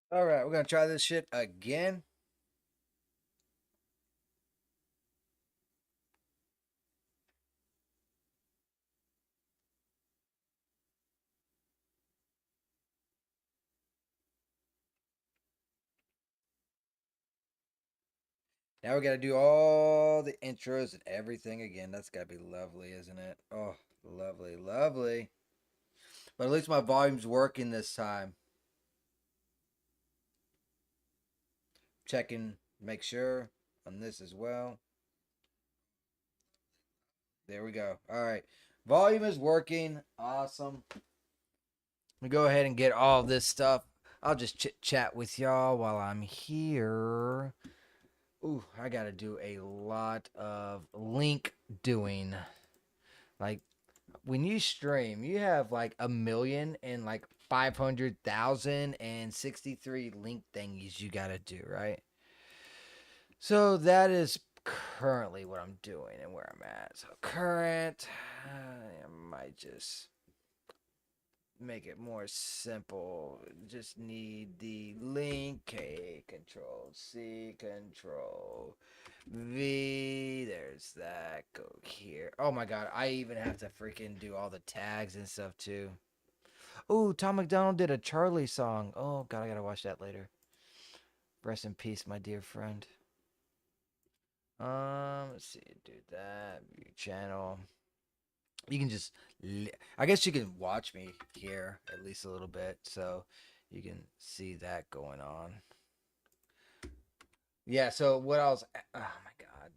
All right, we're gonna try this shit again. Now we gotta do all the intros and everything again. That's gotta be lovely, isn't it? Oh, lovely, lovely. But at least my volume's working this time. Checking, make sure on this as well. There we go. All right, volume is working. Awesome. We go ahead and get all this stuff. I'll just chit chat with y'all while I'm here. Ooh, I gotta do a lot of link doing. Like when you stream, you have like 1,000,000 and like 500,063 link thingies you gotta do, right? So that is currently what I'm doing and where I'm at. So current, I might just make it more simple. Just need the link K control C control V. There's that. Go here. Oh my god, I even have to freaking do all the tags and stuff too. Oh, Tom McDonald did a Charlie song. Oh god, I gotta watch that later. Rest in peace, my dear friend. Let's see, do that. View channel. You can just, I guess you can watch me here at least a little bit, so you can see that going on. Yeah. So what else? Oh my god,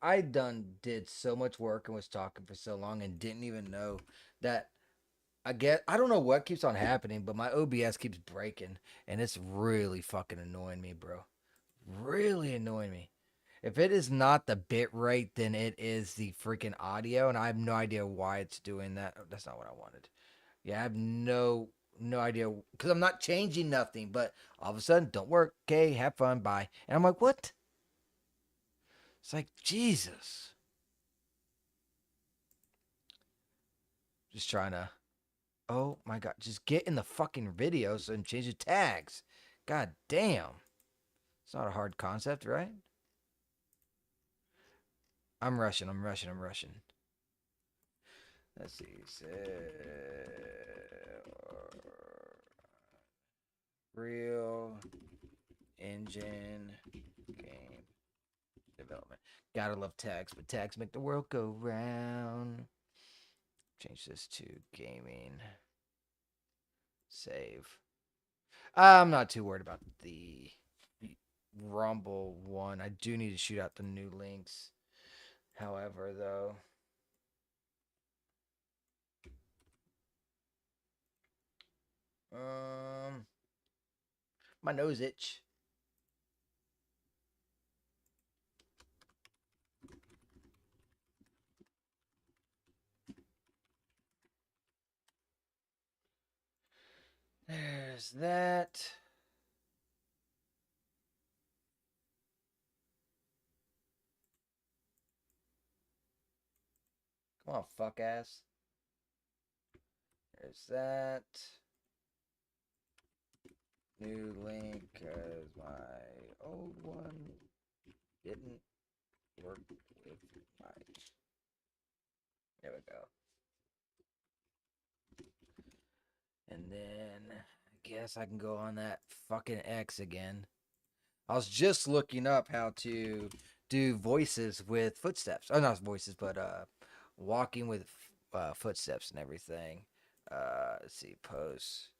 I did so much work and was talking for so long and didn't even know that. I don't know what keeps on happening, but my OBS keeps breaking, and it's really fucking annoying me, bro. Really annoying me. If it is not the bit rate, then it is the freaking audio, and I have no idea why it's doing that. That's not what I wanted. Yeah, I have no idea because I'm not changing nothing. But all of a sudden, don't work. Okay, have fun. Bye. And I'm like, what? It's like Jesus. Just trying to. Oh my god, just get in the fucking videos and change the tags. God damn. It's not a hard concept, right? I'm rushing. I'm rushing. I'm rushing. Let's see. Real engine game development. Gotta love tags, but tags make the world go round. Change this to gaming. Save. I'm not too worried about the Rumble one. I do need to shoot out the new links. However, though, um, my nose itch. There's that. Come on, fuck ass. There's that. New link because my old one didn't work with my. There we go. And then I guess I can go on that fucking X again. I was just looking up how to do voices with footsteps. Oh, not voices, but walking with footsteps and everything. Let's see, posts.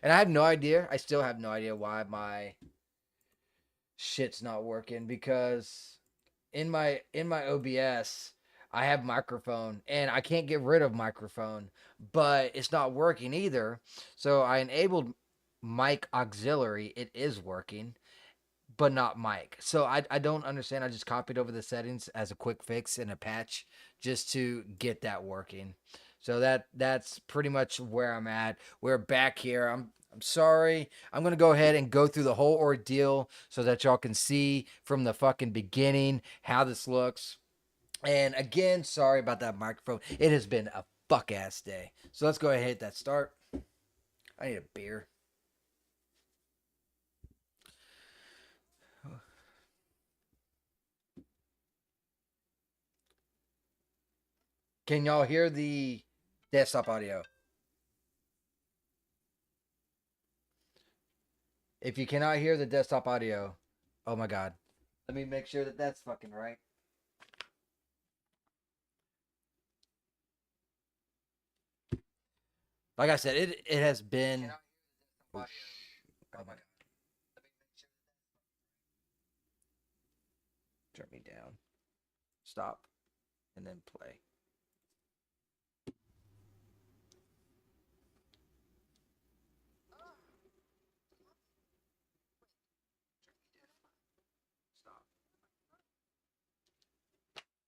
And I have no idea. I still have no idea why my shit's not working because in my OBS I have microphone and I can't get rid of microphone, but it's not working either. So I enabled mic auxiliary. It is working, but not mic. So I don't understand. I just copied over the settings as a quick fix in a patch just to get that working. So that's pretty much where I'm at. We're back here. I'm sorry. I'm going to go ahead and go through the whole ordeal so that y'all can see from the fucking beginning how this looks. And again, sorry about that microphone. It has been a fuck ass day. So let's go ahead and hit that start. I need a beer. Can y'all hear the desktop audio? If you cannot hear the desktop audio, oh my god. Let me make sure that that's fucking right. Like I said, it has been. Oh, oh my god. Turn me down. Stop. And then play. Stop.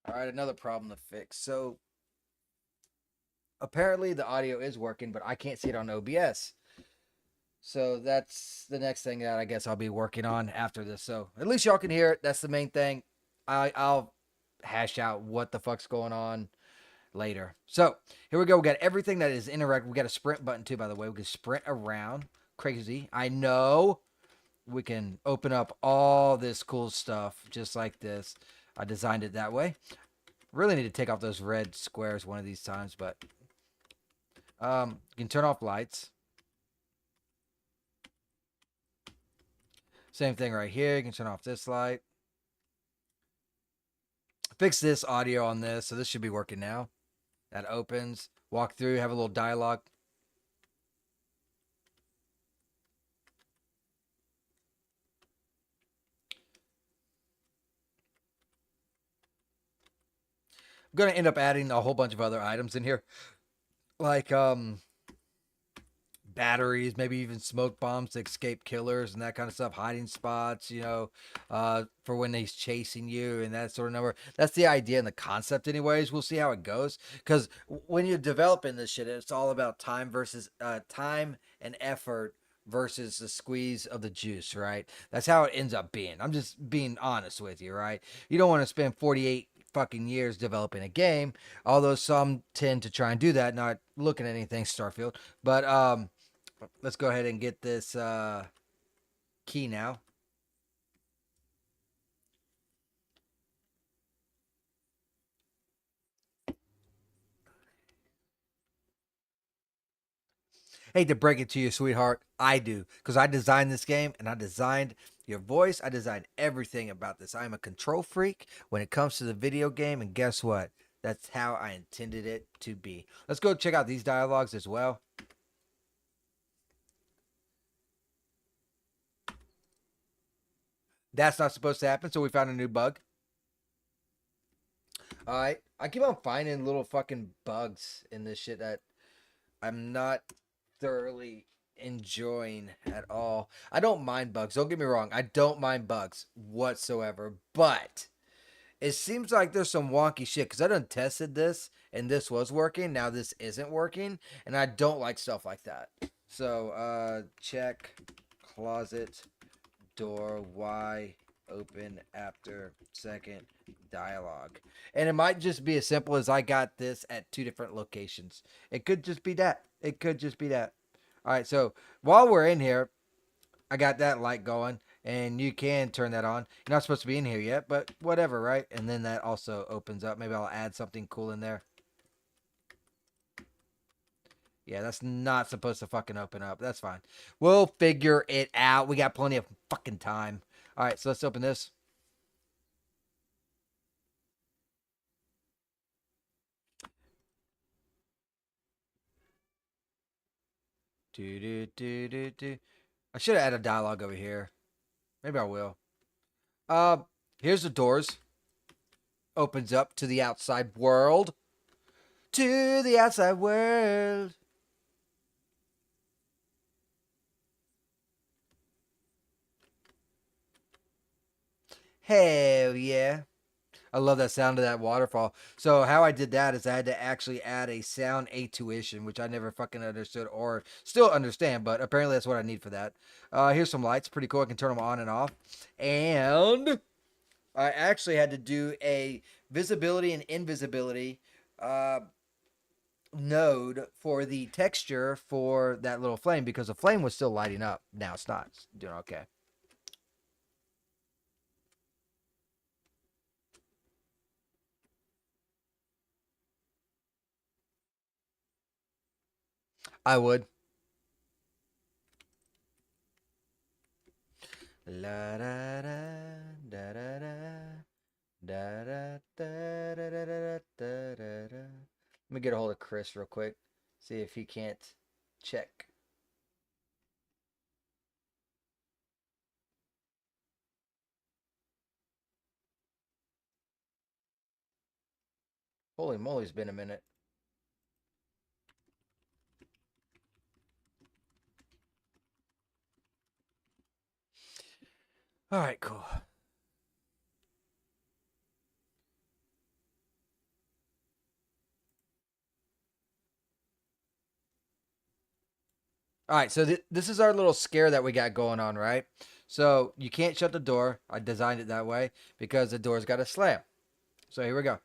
All right, another problem to fix. So apparently the audio is working, but I can't see it on OBS. So that's the next thing that I guess I'll be working on after this. So at least y'all can hear it. That's the main thing. I'll hash out what the fuck's going on later. So here we go. We got everything that is interactive. We got a sprint button too, by the way. We can sprint around. Crazy. I know. We can open up all this cool stuff just like this. I designed it that way. Really need to take off those red squares one of these times, but you can turn off lights. Same thing right here. You can turn off this light. Fix this audio on this, so this should be working now. That opens. Walk through, have a little dialogue. I'm going to end up adding a whole bunch of other items in here. Like batteries, maybe even smoke bombs to escape killers and that kind of stuff, hiding spots, for when he's chasing you and that sort of number. That's the idea and the concept, anyways. We'll see how it goes. Because when you're developing this shit, it's all about time versus time and effort versus the squeeze of the juice, right? That's how it ends up being. I'm just being honest with you, right? You don't want to spend 48 fucking years developing a game, although some tend to try and do that. Not looking at anything Starfield, but let's go ahead and get this key now. Hate to break it to you, sweetheart. I do. Because I designed this game and I designed your voice. I designed everything about this. I'm a control freak when it comes to the video game. And guess what? That's how I intended it to be. Let's go check out these dialogues as well. That's not supposed to happen. So we found a new bug. All right. I keep on finding little fucking bugs in this shit that I'm not thoroughly enjoying at all. I don't mind bugs. Don't get me wrong. I don't mind bugs whatsoever. But it seems like there's some wonky shit because I done tested this and this was working. Now this isn't working. And I don't like stuff like that. So check closet door. Why open after second dialogue? And it might just be as simple as I got this at two different locations. It could just be that. It could just be that. All right, so while we're in here, I got that light going, and you can turn that on. You're not supposed to be in here yet, but whatever, right? And then that also opens up. Maybe I'll add something cool in there. Yeah, that's not supposed to fucking open up. That's fine. We'll figure it out. We got plenty of fucking time. All right, so let's open this. Do, do, do, do, do. I should have added a dialogue over here. Maybe I will. Uh, Here's the doors. Opens up to the outside world. To the outside world. Hell yeah. I love that sound of that waterfall. So how I did that is I had to actually add a sound tuition, which I never fucking understood or still understand, but apparently that's what I need for that. Here's some lights, pretty cool. I can turn them on and off. And I actually had to do a visibility and invisibility uh, node for the texture for that little flame because the flame was still lighting up. Now it's not. It's doing okay. I would. La da da da da da da da da da da da da da da. Let me get a hold of Chris real quick. See if he can't check. Holy moly, it's been a minute. All right, cool. All right, so this is our little scare that we got going on, right? So you can't shut the door. I designed it that way because the door's got to slam. So here we go.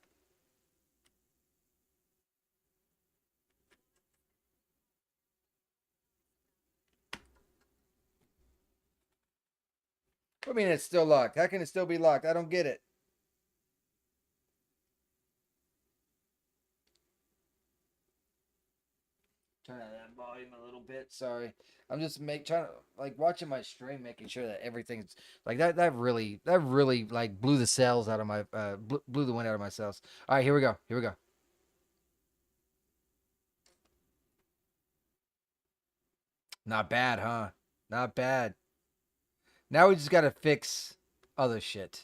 I mean, it's still locked. How can it still be locked? I don't get it. Turn down that volume a little bit. Sorry, I'm just trying to like watching my stream, making sure that everything's like that. That really like blew the cells out of my blew the wind out of my cells. All right, here we go. Here we go. Not bad, huh? Not bad. Now we just gotta fix other shit.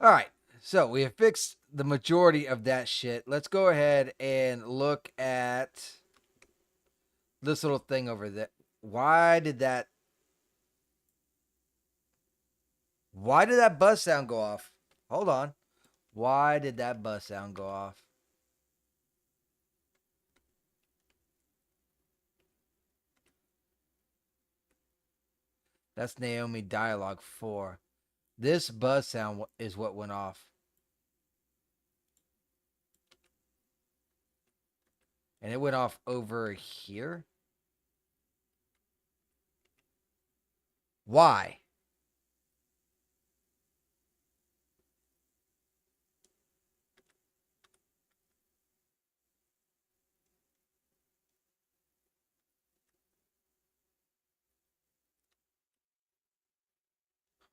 All right. So we have fixed the majority of that shit. Let's go ahead and look at this little thing over there. Why did that Why did that buzz sound go off? Hold on. Why did that buzz sound go off? That's Naomi Dialogue 4. This buzz sound is what went off. And it went off over here? Why?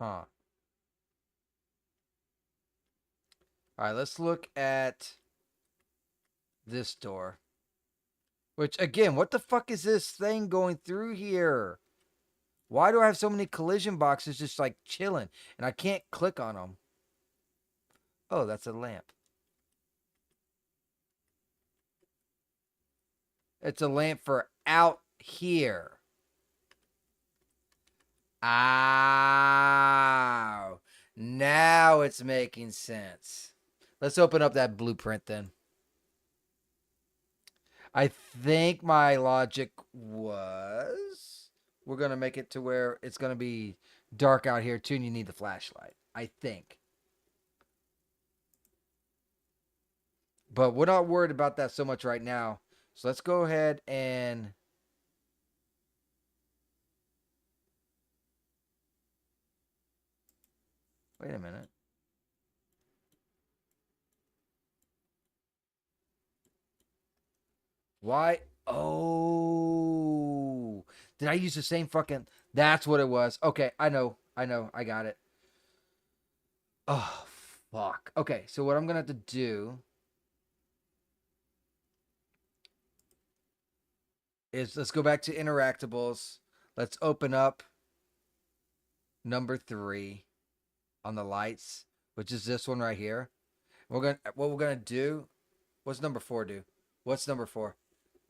Huh. All right, let's look at this door. Which, again, what the fuck is this thing going through here? Why do I have so many collision boxes just like chilling and I can't click on them? Oh, that's a lamp. It's a lamp for out here. Ow. Now it's making sense. Let's open up that blueprint then. I think my logic was we're going to make it to where it's going to be dark out here too and you need the flashlight. I think. But we're not worried about that so much right now. So let's go ahead and wait a minute. Why? Oh, did I use the same fucking? That's what it was. Okay, I know. I know. I got it. Oh, fuck. Okay, so what I'm gonna have to do is let's go back to interactables. Let's open up number 3 on the lights, which is this one right here. What we're gonna do. What's number 4 do? What's number 4?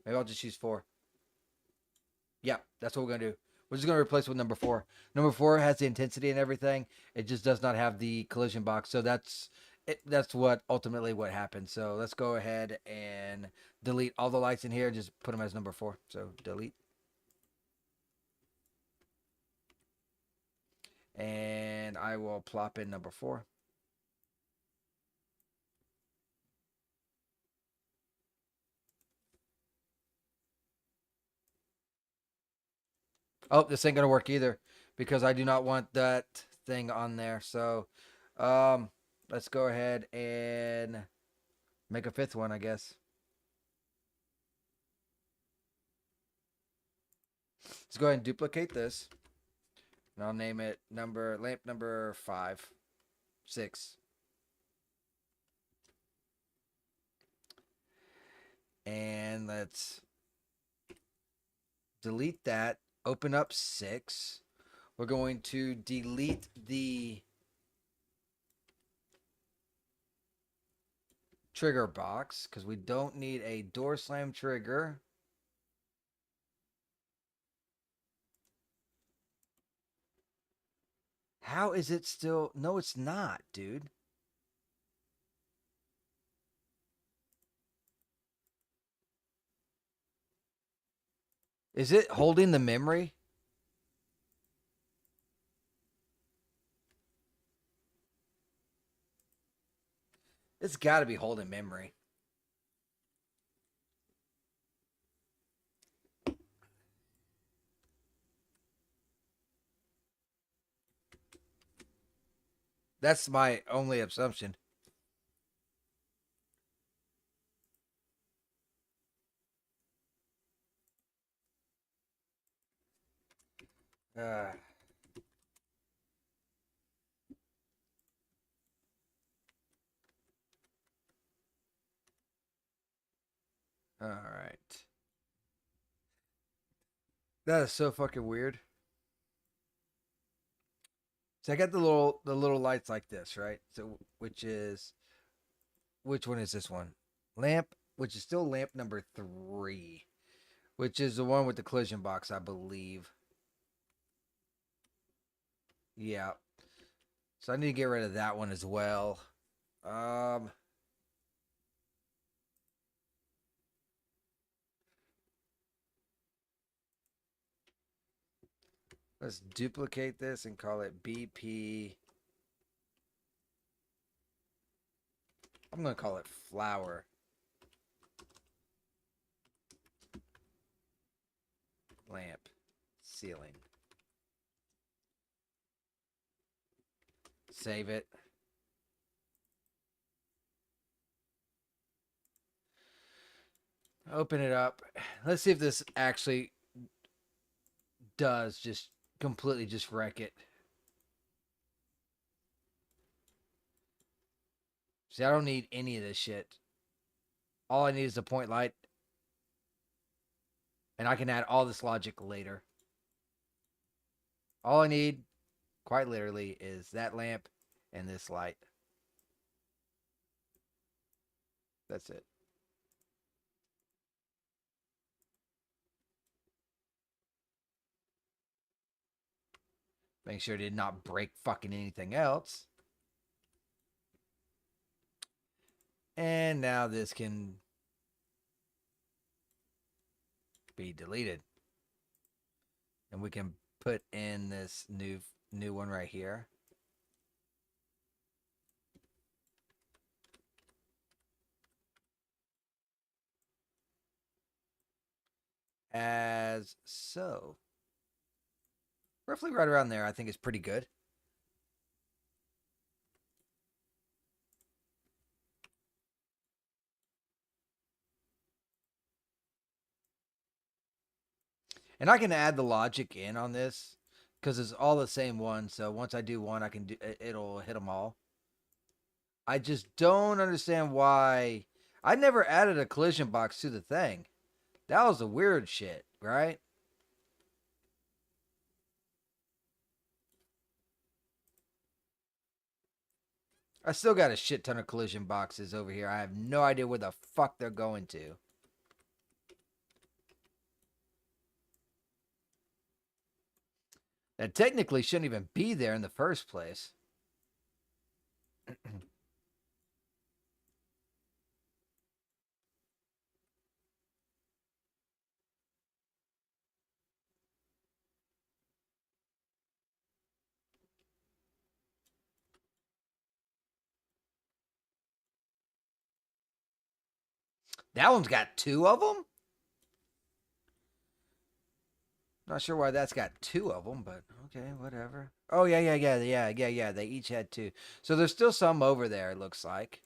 Maybe I'll just use 4. Yeah, that's what we're gonna do. We're just gonna replace it with number four. Number four has the intensity and everything. It just does not have the collision box. So that's it. That's what ultimately what happened. So let's go ahead and delete all the lights in here. Just put them as number four. So delete. And I will plop in number four. Oh, this ain't gonna work either because I do not want that thing on there. So, um, let's go ahead and make a fifth one, I guess. Let's go ahead and duplicate this, and I'll name it lamp number 6, and let's delete that. Open up 6. We're going to delete the trigger box because we don't need a door slam trigger. How is it still? No, it's not, dude. Is it holding the memory? It's got to be holding memory. That's my only assumption. Uh, all right. That is so fucking weird. So I got the little lights like this, right? So which one is this one? Lamp, which is still lamp number 3, which is the one with the collision box, I believe. Yeah. So I need to get rid of that one as well. Um, let's duplicate this and call it BP. I'm gonna call it flower lamp ceiling. Save it. Open it up. Let's see if this actually does just completely just wreck it. See, I don't need any of this shit. All I need is a point light, and I can add all this logic later. All I need, quite literally, is that lamp and this light. That's it. Make sure it did not break fucking anything else. And now this can be deleted. And we can put in this new one right here. As so. Roughly right around there, I think is pretty good. And I can add the logic in on this because it's all the same one. So once I do one, I can do it'll hit them all. I just don't understand why I never added a collision box to the thing. That was a weird shit, right? I still got a shit ton of collision boxes over here. I have no idea where the fuck they're going to. That technically shouldn't even be there in the first place. That one's got two of them? Not sure why that's got two of them, but okay, whatever. Oh, yeah. They each had two. So there's still some over there, it looks like.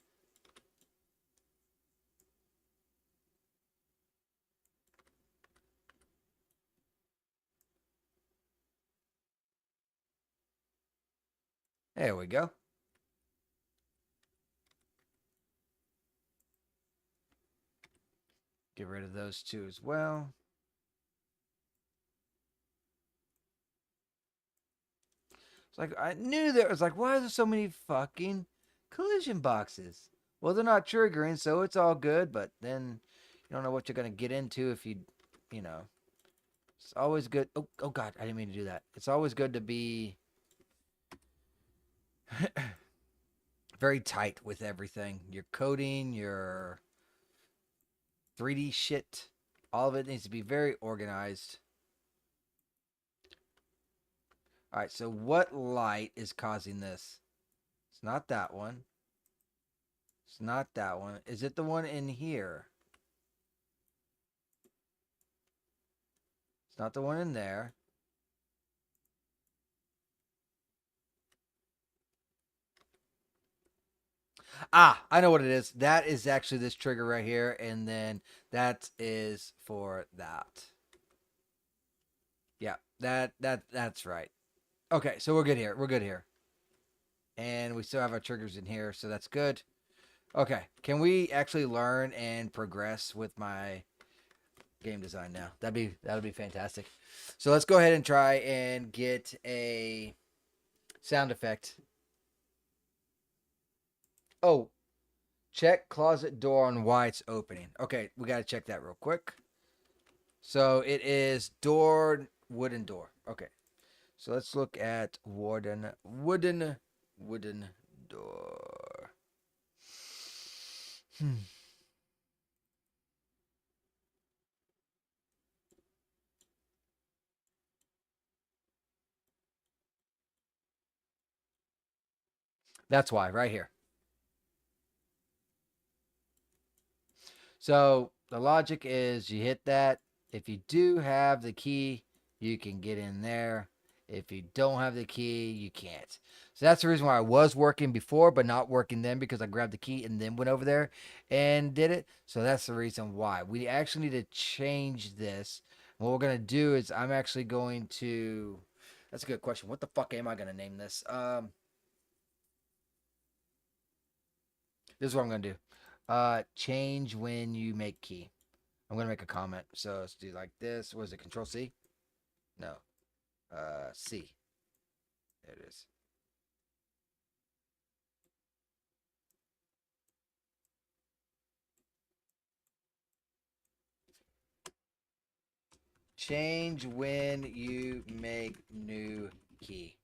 There we go. Get rid of those two as well. It's like I knew there was like, why are there so many fucking collision boxes? Well, they're not triggering, so it's all good. But then you don't know what you're gonna get into if you know. It's always good. Oh God, I didn't mean to do that. It's always good to be very tight with everything. Your coding, your 3D shit, all of it needs to be very organized. All right, so what light is causing this? It's not that one. It's not that one. Is it the one in here? It's not the one in there. Ah, I know what it is. That is actually this trigger right here, and then that is for that. Yeah, that's right. Okay, so we're good here. We're good here. And we still have our triggers in here, so that's good. Okay, can we actually learn and progress with my game design now? That'd be fantastic. So let's go ahead and try and get a sound effect. Oh, check closet door on why it's opening. Okay, we got to check that real quick. So it is door, wooden door. Okay, so let's look at wooden door. Hmm. That's why, right here. So the logic is you hit that. If you do have the key, you can get in there. If you don't have the key, you can't. So that's the reason why I was working before, but not working then because I grabbed the key and then went over there and did it. So that's the reason why. We actually need to change this. What we're going to do is I'm actually going to. That's a good question. What the fuck am I going to name this? This is what I'm going to do. Change when you make key. I'm gonna make a comment. So let's do like this. Was it Control C? No. C. There it is. Change when you make new key.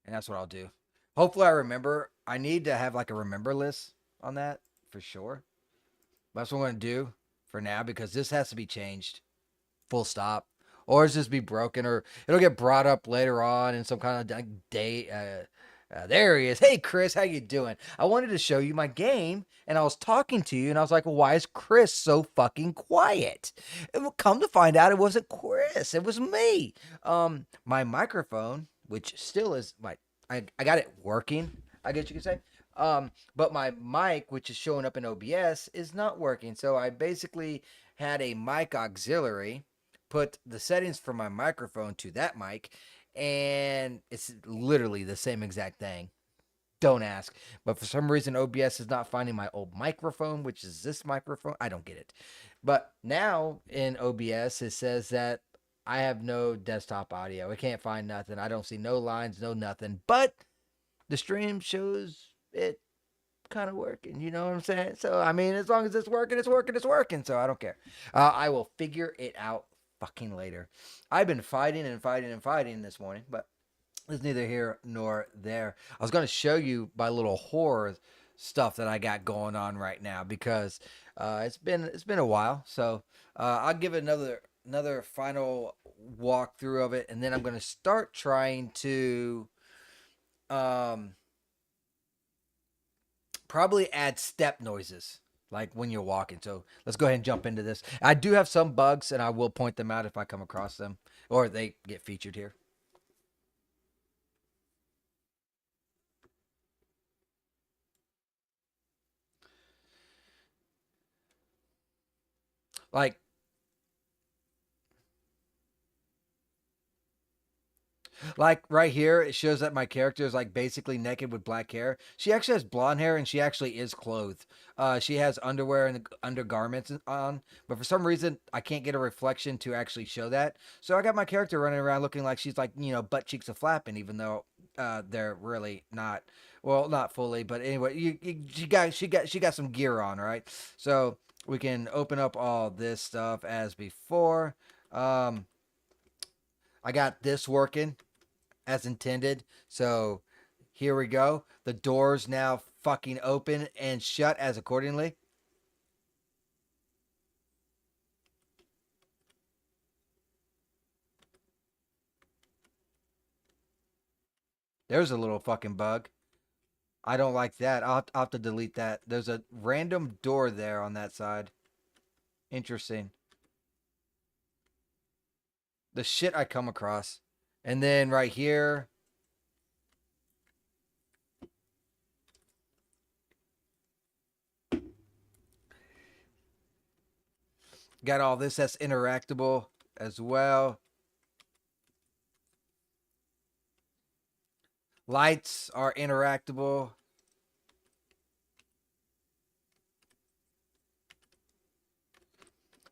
And that's what I'll do. Hopefully I remember. I need to have like a remember list on that for sure. That's what I'm gonna do for now because this has to be changed. Full stop. Or it's just be broken, or it'll get brought up later on in some kind of day. There he is. Hey, Chris, how you doing? I wanted to show you my game, and I was talking to you, and I was like, well, why is Chris so fucking quiet? And come to find out, it wasn't Chris. It was me. My microphone, which still is I got it working. I guess you could say. But my mic, which is showing up in OBS, is not working. So I basically had a mic auxiliary, put the settings for my microphone to that mic, and it's literally the same exact thing. Don't ask. But for some reason, OBS is not finding my old microphone, which is this microphone. I don't get it. But now in OBS, it says that I have no desktop audio. I can't find nothing. I don't see no lines, no nothing. But the stream shows it kind of working. You know what I'm saying? So, I mean, as long as it's working, it's working, it's working. So I don't care. I will figure it out fucking later. I've been fighting and fighting and fighting this morning, but it's neither here nor there. I was going to show you my little horror stuff that I got going on right now because it's been a while. So I'll give it another final walkthrough of it, and then I'm going to start trying to um, probably add step noises like when you're walking. So let's go ahead and jump into this. I do have some bugs, and I will point them out if I come across them or they get featured here. Like Like right here, it shows that my character is like basically naked with black hair. She actually has blonde hair and she actually is clothed. She has underwear and undergarments on, but for some reason I can't get a reflection to actually show that. So I got my character running around looking like she's like butt cheeks are flapping, even though they're really not. Well, not fully, but anyway, she got some gear on, right? So we can open up all this stuff as before. Um, I got this working as intended. So here we go. The doors now fucking open and shut as accordingly. There's a little fucking bug. I don't like that. I'll have to delete that. There's a random door there on that side. Interesting. The shit I come across. And then right here, got all this that's interactable as well. Lights are interactable.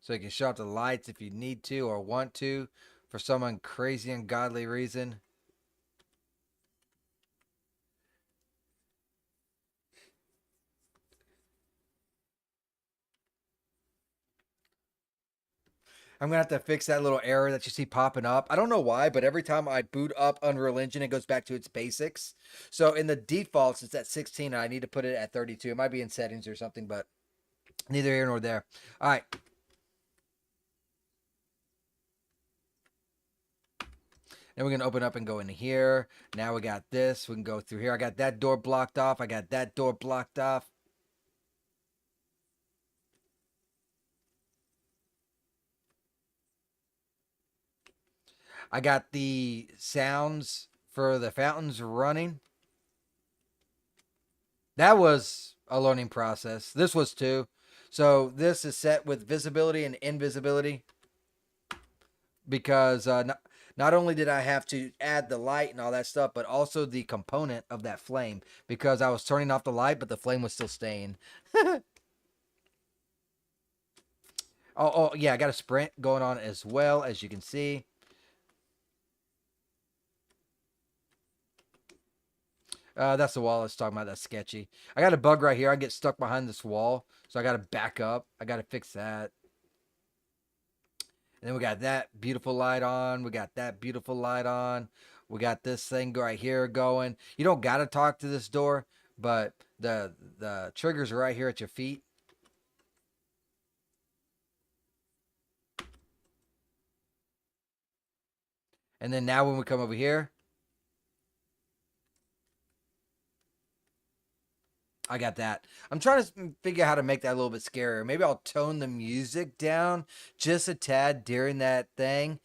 So you can shut off the lights if you need to or want to for some crazy ungodly reason. I'm gonna have to fix that little error that you see popping up. I don't know why, but every time I boot up Unreal Engine, it goes back to its basics. So in the defaults, it's at 16. And I need to put it at 32. It might be in settings or something, but neither here nor there. All right. Then we're gonna open up and go into here. Now we got this. We can go through here. I got that door blocked off. I got that door blocked off. I got the sounds for the fountains running. That was a learning process. This was too. So this is set with visibility and invisibility because not only did I have to add the light and all that stuff, but also the component of that flame because I was turning off the light, but the flame was still staying. Oh, yeah, I got a sprint going on as well, as you can see. That's the wall I was talking about. That's sketchy. I got a bug right here. I get stuck behind this wall, so I got to back up. I got to fix that. And then we got that beautiful light on. We got that beautiful light on. We got this thing right here going. You don't got to talk to this door, but the triggers are right here at your feet. And then now when we come over here, I got that. I'm trying to figure out how to make that a little bit scarier. Maybe I'll tone the music down just a tad during that thing.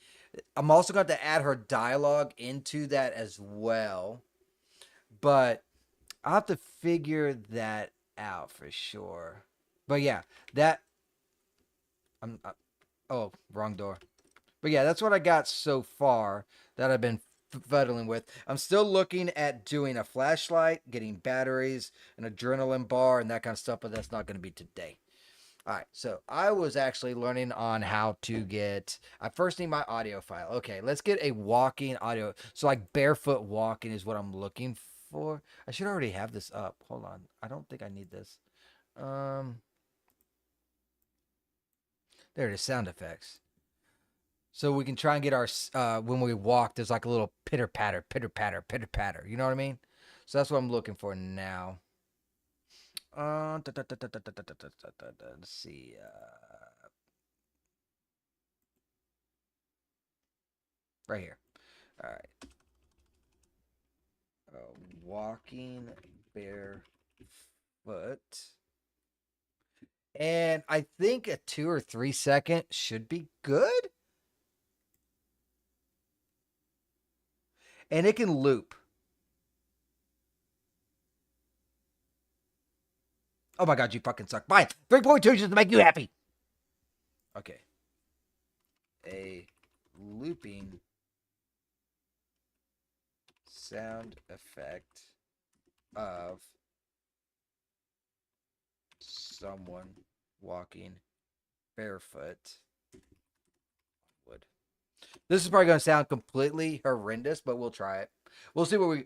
I'm also going to add her dialogue into that as well. But I'll have to figure that out for sure. But yeah, that I'm oh, wrong door. But yeah, that's what I got so far that I've been fiddling with. I'm still looking at doing a flashlight, getting batteries, an adrenaline bar, and that kind of stuff, but that's not going to be today. All right, so I was actually learning on how to get. I first need my audio file. Okay, let's get a walking audio. So, like barefoot walking is what I'm looking for. I should already have this up. Hold on. I don't think I need this. Um, there it is. Sound effects. So we can try and get our when we walk, there's like a little pitter patter, pitter patter, pitter patter. You know what I mean? So that's what I'm looking for now. Let's see. Right here. All right. Walking barefoot. And I think a 2 or 3 second should be good. And it can loop. Oh my god, you fucking suck. Fine. 3.2 just to make you happy. Okay. A looping sound effect of someone walking barefoot would. This is probably going to sound completely horrendous, but we'll try it. We'll see what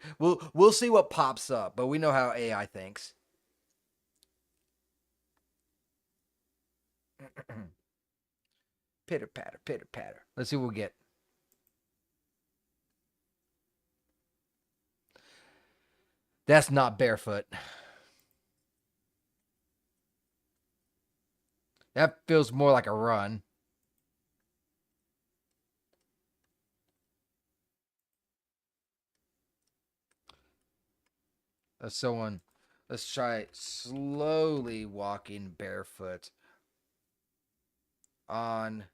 we'll see what pops up, but we know how AI thinks. Pitter patter, pitter patter. Let's see what we get. That's not barefoot. That feels more like a run. That's someone. Let's try slowly walking barefoot on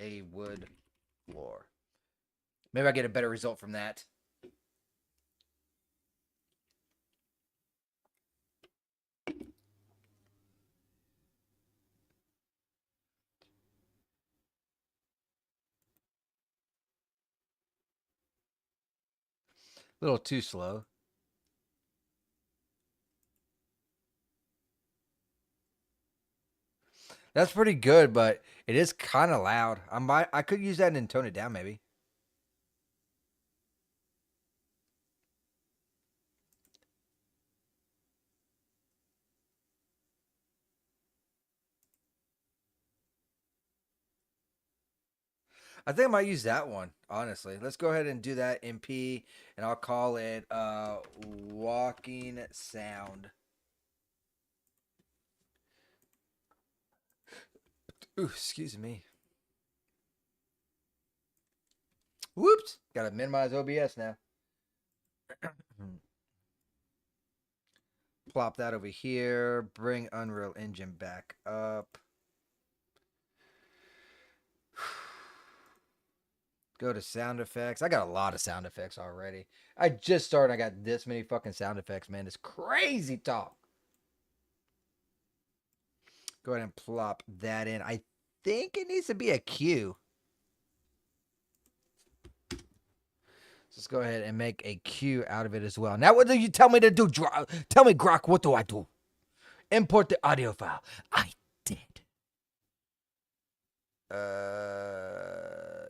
a wood floor. Maybe I get a better result from that. A little too slow. That's pretty good, but it is kind of loud. I could use that and tone it down maybe. I think I might use that one, honestly. Let's go ahead and do that MP, and I'll call it walking sound. Ooh, excuse me. Whoops. Gotta minimize OBS now. Plop that over here. Bring Unreal Engine back up. Go to sound effects. I got a lot of sound effects already. I just started. I got this many fucking sound effects, man. It's crazy talk. Go ahead and plop that in. I think it needs to be a cue. So let's go ahead and make a cue out of it as well. Now, what do you tell me to do? Tell me, Grok, what do I do? Import the audio file. I did.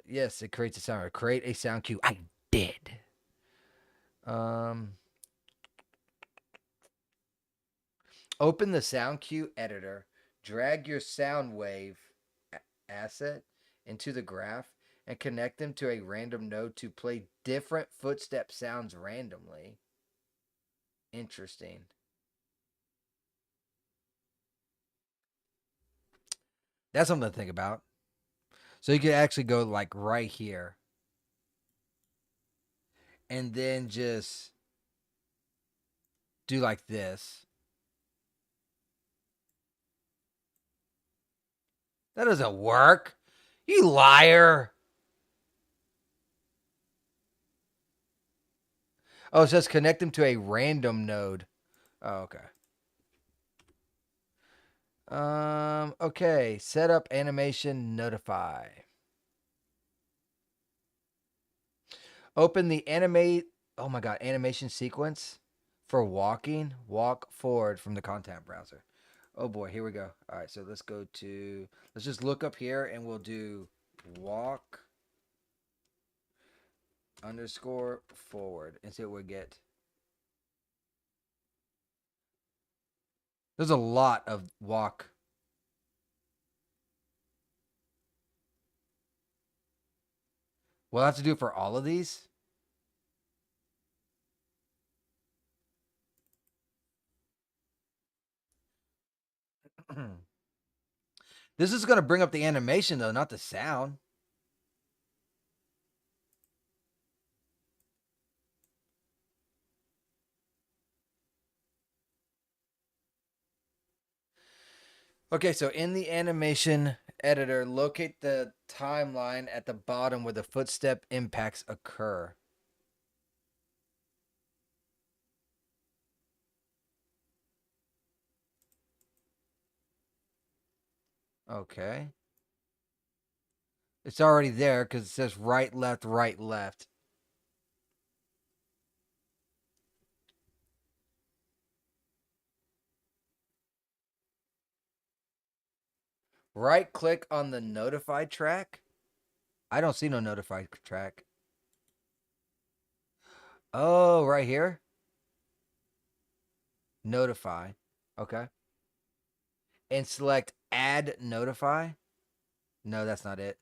Yes, it creates a sound. Create a sound cue. I did. Um, Open the sound cue editor. Drag your sound wave asset into the graph and connect them to a random node to play different footstep sounds randomly. Interesting. That's something to think about. So you could actually go like right here and then just do like this. That doesn't work. You liar. Oh, it says connect them to a random node. Oh, okay. Okay. Set up animation notify. Open the animate. Oh my god, animation sequence for walking. Walk forward from the content browser. Oh boy, here we go. All right, so let's go to. Let's just look up here and we'll do walk underscore forward and see what we get. There's a lot of walk. We'll have to do it for all of these. This is going to bring up the animation, though, not the sound. Okay, so in the animation editor, locate the timeline at the bottom where the footstep impacts occur. Okay. It's already there because it says right, left, right, left. Right click on the notified track. I don't see no notified track. Oh, right here. Notify. Okay. And select add notify. No, that's not it.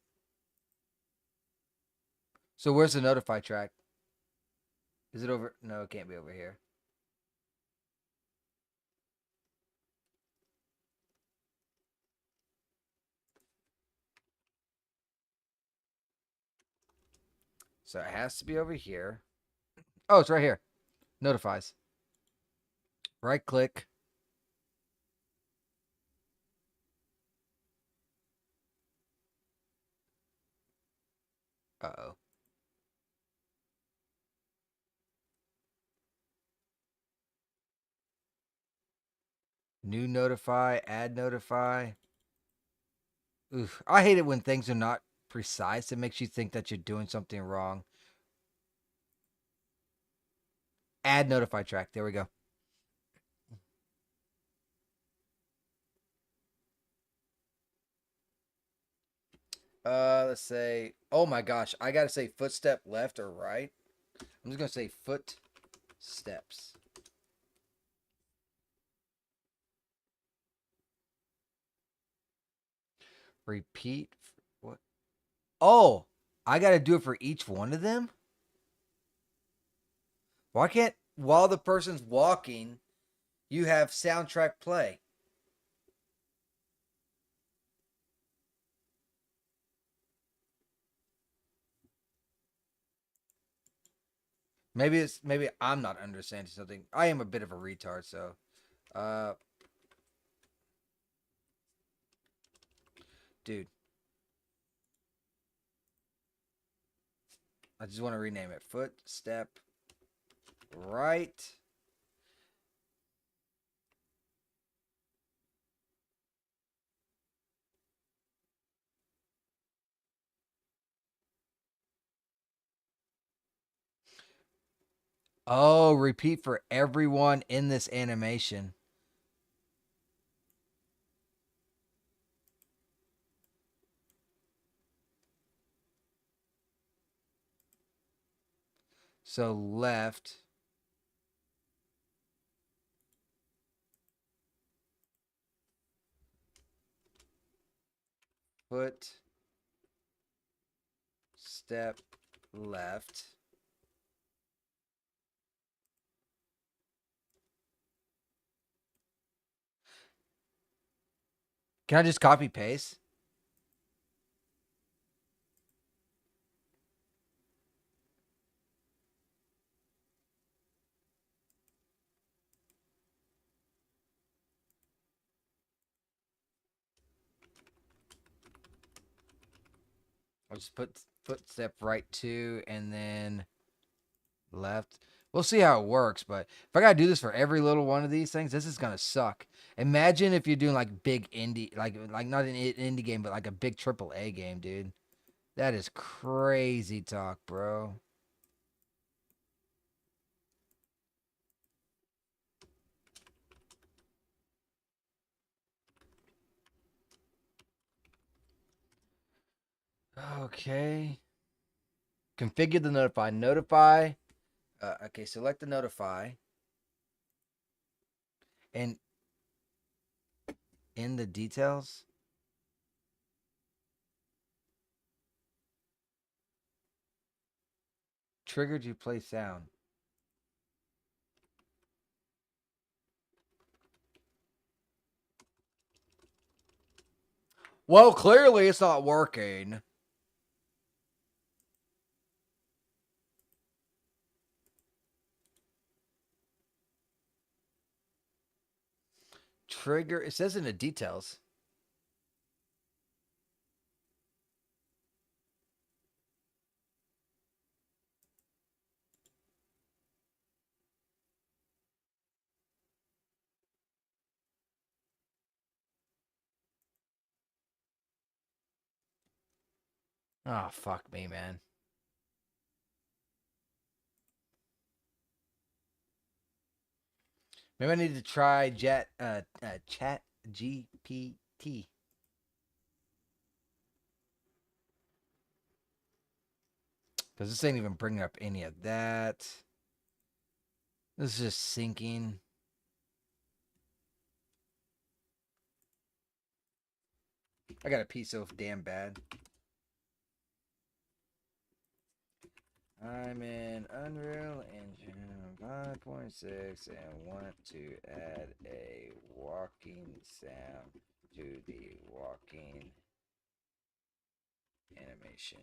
So where's the notify track? Is it over? No, it can't be over here. So it has to be over here. Oh, it's right here. Notifies. Right click. Uh oh. New notify, add notify. Oof. I hate it when things are not precise. It makes you think that you're doing something wrong. Add notify track. There we go. Let's say, oh my gosh, I gotta say footstep left or right. I'm just gonna say footsteps. Repeat. What? Oh, I gotta do it for each one of them? Why can't, while the person's walking, you have soundtrack play? Maybe I'm not understanding something. I am a bit of a retard, so uh dude, I just want to rename it. Footstep right. Oh, repeat for everyone in this animation. So left, foot, step, left. Can I just copy paste? I'll just put footstep right two and then left. We'll see how it works, but if I gotta do this for every little one of these things, this is gonna suck. Imagine if you're doing like big indie, like not an indie game, but like a big triple A game, dude. That is crazy talk, bro. Okay. Configure the notify. Notify. Okay, select the notify. And in the details, Trigger to play sound. Well, clearly it's not working. Trigger. It says in the details. Oh, fuck me, man. Maybe I need to try Chat GPT. Because this ain't even bringing up any of that. This is just syncing. I got to pee so damn bad. I'm in Unreal Engine 5.6 and want to add a walking sound to the walking animation.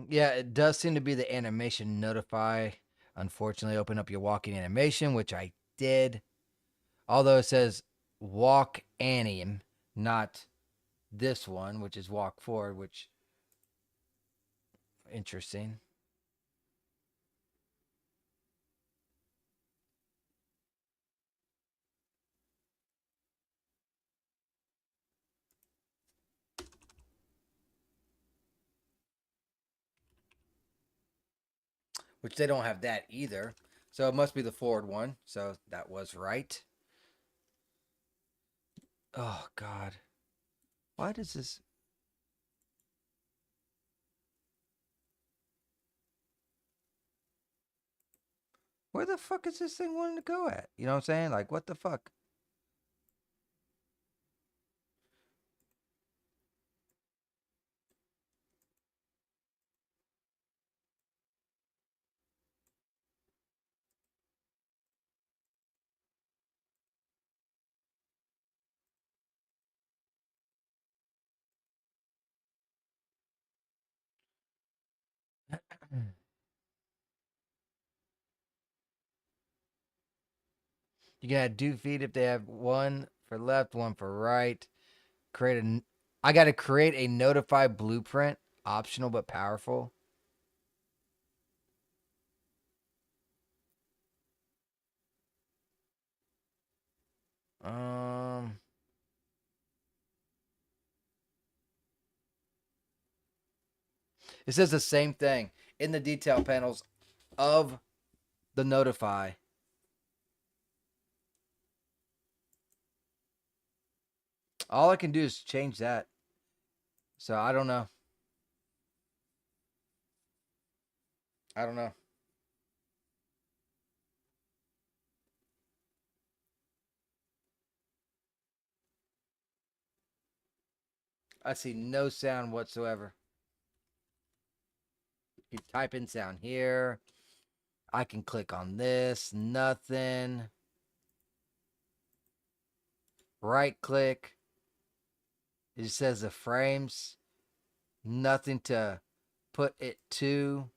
Yeah, it does seem to be the animation notify. Unfortunately, open up your walking animation, which I did. Although it says walk anim, not this one, which is walk forward, which interesting. Which they don't have that either. So it must be the forward one. So that was right. Oh God. Why does this where the fuck is this thing wanting to go at? You know what I'm saying? Like what the fuck? You gotta do feed if they have one for left, one for right. Create a. I gotta create a notify blueprint, optional but powerful. Um, it says the same thing in the detail panels of the notify. All I can do is change that. So I don't know. I don't know. I see no sound whatsoever. You type in sound here. I can click on this. Nothing. Right click. It says the frames. Nothing to put it to.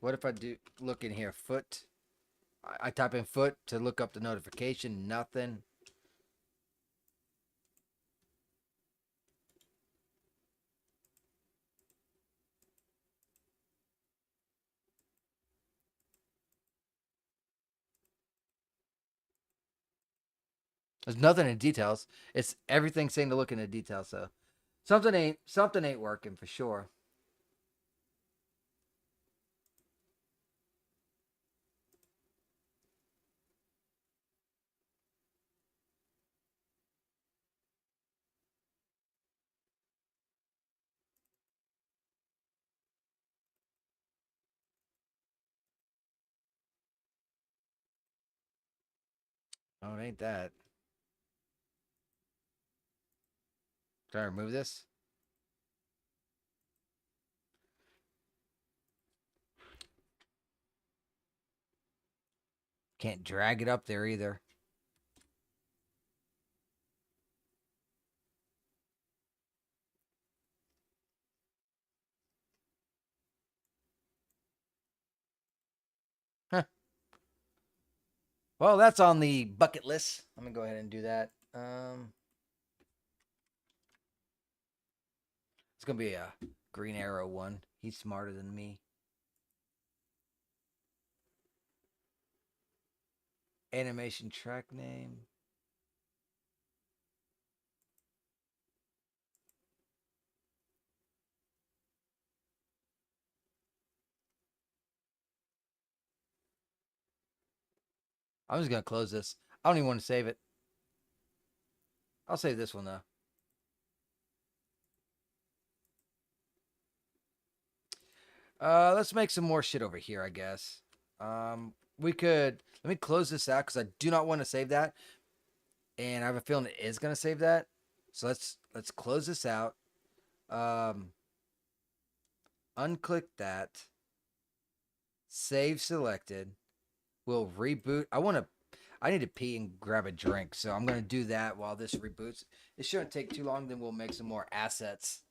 What if I do look in here? Foot. I type in foot to look up the notification. Nothing. There's nothing in details. It's everything saying to look into details. So something ain't working for sure. Oh, it ain't that. Try to remove this. Can't drag it up there either. Huh. Well, that's on the bucket list. I'm gonna go ahead and do that. It's gonna be a Green Arrow one. He's smarter than me. Animation track name. I'm just gonna close this. I don't even want to save it. I'll save this one though. Let's make some more shit over here, I guess. We could let me close this out because I do not want to save that, and I have a feeling it is gonna save that. So let's close this out. Um, unclick that. Save selected. We'll reboot. I need to pee and grab a drink, so I'm gonna do that while this reboots. It shouldn't take too long. Then we'll make some more assets.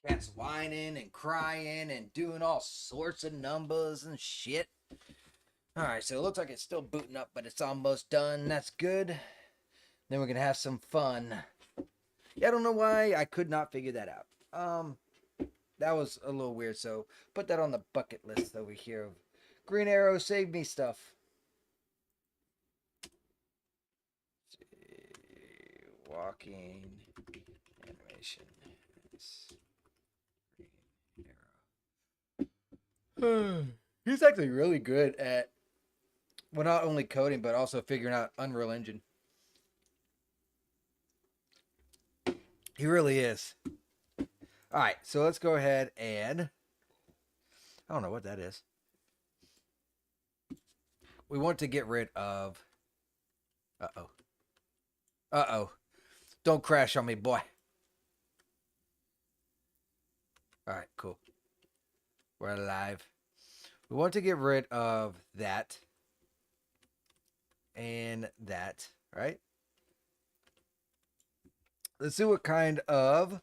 Cat's whining and crying and doing all sorts of numbers and shit. All right, so it looks like it's still booting up, but it's almost done. That's good. Then we're gonna have some fun. Yeah, I don't know why I could not figure that out. That was a little weird. So put that on the bucket list over here. Of Green Arrow, save me stuff. Walking animation. Green Arrow. He's actually really good at, well, not only coding but also figuring out Unreal Engine. He really is. All right, so let's go ahead and I don't know what that is. We want to get rid of. Uh oh. Uh oh. Don't crash on me, boy. All right, cool. We're alive. We want to get rid of that and that, right? Let's see what kind of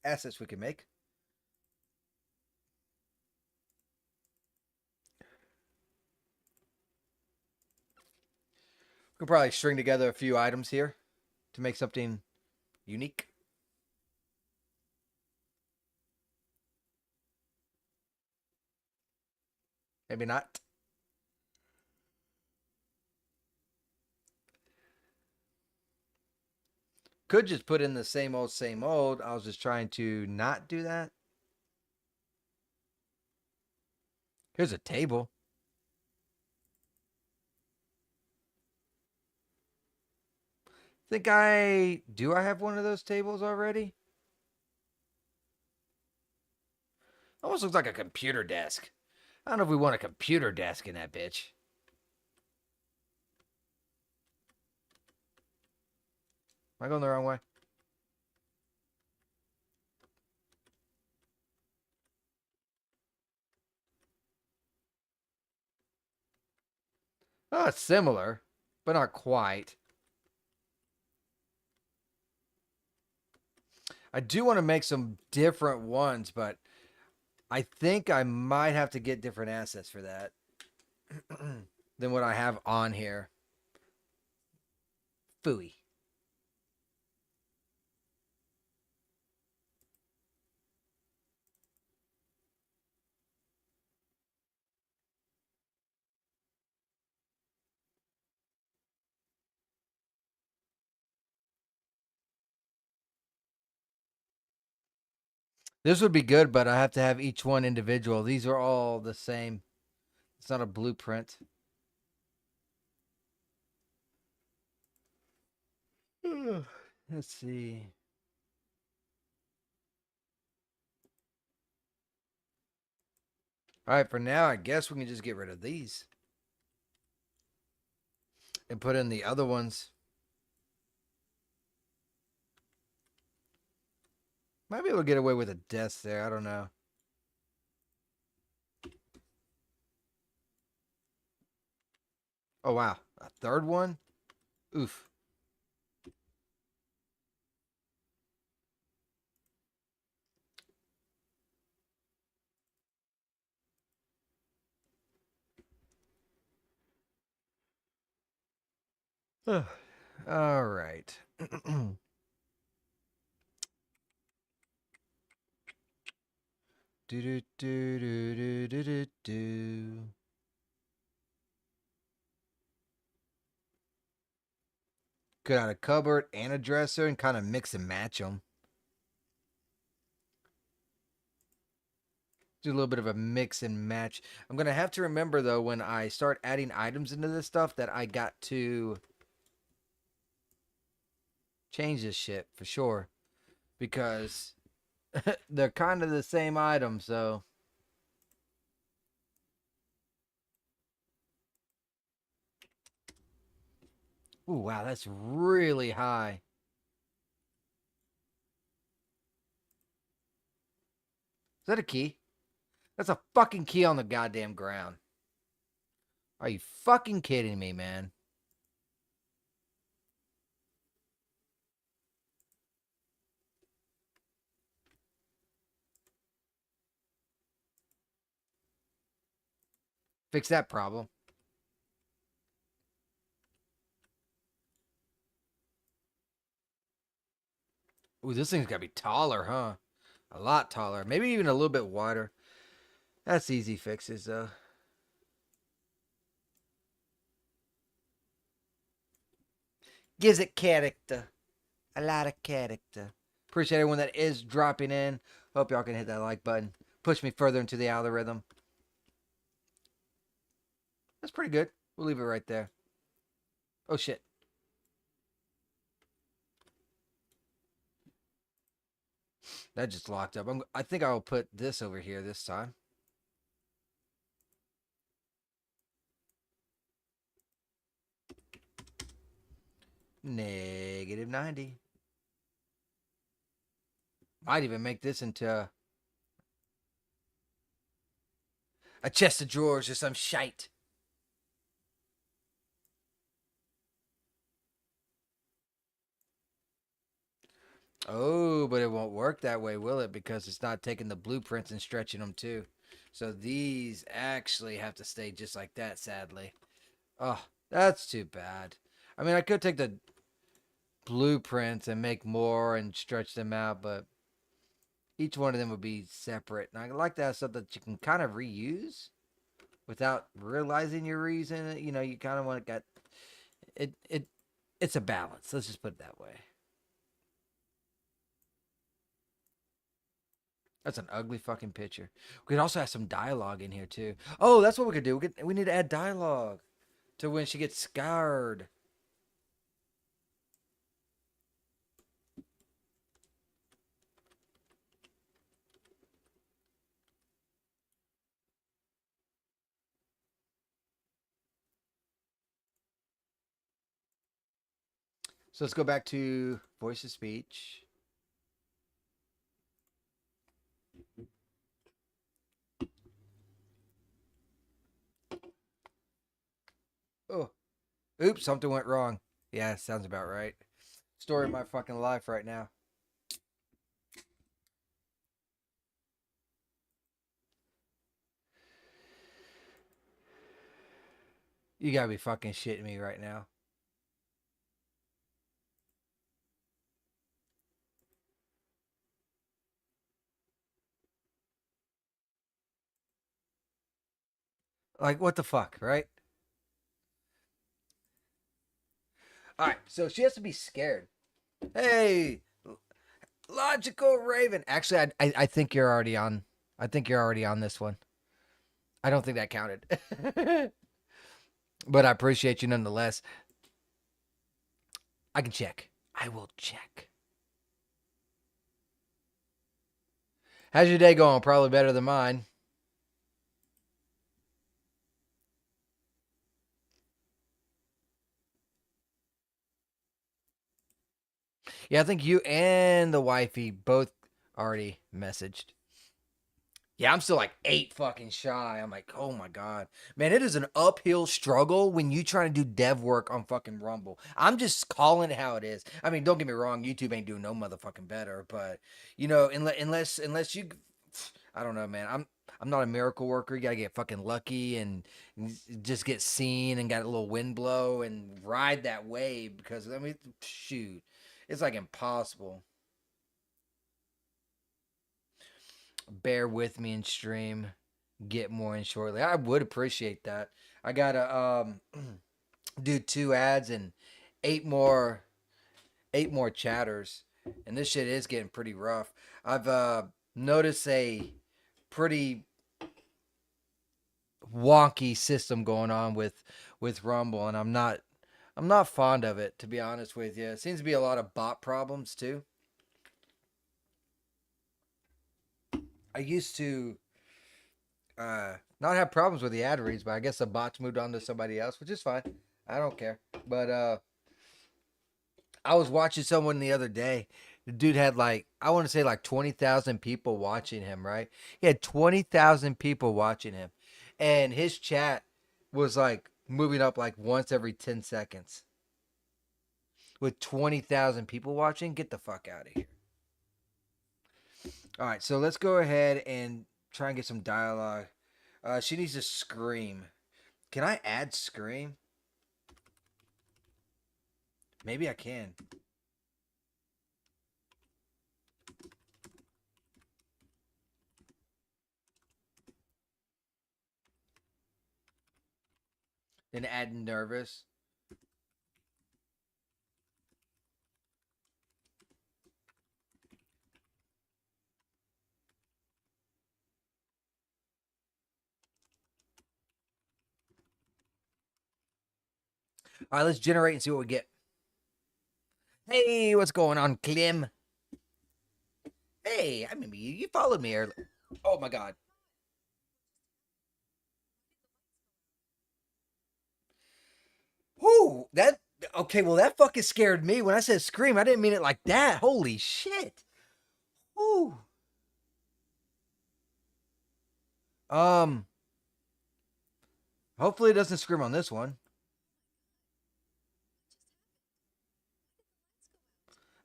assets we can make. We can probably string together a few items here to make something unique. Maybe not. Could just put in the same old, same old. I was just trying to not do that. Here's a table. Think I have one of those tables already? Almost looks like a computer desk. I don't know if we want a computer desk in that bitch. Am I going the wrong way? Oh, it's similar, but not quite. I do want to make some different ones, but I think I might have to get different assets for that than what I have on here. Fooey. This would be good, but I have to have each one individual. These are all the same. It's not a blueprint. Let's see. All right, for now, I guess we can just get rid of these and put in the other ones. Might be able to get away with a desk there. I don't know. Oh, wow. A third one? Oof. All right. Do do do do do do do do. Could add a cupboard and a dresser and kind of mix and match them. Do a little bit of a mix and match. I'm gonna have to remember though when I start adding items into this stuff that I got to change this shit for sure because they're kind of the same item. So, ooh, wow, that's really high. Is that a key? That's a fucking key on the goddamn ground. Are you fucking kidding me, man? Fix that problem. Ooh, this thing's gotta be taller, huh? A lot taller. Maybe even a little bit wider. That's easy fixes, though. Gives it character. A lot of character. Appreciate everyone that is dropping in. Hope y'all can hit that like button. Push me further into the algorithm. That's pretty good. We'll leave it right there. Oh, shit. That just locked up. I think I'll put this over here this time. Negative 90. Might even make this into a chest of drawers or some shite. Oh, but it won't work that way, will it? Because it's not taking the blueprints and stretching them too. So these actually have to stay just like that, sadly. Oh, that's too bad. I mean, I could take the blueprints and make more and stretch them out, but each one of them would be separate. And I like to have stuff that you can kind of reuse. without realizing your reason. You know, you kind of want to get it. It's a balance. Let's just put it that way. That's an ugly fucking picture. We could also have some dialogue in here too. Oh, that's what we could do. We need to add dialogue to when she gets scarred. So let's go back to voice of speech. Oh, oops, something went wrong. Yeah, sounds about right. Story of my fucking life right now. You gotta be fucking shitting me right now. Like, what the fuck, right? All right, so she has to be scared. Hey, logical Raven. Actually, I think you're already on. I think you're already on this one. I don't think that counted, but I appreciate you nonetheless. I can check. I will check. How's your day going? Probably better than mine. Yeah, I think you and the wifey both already messaged. Yeah, I'm still like 8 fucking shy. I'm like, oh my god, man, it is an uphill struggle when you trying to do dev work on fucking Rumble. I'm just calling it how it is. I mean, don't get me wrong, YouTube ain't doing no motherfucking better, but you know, unless you, I don't know, man. I'm not a miracle worker. You gotta get fucking lucky and just get seen and got a little wind blow and ride that wave because I mean, shoot, it's like impossible. Bear with me and stream. Get more in shortly. I would appreciate that. I gotta do 2 ads and eight more eight more chatters, and this shit is getting pretty rough. I've noticed a pretty wonky system going on with Rumble, and I'm not fond of it, to be honest with you. It seems to be a lot of bot problems too. I used to not have problems with the ad reads, but I guess the bots moved on to somebody else, which is fine. I don't care. But I was watching someone the other day. The dude had like I want to say like 20,000 people watching him, right? He had 20,000 people watching him. And his chat was like moving up like once every 10 seconds. With 20,000 people watching, get the fuck out of here. All right, so let's go ahead and try and get some dialogue. She needs to scream. Can I add scream? Maybe I can. Then add nervous. All right, let's generate and see what we get. Hey, what's going on, Clem? Hey, I remember you. You followed me earlier. Oh my god. Whoo, that okay, well that fucking scared me. When I said scream, I didn't mean it like that. Holy shit. Whoo. Um, hopefully it doesn't scream on this one.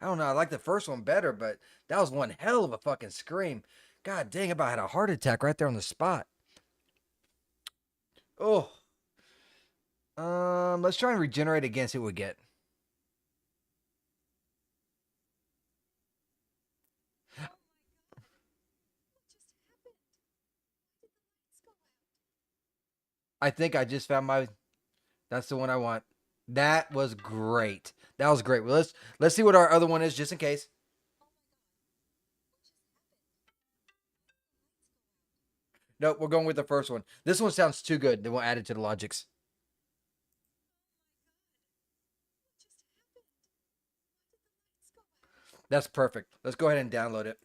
I don't know. I like the first one better, but that was one hell of a fucking scream. God dang, I about had a heart attack right there on the spot. Oh. Let's try and regenerate again, see what we get. I think I just found my. That's the one I want. That was great. That was great. Well, let's see what our other one is, just in case. Nope, we're going with the first one. This one sounds too good. Then we'll add it to the logics. That's perfect. Let's go ahead and download it.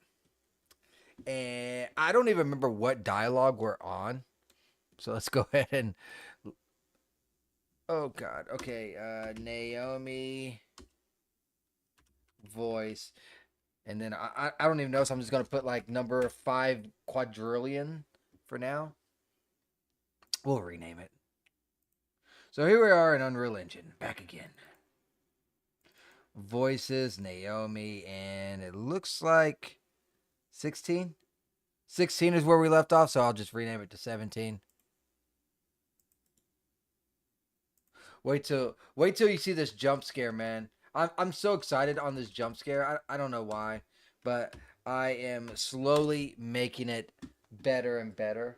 And I don't even remember what dialogue we're on. So let's go ahead and. Oh God. Okay. Naomi voice, and then I don't even know. So I'm just gonna put like number 5 quadrillion for now. We'll rename it. So here we are in Unreal Engine, back again. Voices, Naomi, and it looks like 16. 16 is where we left off, so I'll just rename it to 17. Wait till you see this jump scare, man. I'm so excited on this jump scare. I don't know why, but I am slowly making it better and better.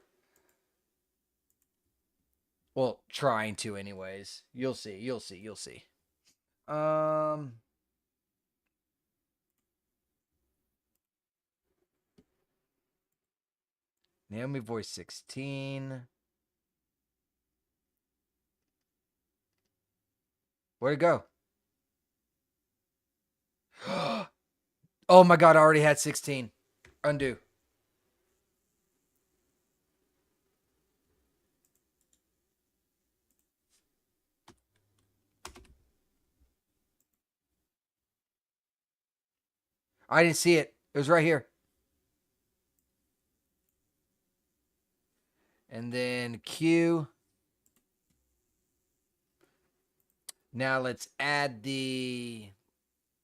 Well, trying to anyways. You'll see. You'll see. You'll see. Um Naomi voice 16. Where'd it go? Oh my god, I already had 16. Undo. I didn't see it. It was right here. And then Q. Now let's add the.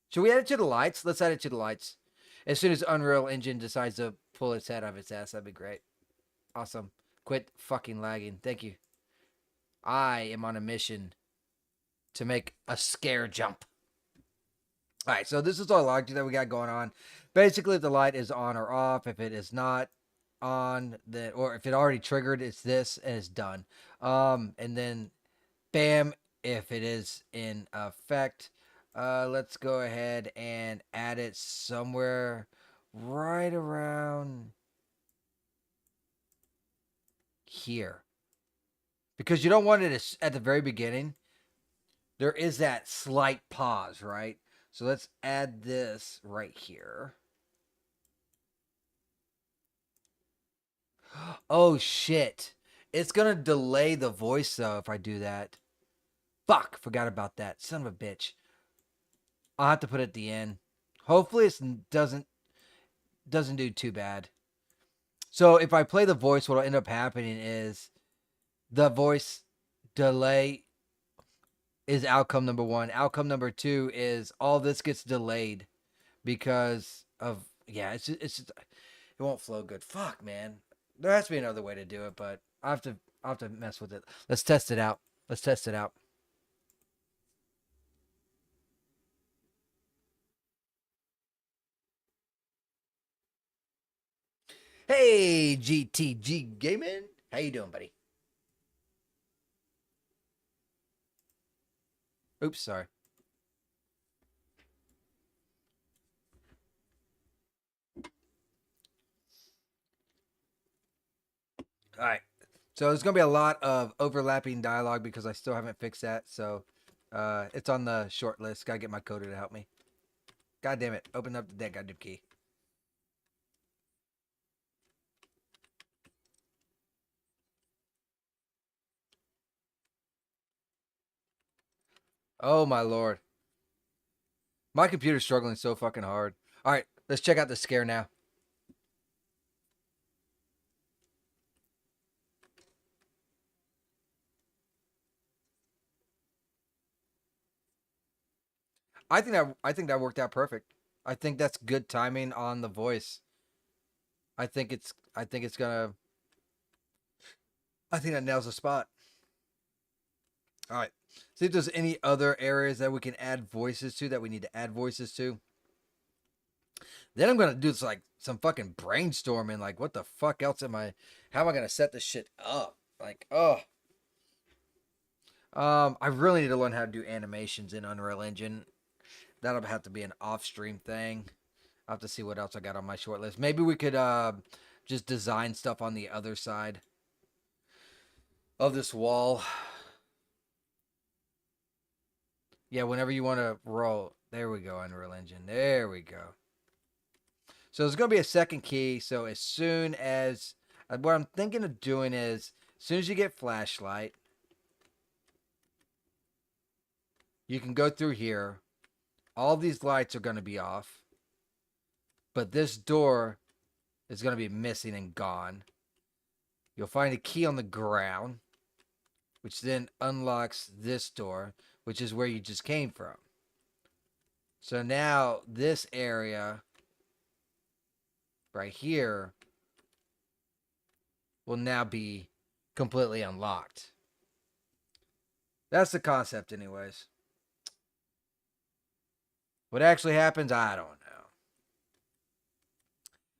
Should we add it to the lights? Let's add it to the lights. As soon as Unreal Engine decides to pull its head off its ass, that'd be great. Awesome. Quit fucking lagging. Thank you. I am on a mission to make a scare jump. All right, so this is our logic that we got going on. Basically, if the light is on or off, if it is not on, then or if it already triggered, it's this and it's done. And then bam, if it is in effect, let's go ahead and add it somewhere right around here because you don't want it at the very beginning. There is that slight pause, right? So let's add this right here. Oh shit. It's gonna delay the voice though if I do that. Fuck, forgot about that. Son of a bitch. I'll have to put it at the end. Hopefully it doesn't do too bad. So if I play the voice, what'll end up happening is the voice delay is outcome number one. Outcome number two is all this gets delayed because of it won't flow good. Fuck, man. There has to be another way to do it, but I have to mess with it. Let's test it out. Let's test it out. Hey, GTG Gaming. How you doing, buddy? Oops, sorry. All right. So there's gonna be a lot of overlapping dialogue because I still haven't fixed that. So it's on the short list. Gotta get my coder to help me. God damn it! Open up that goddamn key. Oh my lord. My computer's struggling so fucking hard. All right, let's check out the scare now. I think that worked out perfect. I think that's good timing on the voice. I think that nails the spot. All right. See if there's any other areas that we can add voices to that we need to add voices to. Then I'm gonna do like some fucking brainstorming. Like, what the fuck else am I? How am I gonna set this shit up? Like, oh. I really need to learn how to do animations in Unreal Engine. That'll have to be an off-stream thing. I'll have to see what else I got on my short list. Maybe we could just design stuff on the other side of this wall. Yeah, whenever you want to roll. There we go, Unreal Engine. There we go. So there's going to be a second key. So as soon as what I'm thinking of doing is, as soon as you get flashlight, you can go through here. All these lights are going to be off, but this door is going to be missing and gone. You'll find a key on the ground, which then unlocks this door, which is where you just came from. So now this area right here will now be completely unlocked. That's the concept, anyways. What actually happens, I don't know.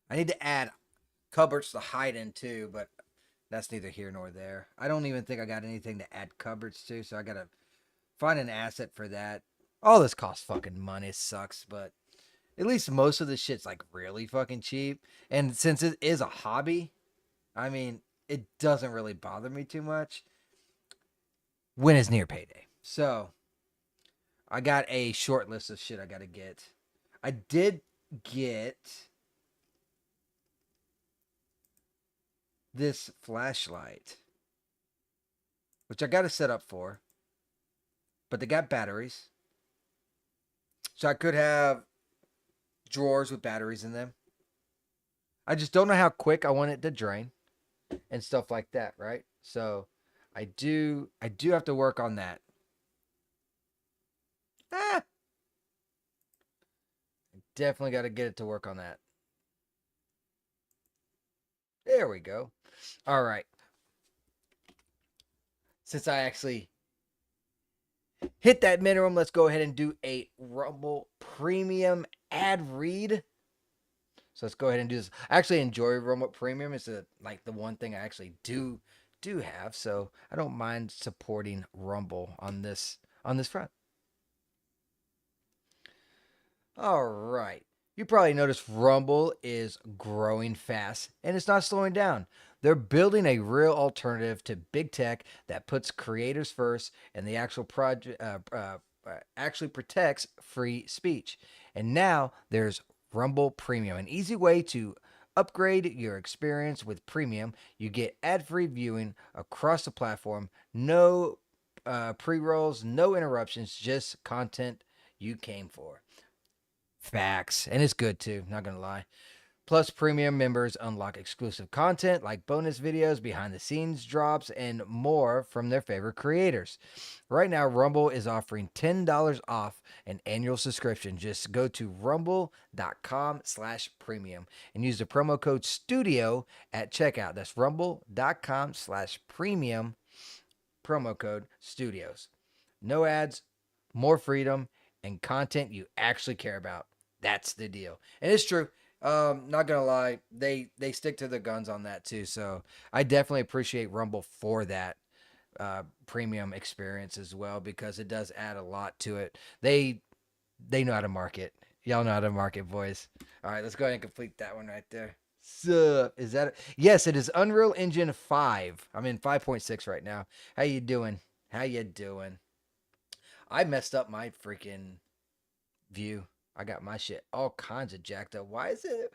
I need to add cupboards to hide in too, but that's neither here nor there. I don't even think I got anything to add cupboards to, so I gotta find an asset for that. All this costs fucking money. It sucks, but at least most of the shit's like really fucking cheap. And since it is a hobby, I mean, it doesn't really bother me too much when it's near payday. So I got a short list of shit I gotta get. I did get this flashlight, which I got to set up for, but they got batteries. So I could have drawers with batteries in them. I just don't know how quick I want it to drain and stuff like that, right? So I do have to work on that. Ah, definitely got to get it to work on that. There we go. All right. Since I actually hit that minimum, let's go ahead and do a Rumble Premium ad read. So let's go ahead and do this. I actually enjoy Rumble Premium. It's like the one thing I actually do have. So I don't mind supporting Rumble on this front. All right. You probably noticed Rumble is growing fast and it's not slowing down. They're building a real alternative to big tech that puts creators first and the actual project actually protects free speech. And now there's Rumble Premium, an easy way to upgrade your experience with Premium. You get ad-free viewing across the platform, no pre-rolls, no interruptions, just content you came for. Facts. And it's good too, not gonna lie. Plus, premium members unlock exclusive content like bonus videos, behind the scenes drops, and more from their favorite creators. Right now, Rumble is offering $10 off an annual subscription. Just go to rumble.com/premium and use the promo code STUDIO at checkout. That's rumble.com/premium, promo code STUDIOS. No ads, more freedom, and content you actually care about. That's the deal. And it's true. Not gonna lie, they stick to their guns on that too. So I definitely appreciate Rumble for that premium experience as well, because it does add a lot to it. They know how to market. Y'all know how to market, boys. All right, let's go ahead and complete that one right there. So is that yes? It is Unreal Engine 5. I'm in 5.6 right now. How you doing? How you doing? I messed up my freaking view. I got my shit all kinds of jacked up. Why is it?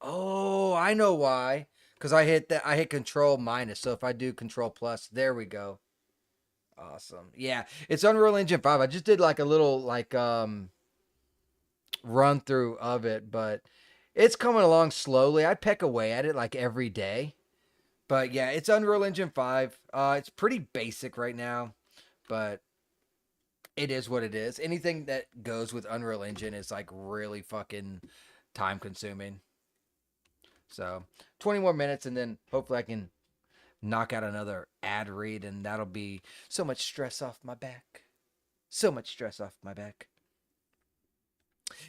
Oh, I know why. Because I hit that. I hit Control minus. So if I do Control plus, there we go. Awesome. Yeah, it's Unreal Engine 5. I just did like a little run through of it, but it's coming along slowly. I peck away at it like every day. But yeah, it's Unreal Engine 5. It's pretty basic right now, but it is what it is. Anything that goes with Unreal Engine is like really fucking time consuming. So 20 more minutes and then hopefully I can knock out another ad read and that'll be so much stress off my back. So much stress off my back.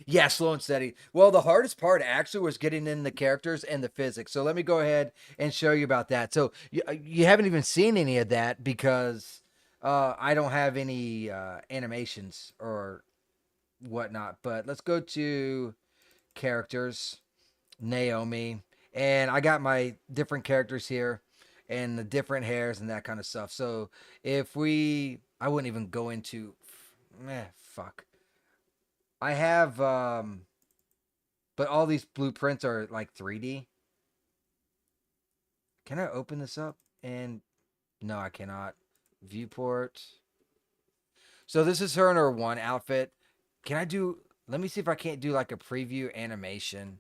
Yeah, slow and steady. Well, the hardest part actually was getting in the characters and the physics. So let me go ahead and show you about that. So you haven't even seen any of that because I don't have any animations or whatnot, but let's go to characters, Naomi, and I got my different characters here and the different hairs and that kind of stuff. So if I wouldn't even go into, fuck. I have, but all these blueprints are like 3D. Can I open this up? And no, I cannot. Viewport. So this is her in her one outfit. Can I do? Let me see if I can't do like a preview animation.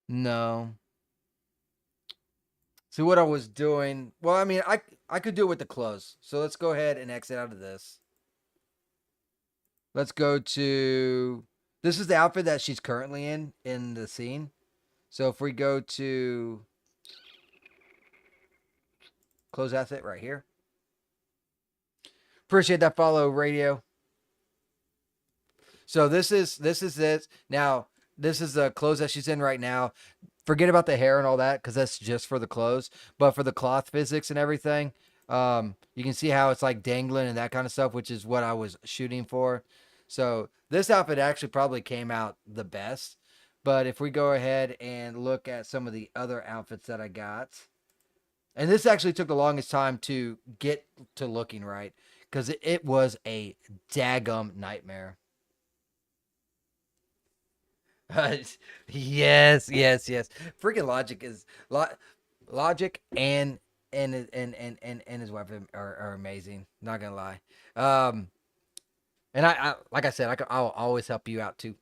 No. See what I was doing. Well, I mean, I could do it with the clothes. So let's go ahead and exit out of this. Let's go to. This is the outfit that she's currently in the scene. So if we go to close asset right here. Appreciate that follow, radio. So this is it. Now this is the clothes that she's in right now. Forget about the hair and all that because that's just for the clothes. But for the cloth physics and everything, you can see how it's like dangling and that kind of stuff, which is what I was shooting for. So this outfit actually probably came out the best. But if we go ahead and look at some of the other outfits that I got, and this actually took the longest time to get to looking right because it was a daggum nightmare. Yes, yes, yes. Freaking Logic and his weapon are amazing. Not gonna lie. Um, and I like I said, I'll always help you out too.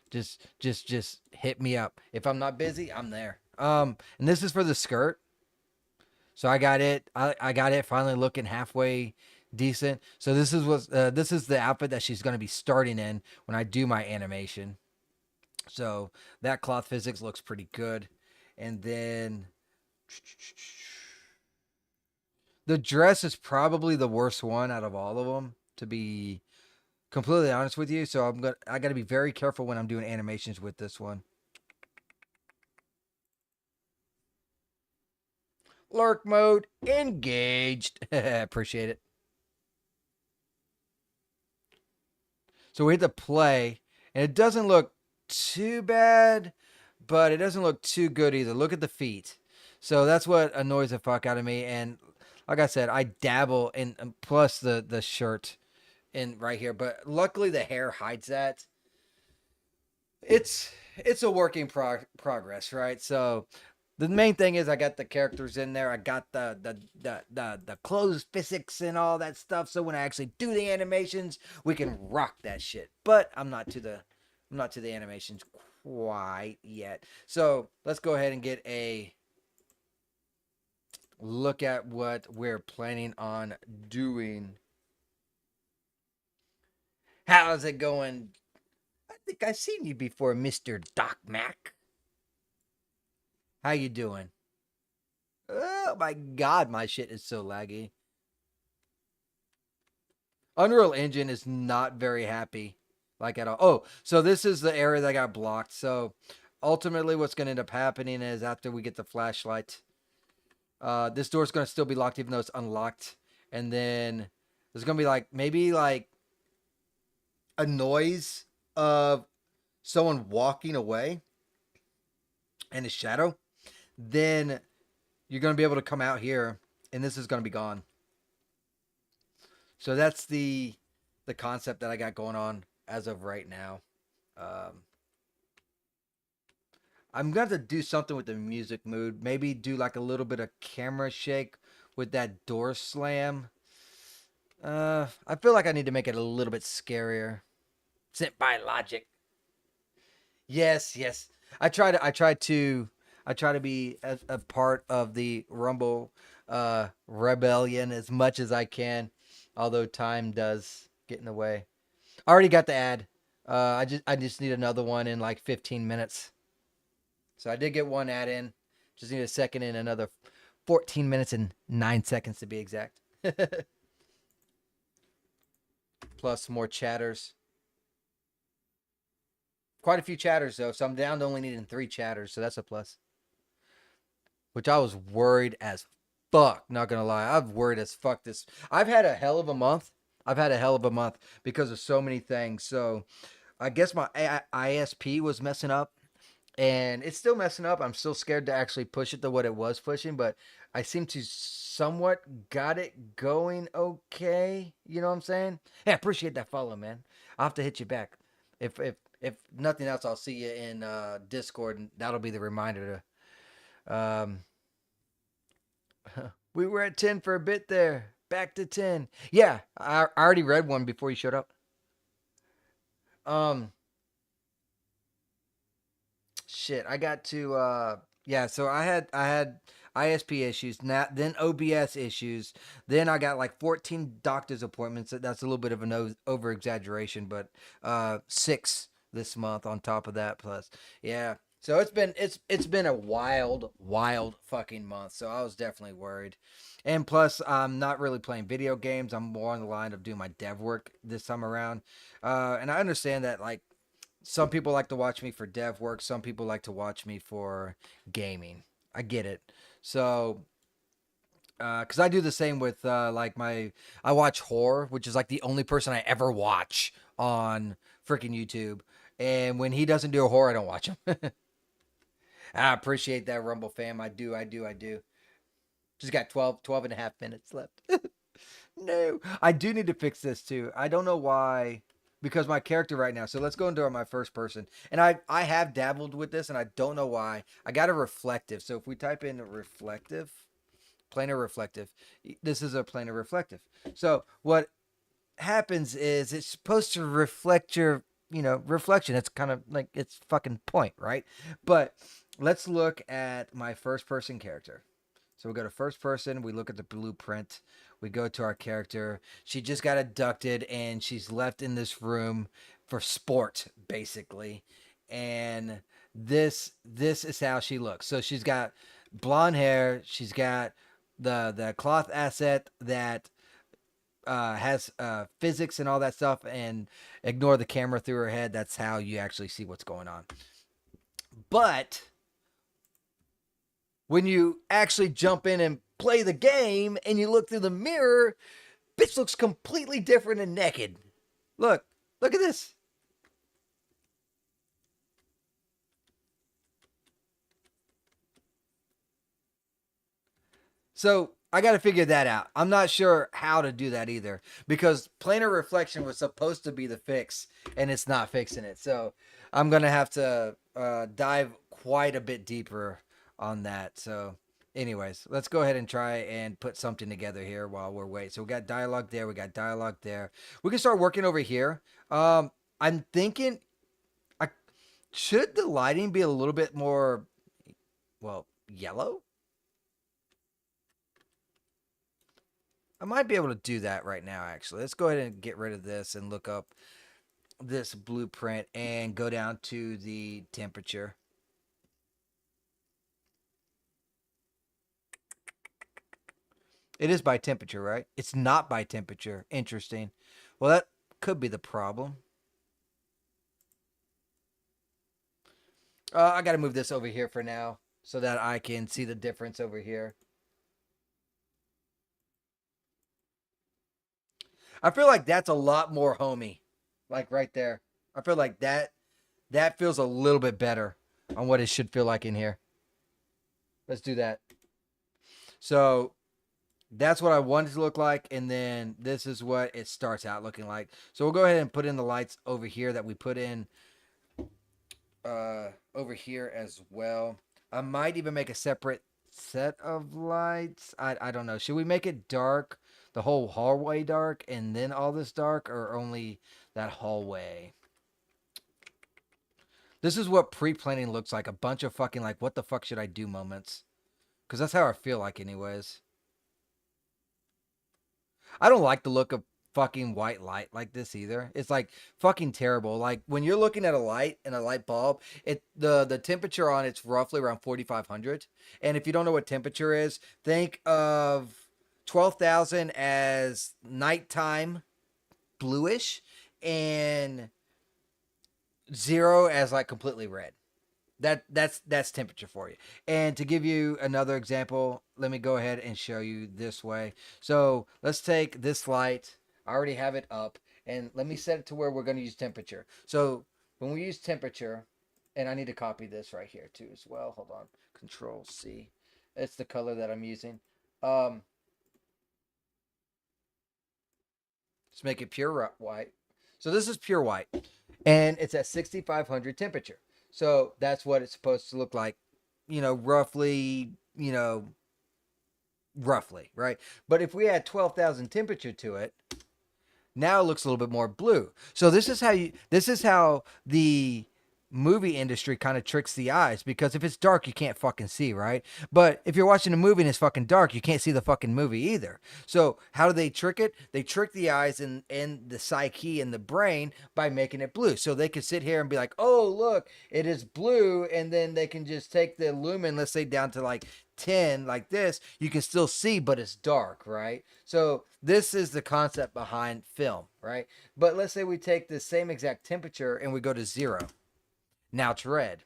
Just hit me up. If I'm not busy, I'm there. And this is for the skirt. So I got it. I got it finally looking halfway decent. So this is the outfit that she's gonna be starting in when I do my animation. So that cloth physics looks pretty good. And then the dress is probably the worst one out of all of them, to be completely honest with you. So I got to be very careful when I'm doing animations with this one. Lurk mode engaged. Appreciate it. So we hit the play, and it doesn't look too bad, but it doesn't look too good either. Look at the feet. So that's what annoys the fuck out of me. And like I said, I dabble in plus the shirt in right here, but luckily the hair hides that. It's a working progress, right? So the main thing is I got the characters in there. I got the clothes physics and all that stuff. So when I actually do the animations, we can rock that shit. But I'm not to the animations quite yet. So let's go ahead and get a look at what we're planning on doing. How's it going? I think I've seen you before, Mr. Doc Mac. How you doing? Oh my god, my shit is so laggy. Unreal Engine is not very happy, like at all. Oh, so this is the area that got blocked. So ultimately, what's going to end up happening is after we get the flashlight, this door's going to still be locked even though it's unlocked. And then there's going to be like maybe like a noise of someone walking away and a shadow. Then you're going to be able to come out here and this is going to be gone. So that's the concept that I got going on as of right now. Um, I'm gonna have to do something with the music mood. Maybe do like a little bit of camera shake with that door slam. I feel like I need to make it a little bit scarier. Sent by Logic. Yes, yes. I try to be a part of the Rumble rebellion as much as I can, although time does get in the way. I already got the ad. I just need another one in like 15 minutes. So I did get one ad in. Just need a second in another 14 minutes and 9 seconds to be exact. Plus more chatters. Of quite a few chatters though, so I'm down to only needing 3 chatters, so that's a plus. Which I was worried as fuck. Not gonna lie, I've worried as fuck. This I've had a hell of a month. I've had a hell of a month because of so many things. So I guess my ISP was messing up, and it's still messing up. I'm still scared to actually push it to what it was pushing, but I seem to somewhat got it going okay. You know what I'm saying? Hey, I appreciate that follow, man. I'll have to hit you back. If nothing else, I'll see you in Discord, and that'll be the reminder to. We were at 10 for a bit there. Back to 10. Yeah, I already read one before you showed up. Um, Shit, I got to yeah, so I had ISP issues, then OBS issues, then I got like 14 doctor's appointments. That's a little bit of an over exaggeration, but 6 this month on top of that plus. Yeah. So it's been a wild fucking month. So I was definitely worried. And plus I'm not really playing video games. I'm more on the line of doing my dev work this time around. And I understand that like some people like to watch me for dev work. Some people like to watch me for gaming. I get it. So, because I do the same with like I watch horror, which is like the only person I ever watch on freaking YouTube. And when he doesn't do a horror, I don't watch him. I appreciate that, Rumble fam. I do. Just got 12 and a half minutes left. No, I do need to fix this too. I don't know why, because my character right now. So let's go into my first person, and I have dabbled with this, and I don't know why. I got a reflective. So if we type in reflective, planar reflective, this is a planar reflective. So what happens is it's supposed to reflect your reflection. It's kind of like its fucking point, right? But let's look at my first person character. So we go to first person, we look at the blueprint, we go to our character. She just got abducted and she's left in this room for sport, basically. And this is how she looks. So she's got blonde hair, she's got the cloth asset that has physics and all that stuff, and ignore the camera through her head. That's how you actually see what's going on. But when you actually jump in and play the game and you look through the mirror, bitch looks completely different and naked. Look at this. So I got to figure that out. I'm not sure how to do that either, because planar reflection was supposed to be the fix and it's not fixing it. So I'm going to have to dive quite a bit deeper on that. So anyways, let's go ahead and try and put something together here while we're waiting. So we got dialogue there. We got dialogue there. We can start working over here. I'm thinking, I should the lighting be a little bit more, well, yellow? I might be able to do that right now, actually. Let's go ahead and get rid of this and look up this blueprint and go down to the temperature. It is by temperature, right? It's not by temperature. Interesting. Well, that could be the problem. I got to move this over here for now so that I can see the difference over here. I feel like that's a lot more homey. Like right there. I feel like that feels a little bit better on what it should feel like in here. Let's do that. So that's what I want it to look like, and then this is what it starts out looking like. So we'll go ahead and put in the lights over here that we put in over here as well. I might even make a separate set of lights. I don't know. Should we make it dark, the whole hallway dark, and then all this dark, or only that hallway? This is what pre-planning looks like. A bunch of fucking like, what the fuck should I do moments. Because that's how I feel like anyways. I don't like the look of fucking white light like this either. It's like fucking terrible. Like when you're looking at a light and a light bulb, the temperature on it's roughly around 4500. And if you don't know what temperature is, think of 12,000 as nighttime bluish, and 0 as like completely red. That's temperature for you. And to give you another example, let me go ahead and show you this way. So let's take this light. I already have it up, and let me set it to where we're going to use temperature. So when we use temperature, and I need to copy this right here too as well. Hold on, Control C. It's the color that I'm using. Um, let's make it pure white. So this is pure white, and it's at 6,500 temperature. So that's what it's supposed to look like, roughly, right? But if we add 12,000 temperature to it, now it looks a little bit more blue. So this is how the movie industry kind of tricks the eyes, because if it's dark you can't fucking see, right? But if you're watching a movie and it's fucking dark, you can't see the fucking movie either. So how do they trick it? They trick the eyes and the psyche and the brain by making it blue. So they can sit here and be like, "Oh, look, it is blue," and then they can just take the lumen, let's say down to like 10 like this, you can still see, but it's dark, right? So this is the concept behind film, right? But let's say we take the same exact temperature and we go to 0. Now it's red.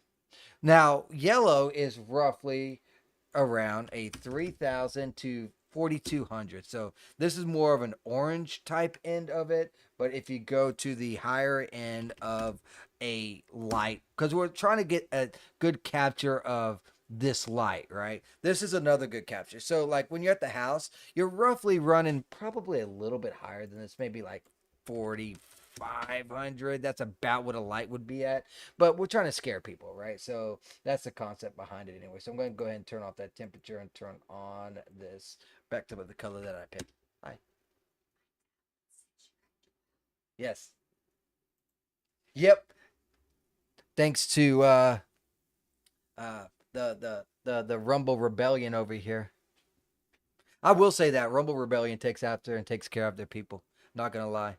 Now yellow is roughly around a 3,000 to 4,200. So this is more of an orange type end of it. But if you go to the higher end of a light, because we're trying to get a good capture of this light, right? This is another good capture. So like when you're at the house, you're roughly running probably a little bit higher than this, maybe like 4,500. That's about what a light would be at. But we're trying to scare people, right? So that's the concept behind it anyway. So I'm going to go ahead and turn off that temperature and turn on this back to the color that I picked. Hi. Yes. Yep. Thanks to uh, the Rumble Rebellion over here. I will say that Rumble Rebellion takes after and takes care of their people. Not gonna lie.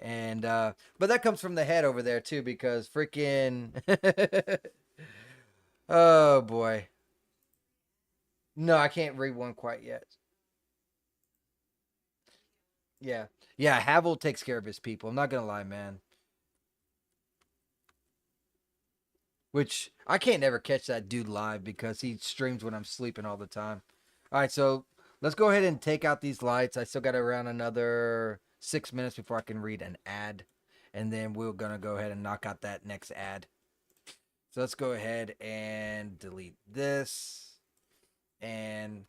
And but that comes from the head over there too, because freaking oh boy. No, I can't read one quite yet. Yeah. Yeah, Havel takes care of his people. I'm not gonna lie, man. Which I can't never catch that dude live because he streams when I'm sleeping all the time. All right, so let's go ahead and take out these lights. I still got around another 6 minutes before I can read an ad, and then we're gonna go ahead and knock out that next ad. So let's go ahead and delete this, and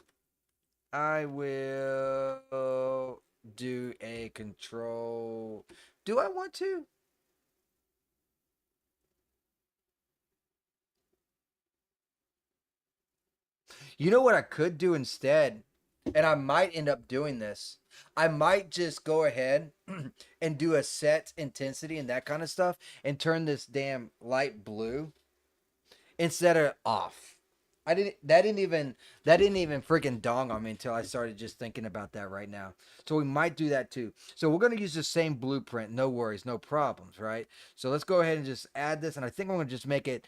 I will do a control. Do I want to? You know what I could do instead? And I might end up doing this. I might just go ahead and do a set intensity and that kind of stuff and turn this damn light blue instead of off. I didn't that didn't even freaking dawn on me until I started just thinking about that right now. So we might do that too. So we're gonna use the same blueprint, no worries, no problems, right? So let's go ahead and just add this, and I think I'm gonna just make it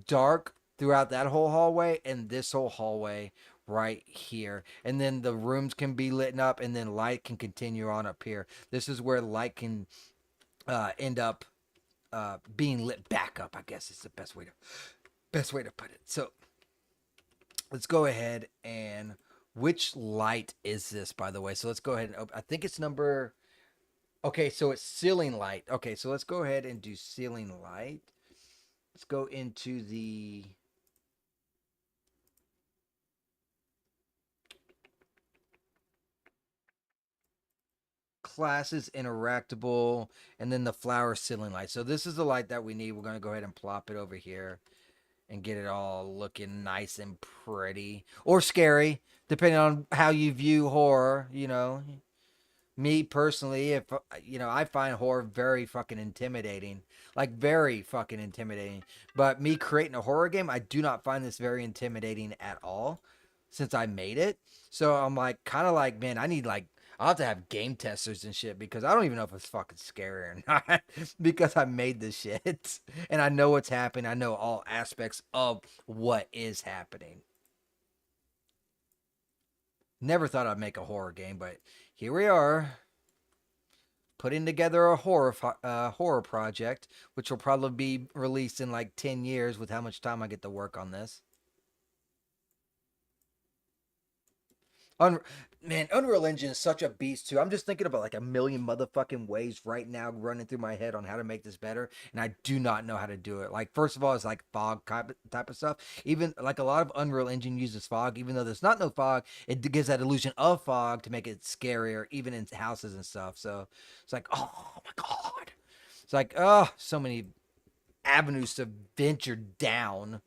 dark throughout that whole hallway and this whole hallway right here. And then the rooms can be lit up and then light can continue on up here. This is where light can end up being lit back up, I guess is the best way to put it. So let's go ahead and which light is this, by the way? So let's go ahead and I think it's number. Okay, so it's ceiling light. Okay, so let's go ahead and do ceiling light. Let's go into the classes interactable, and then the flower ceiling light. So this is the light that we need. We're going to go ahead and plop it over here and get it all looking nice and pretty or scary, depending on how you view horror. Me personally, if I find horror very fucking intimidating, like very fucking intimidating. But me creating a horror game, I do not find this very intimidating at all since I made it. So I'm like, kind of like, man, I'll have to have game testers and shit because I don't even know if it's fucking scary or not because I made this shit and I know what's happening. I know all aspects of what is happening. Never thought I'd make a horror game, but here we are putting together a horror project, which will probably be released in like 10 years with how much time I get to work on this. Un- Man, Unreal Engine is such a beast too. I'm just thinking about like a million motherfucking ways right now running through my head on how to make this better, and I do not know how to do it. Like first of all, it's like fog type of stuff. Even like a lot of Unreal Engine uses fog, even though there's not no fog, it gives that illusion of fog to make it scarier, even in houses and stuff. So it's like, oh my god, it's like so many avenues to venture down.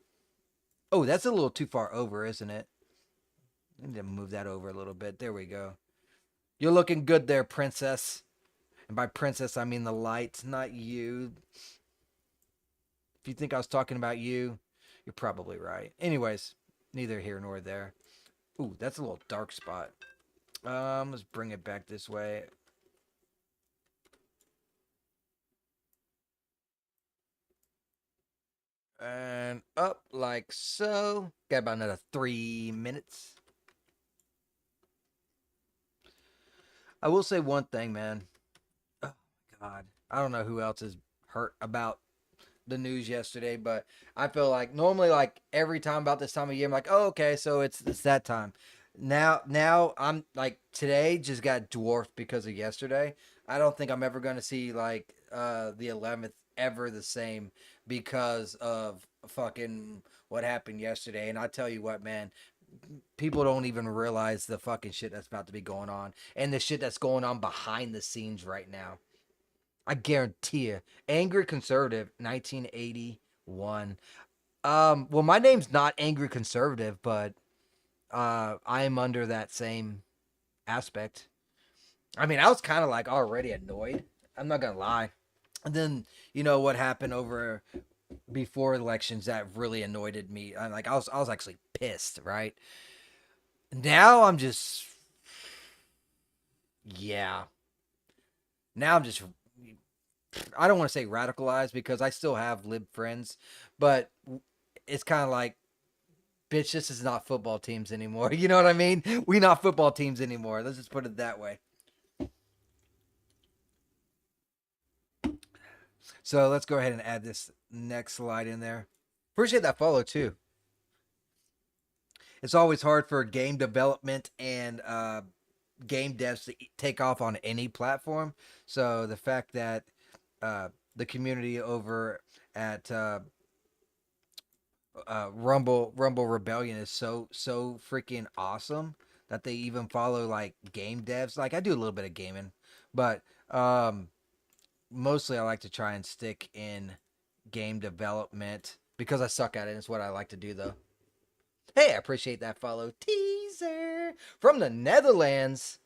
Oh, that's a little too far over, isn't it? I need to move that over a little bit. There we go. You're looking good there, princess. And by princess, I mean the lights, not you. If you think I was talking about you, you're probably right. Anyways, neither here nor there. Ooh, that's a little dark spot. Let's bring it back this way. And up like so. Got about another 3 minutes. I will say one thing, man. Oh, God. I don't know who else is hurt about the news yesterday, but I feel like normally like every time about this time of year, I'm like, oh, okay, so it's that time. Now I'm like today just got dwarfed because of yesterday. I don't think I'm ever gonna see like the 11th ever the same because of fucking what happened yesterday. And I tell you what, man, people don't even realize the fucking shit that's about to be going on and the shit that's going on behind the scenes right now. I guarantee you. Angry Conservative, 1981. Well, my name's not Angry Conservative, but I am under that same aspect. I mean, I was kind of like already annoyed. I'm not gonna lie. And then you know what happened over before elections that really annoyed me. I was actually pissed, right? Now I'm just yeah. Now I'm just I don't want to say radicalized because I still have lib friends, but it's kind of like, bitch, this is not football teams anymore. You know what I mean? We not football teams anymore. Let's just put it that way. So let's go ahead and add this next slide in there. Appreciate that follow too. It's always hard for game development and game devs to take off on any platform. So the fact that the community over at Rumble Rebellion is so freaking awesome that they even follow like game devs. Like I do a little bit of gaming, but mostly I like to try and stick in game development because I suck at it. It's what I like to do though. Hey, I appreciate that follow teaser from the Netherlands.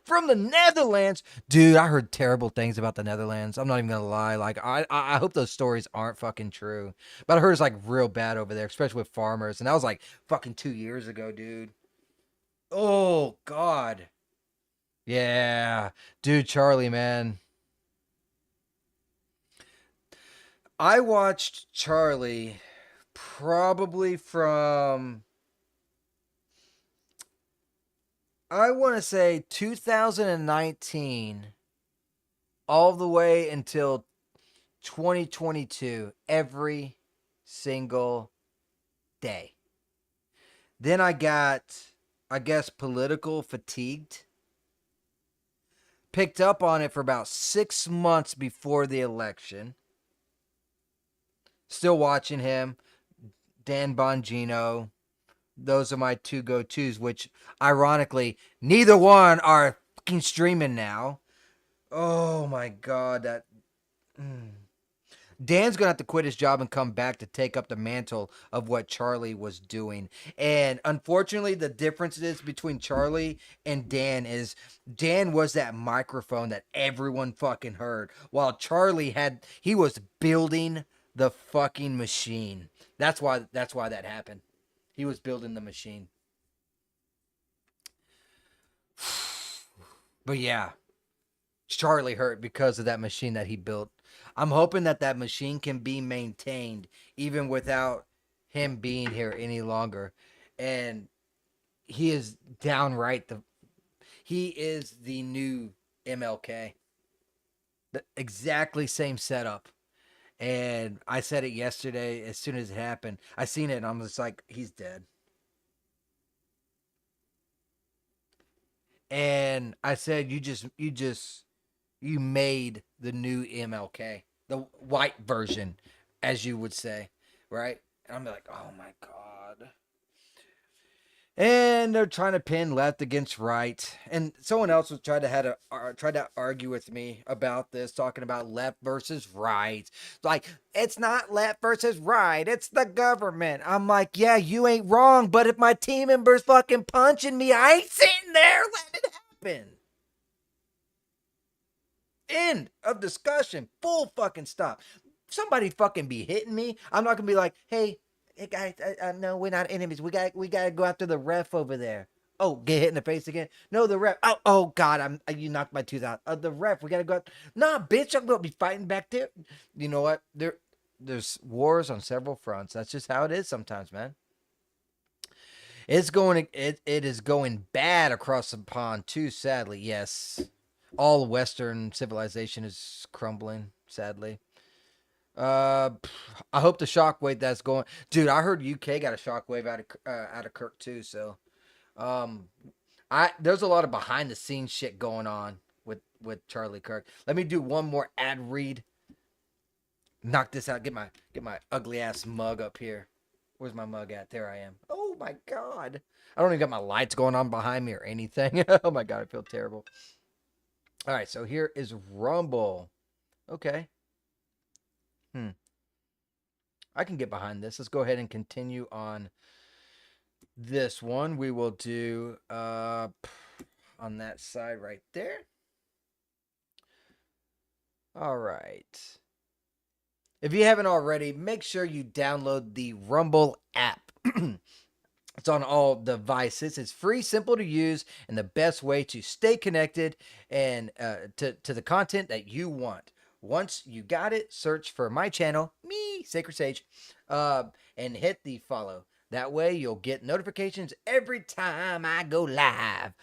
From the Netherlands, dude. I heard terrible things about the Netherlands. I'm not even gonna lie. Like, I hope those stories aren't fucking true. But I heard it's like real bad over there, especially with farmers. And that was like fucking 2 years ago, dude. Oh God. Yeah, dude, Charlie, man. I watched Charlie probably from I want to say 2019 all the way until 2022 every single day. Then I got, I guess, political fatigued. Picked up on it for about 6 months before the election. Still watching him. Dan Bongino. Those are my two go tos, which ironically, neither one are fucking streaming now. Oh my God, that. Mm. Dan's gonna have to quit his job and come back to take up the mantle of what Charlie was doing. And unfortunately, the differences between Charlie and Dan is Dan was that microphone that everyone fucking heard, while Charlie he was building the fucking machine. That's why that happened. He was building the machine. But yeah, Charlie hurt because of that machine that he built. I'm hoping that that machine can be maintained even without him being here any longer. And he is downright he is the new MLK. The exactly same setup. And I said it yesterday as soon as it happened. I seen it and I'm just like, he's dead. And I said, you made the new MLK, the white version, as you would say, right? And I'm like, oh my god. And they're trying to pin left against right. And someone else was tried to argue with me about this, talking about left versus right. Like, it's not left versus right, it's the government. I'm like, yeah, you ain't wrong, but if my team member's fucking punching me, I ain't sitting there letting it happen. End of discussion. Full fucking stop. Somebody fucking be hitting me. I'm not gonna be like, hey guys, no, we're not enemies. We gotta go after the ref over there. Oh, get hit in the face again? No, the ref. Oh God, you knocked my tooth out. The ref. We gotta go. Nah, bitch, I'm gonna be fighting back there. You know what? There's wars on several fronts. That's just how it is sometimes, man. It is going bad across the pond too, sadly. Yes. All Western civilization is crumbling, sadly. Uh I hope the shockwave that's going. Dude, I heard UK got a shockwave out of Kirk too, so um I there's a lot of behind the scenes shit going on with Charlie Kirk. Let me do one more ad read. Knock this out. Get my ugly ass mug up here. Where's my mug at? There I am. Oh my god. I don't even got my lights going on behind me or anything. Oh my god, I feel terrible. All right, so here is Rumble. Okay. Hmm. I can get behind this. Let's go ahead and continue on this one. We will do on that side right there. All right. If you haven't already, make sure you download the Rumble app. It's on all devices. It's free, simple to use, and the best way to stay connected and to the content that you want. Once you got it, search for my channel, me, Sacred Sage, and hit the follow. That way, you'll get notifications every time I go live.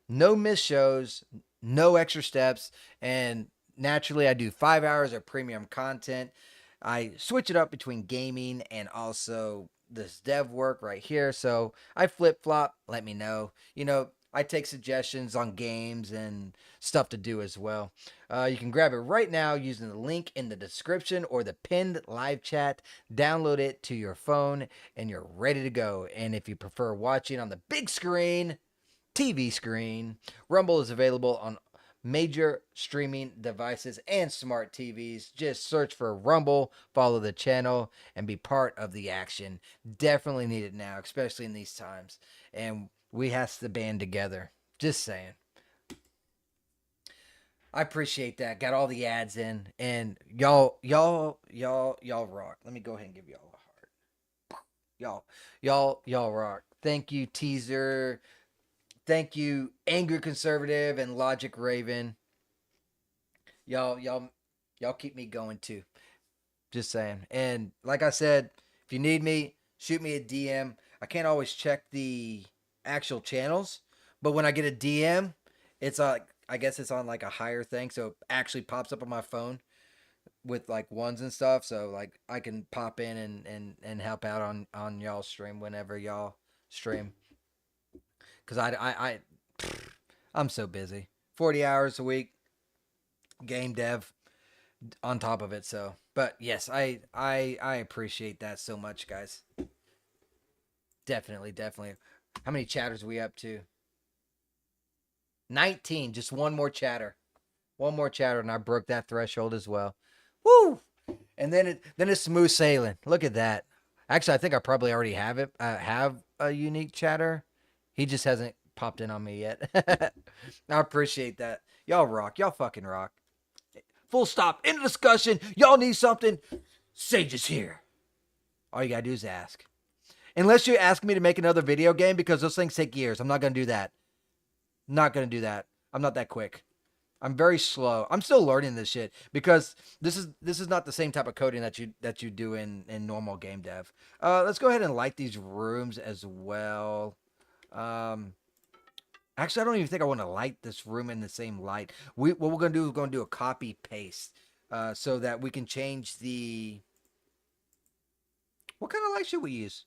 No missed shows, no extra steps, and naturally, I do 5 hours of premium content. I switch it up between gaming and also this dev work right here. So I flip flop. Let me know. I take suggestions on games and stuff to do as well. You can grab it right now using the link in the description or the pinned live chat. Download it to your phone and you're ready to go. And if you prefer watching on the big screen, TV screen, Rumble is available on major streaming devices and smart TVs. Just search for Rumble, follow the channel, and be part of the action. Definitely need it now, especially in these times. And we have to band together. Just saying. I appreciate that. Got all the ads in, and y'all rock. Let me go ahead and give y'all a heart. Y'all rock. Thank you, teaser. Thank you, Angry Conservative and Logic Raven. Y'all, y'all, y'all keep me going too. Just saying. And like I said, if you need me, shoot me a DM. I can't always check the actual channels, but when I get a DM, it's like I guess it's on like a higher thing, so it actually pops up on my phone with like ones and stuff. So like I can pop in and help out on y'all stream whenever y'all stream. Cause I'm so busy. 40 hours a week, game dev on top of it. So, but yes, I appreciate that so much, guys. Definitely, definitely. How many chatters are we up to? 19. Just one more chatter. One more chatter, and I broke that threshold as well. Woo! And then it's smooth sailing. Look at that. Actually, I think I probably already have it. Have a unique chatter. He just hasn't popped in on me yet. I appreciate that. Y'all rock. Y'all fucking rock. Full stop. End of discussion. Y'all need something? Sage is here. All you gotta do is ask. Unless you ask me to make another video game because those things take years. I'm not gonna do that. Not gonna do that. I'm not that quick. I'm very slow. I'm still learning this shit because this is not the same type of coding that you do in normal game dev. Let's go ahead and light these rooms as well. Um, Actually, I don't even think I want to light this room in the same light. What we're gonna do is we're gonna do a copy paste, so that we can change the. What kind of light should we use?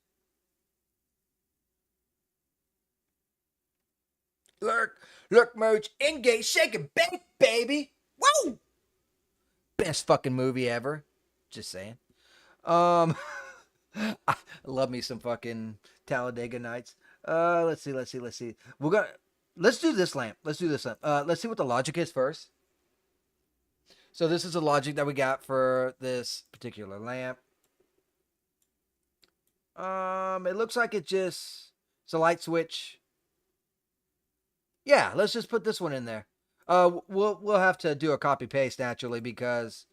Look, Mooch, engage, shake and bake, baby. Woo! Best fucking movie ever. Just saying. Um, I love me some fucking Talladega Nights. Let's see. Let's do this lamp. Let's do this lamp. Let's see what the logic is first. So this is the logic that we got for this particular lamp. It looks like it's a light switch. Yeah, let's just put this one in there. We'll have to do a copy paste naturally because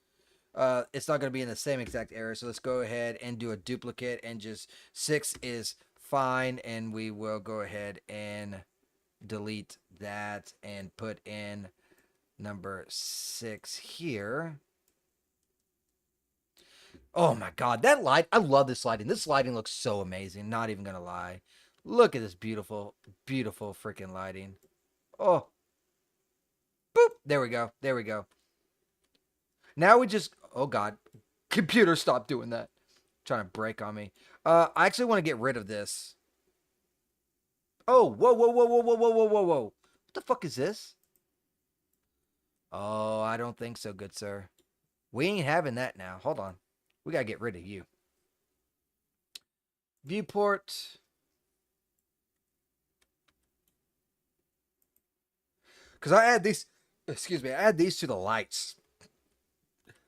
it's not going to be in the same exact area. So let's go ahead and do a duplicate and just 6 is fine, and we will go ahead and delete that and put in number 6 here. Oh my god, that light! I love this lighting. This lighting looks so amazing. Not even gonna lie. Look at this beautiful, beautiful freaking lighting. Oh, boop! There we go. There we go. Now we just. Oh god, computer, stop doing that. Trying to break on me. I actually want to get rid of this. Oh, whoa, whoa, whoa, whoa, whoa, whoa, whoa, whoa, whoa! What the fuck is this? Oh, I don't think so, good sir. We ain't having that now. Hold on. We gotta get rid of you. Viewport. Because I add these, excuse me, I add these to the lights,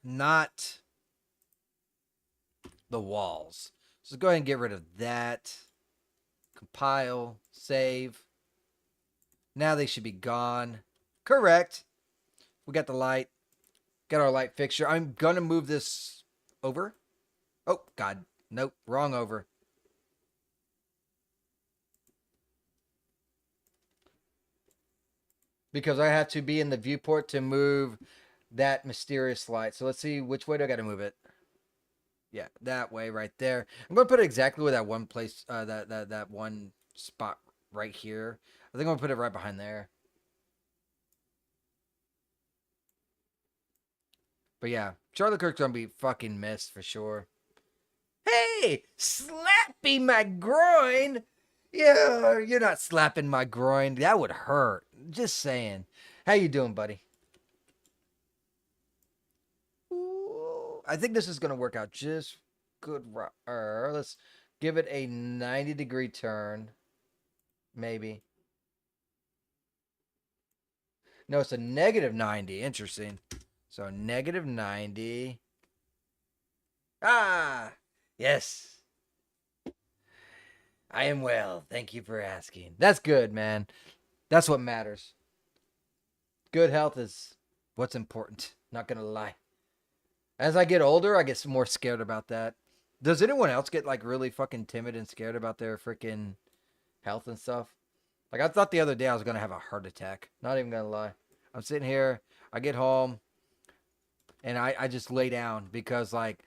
not the walls. So go ahead and get rid of that. Compile, save. Now they should be gone. Correct. We got the light. Got our light fixture. I'm going to move this over. Oh, God. Nope. Wrong over. Because I have to be in the viewport to move that mysterious light. So let's see, which way do I got to move it? Yeah, that way right there. I'm going to put it exactly where that one place, that one spot right here. I think I'm going to put it right behind there. But yeah, Charlie Kirk's going to be fucking missed for sure. Hey, slappy my groin. Yeah, you're not slapping my groin. That would hurt. Just saying. How you doing, buddy? Ooh, I think this is gonna work out just good. Let's give it a 90-degree turn. Maybe. No, it's a negative 90. Interesting. So negative 90. Ah, yes. I am well. Thank you for asking. That's good, man. That's what matters. Good health is what's important. Not gonna lie. As I get older, I get more scared about that. Does anyone else get like really fucking timid and scared about their freaking health and stuff? Like I thought the other day I was gonna have a heart attack. Not even gonna lie. I'm sitting here. I get home, and I just lay down because like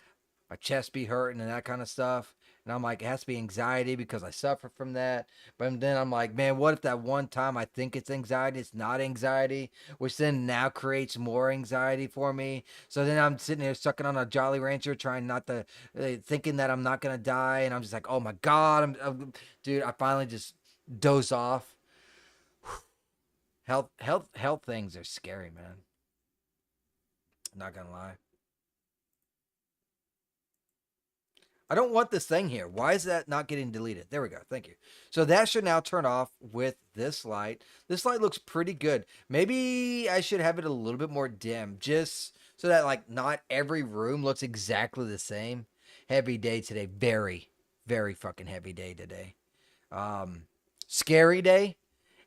my chest be hurting and that kind of stuff. And I'm like, it has to be anxiety because I suffer from that. But then I'm like, man, what if that one time I think it's anxiety, it's not anxiety, which then now creates more anxiety for me. So then I'm sitting here sucking on a Jolly Rancher, trying not to, thinking that I'm not gonna die, and I'm just like, oh my god, dude, I finally just doze off. Health things are scary, man. Not gonna lie. I don't want this thing here. Why is that not getting deleted? There we go. Thank you. So that should now turn off with this light. This light looks pretty good. Maybe I should have it a little bit more dim just so that like not every room looks exactly the same. Heavy day today. Very, very fucking heavy day today. Um, Scary day.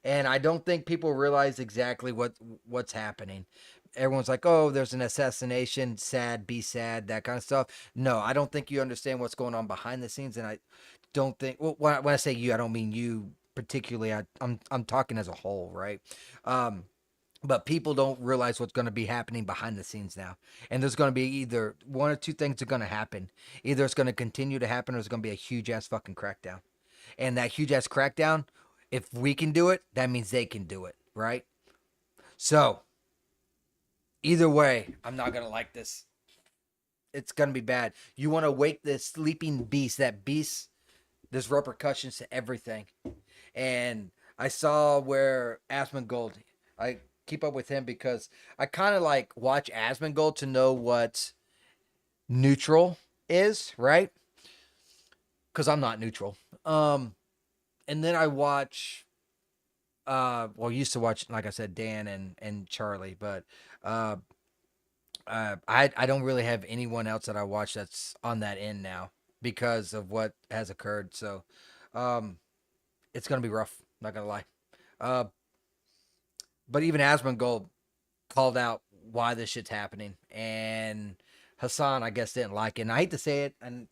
And I don't think people realize exactly what's happening. Everyone's like, "Oh, there's an assassination. Sad, be sad, that kind of stuff." No, I don't think you understand what's going on behind the scenes, and I don't think. Well, when I say you, I don't mean you particularly. I'm talking as a whole, right? Um, but people don't realize what's going to be happening behind the scenes now, and there's going to be either one or two things are going to happen. Either it's going to continue to happen, or it's going to be a huge ass fucking crackdown, and that huge ass crackdown If we can do it, that means they can do it, right? So, either way, I'm not going to like this. It's going to be bad. You want to wake this sleeping beast. That beast, there's repercussions to everything. And I saw where Asmongold, I keep up with him because I kind of like watch Asmongold to know what neutral is, right? Because I'm not neutral. And then I watch well, I used to watch, like I said, Dan and Charlie, but uh I don't really have anyone else that I watch that's on that end now because of what has occurred. So um it's gonna be rough, not gonna lie. Uh but even Asmongold called out why this shit's happening, and Hassan, I guess, didn't like it. And I hate to say it, and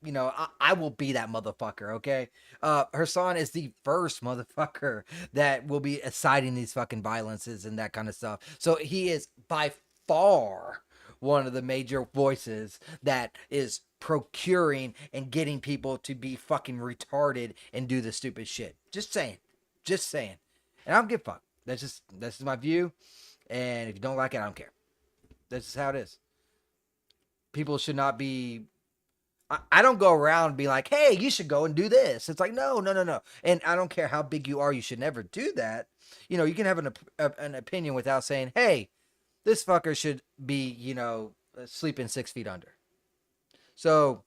I will be that motherfucker. Okay, Hassan is the first motherfucker that will be inciting these fucking violences and that kind of stuff. So he is by far one of the major voices that is procuring and getting people to be fucking retarded and do the stupid shit. Just saying, just saying. And I don't give a fuck. That's just my view. And if you don't like it, I don't care. That's just how it is. People should not be. I don't go around and be like, hey, you should go and do this. It's like, no, no, no, no. And I don't care how big you are, you should never do that. You can have an opinion without saying, hey, this fucker should be, sleeping 6 feet under. So,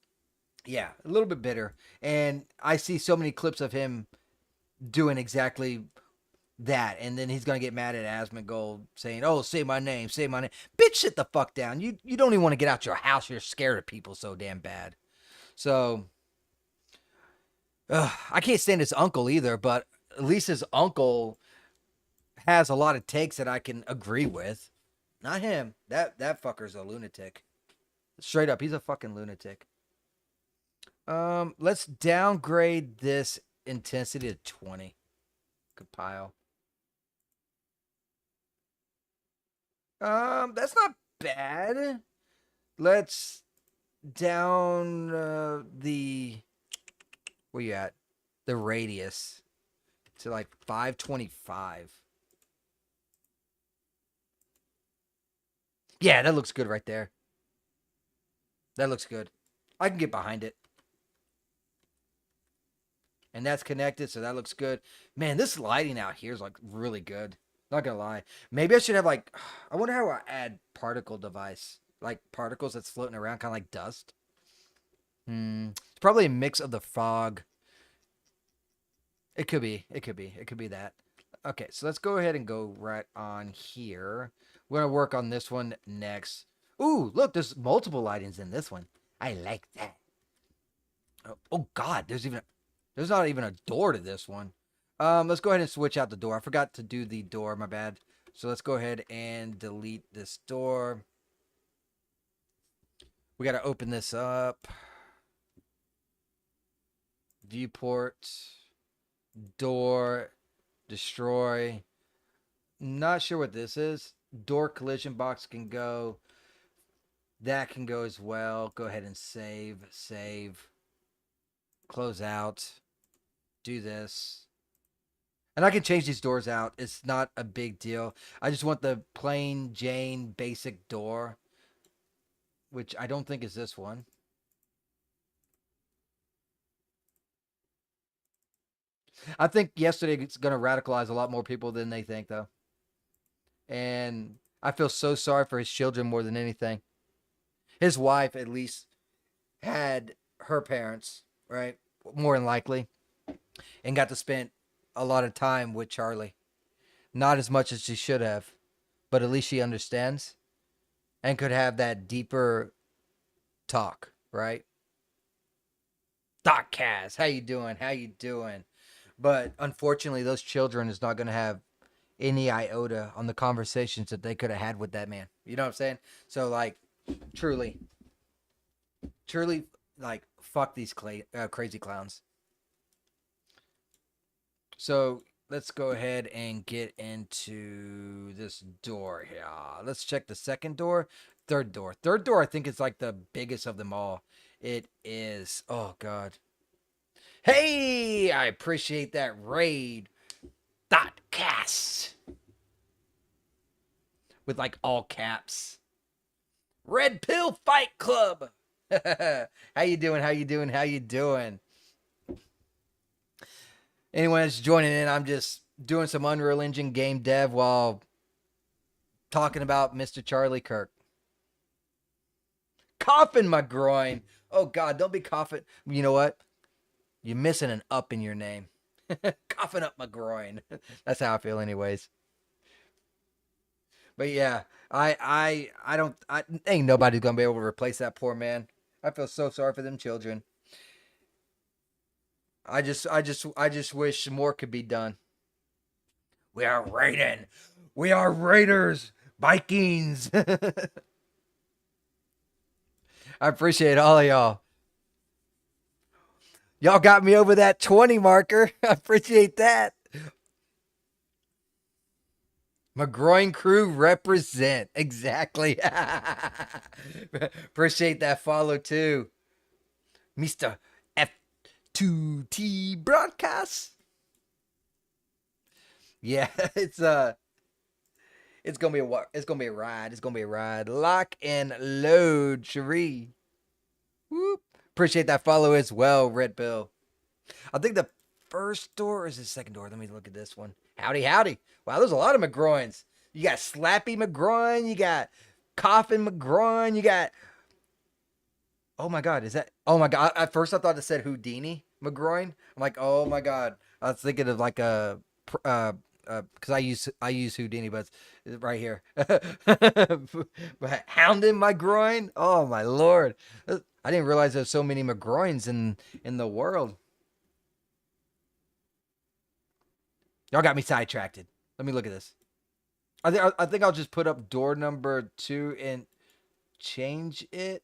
yeah, a little bit bitter. And I see so many clips of him doing exactly that, and then he's gonna get mad at Asmongold saying, "Oh, say my name, say my name." Bitch, sit the fuck down. You don't even want to get out your house. You're scared of people so damn bad. So I can't stand his uncle either, but at least his uncle has a lot of takes that I can agree with. Not him. That fucker's a lunatic. Straight up, he's a fucking lunatic. Let's downgrade this intensity to 20. Compile. That's not bad. Let's down the where you at? The radius to like 525. Yeah, that looks good right there. That looks good. I can get behind it. And that's connected, so that looks good. Man, this lighting out here is like really good. Not gonna lie. Maybe I should have like I wonder how I add particle device. Like particles that's floating around, kind of like dust. It's probably a mix of the fog. It could be. It could be. It could be that. Okay, so let's go ahead and go right on here. We're gonna work on this one next. Ooh, look, there's multiple lightings in this one. I like that. Oh God, there's not even a door to this one. Let's go ahead and switch out the door. I forgot to do the door. My bad. So let's go ahead and delete this door. We got to open this up. Viewport, door, destroy. Not sure what this is. Door collision box can go. That can go as well. Go ahead and save. Save. Close out. Do this. And I can change these doors out. It's not a big deal. I just want the plain Jane basic door, which I don't think is this one. I think yesterday it's going to radicalize a lot more people than they think, though. And I feel so sorry for his children more than anything. His wife, at least, had her parents, right? More than likely, and got to spend a lot of time with Charlie. Not as much as she should have, but at least she understands and could have that deeper talk, right? Doc Cass, how you doing? How you doing? But unfortunately, those children is not going to have any iota on the conversations that they could have had with that man. You know what I'm saying? So, like, truly, truly, like, fuck these crazy clowns. So let's go ahead and get into this door here. Let's check the second door, third door. Third door, I think, is like the biggest of them all. It is. Oh, God. Hey, I appreciate that raid. Thoughtcast with like all caps. Red Pill Fight Club. How you doing? How you doing? How you doing? Anyone that's joining in, I'm just doing some Unreal Engine game dev while talking about Mr. Charlie Kirk. Coughing my groin. Oh God, don't be coughing. You know what? You're missing an up in your name. Coughing up my groin. That's how I feel, anyways. But yeah, I don't. Ain't nobody gonna be able to replace that poor man. I feel so sorry for them children. I just wish more could be done. We are raiding. We are raiders. Vikings. I appreciate all of y'all. Y'all got me over that 20 marker. I appreciate that. McGroin crew represent. Exactly. Appreciate that follow too. Mr. F2T broadcast. Yeah, it's gonna be a ride. It's gonna be a ride. Lock and load, Cherie. Whoop. Appreciate that follow as well, Red Bill. I think the first door is the second door. Let me look at this one. Howdy, howdy. Wow, there's a lot of McGroins. You got Slappy McGroin. You got Coffin McGroin. You got. Oh my God, is that? Oh my God. At first, I thought it said Houdini McGroin. I'm like, oh my God. I was thinking of like a. Because I use Houdini, but it's right here. But hounding my groin. Oh my Lord. I didn't realize there's so many McGroins in the world. Y'all got me sidetracked. Let me look at this. I think I'll just put up door number 2 and change it.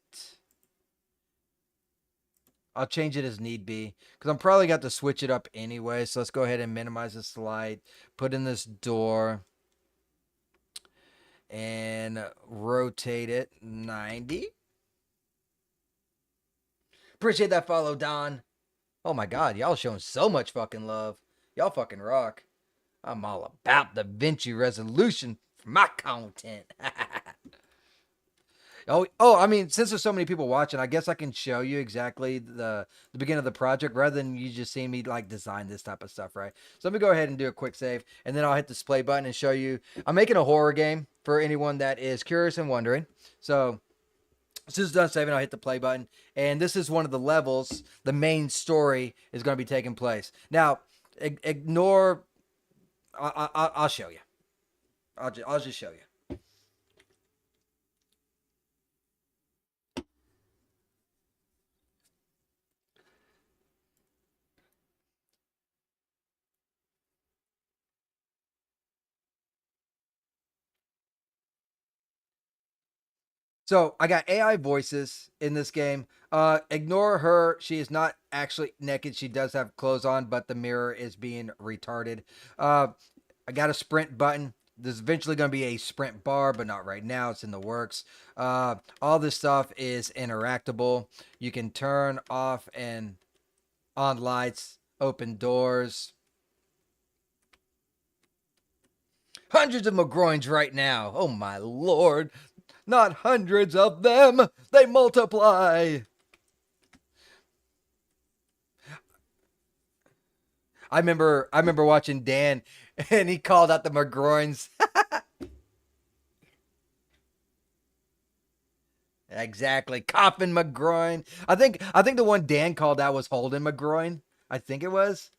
I'll change it as need be because I'm probably got to switch it up anyway. So let's go ahead and minimize the slide. Put in this door and rotate it 90. Appreciate that follow, Don. Oh my God, y'all showing so much fucking love. Y'all fucking rock. I'm all about the Vinci resolution for my content. I mean, since there's so many people watching, I guess I can show you exactly the beginning of the project rather than you just seeing me like design this type of stuff, right? So let me go ahead and do a quick save, and then I'll hit this play button and show you. I'm making a horror game for anyone that is curious and wondering. So as soon as it's done saving, I'll hit the play button, and this is one of the levels. The main story is going to be taking place. Now, ignore. I'll show you. I'll just show you. So I got AI voices in this game. Ignore her. She is not actually naked. She does have clothes on, but the mirror is being retarded. Uh, I got a sprint button. There's eventually going to be a sprint bar, but not right now. It's in the works. All this stuff is interactable. You can turn off and on lights, open doors. Hundreds of McGroins right now. Oh my Lord. Not hundreds of them. They multiply. I remember watching Dan and he called out the McGroins. Exactly. Coffin McGroin. I think the one Dan called out was Holden McGroin. I think it was.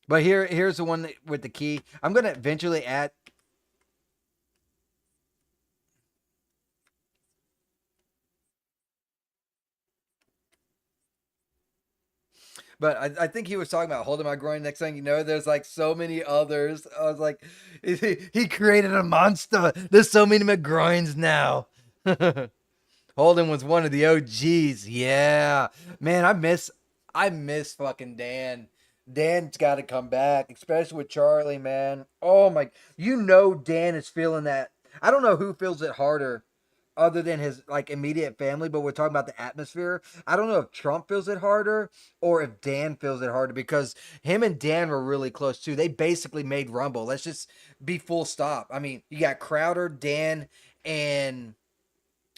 But here's the one with the key. I'm gonna eventually add. But I think he was talking about holding my groin. Next thing you know, there's like so many others. I was like, he created a monster. There's so many McGroins now. Holden was one of the OGs. Yeah, man, I miss fucking Dan. Dan's got to come back, especially with Charlie, man. Oh my, Dan is feeling that. I don't know who feels it harder, other than his like immediate family, but we're talking about the atmosphere. I don't know if Trump feels it harder or if Dan feels it harder because him and Dan were really close too. They basically made Rumble. Let's just be full stop. I mean, you got Crowder, Dan, and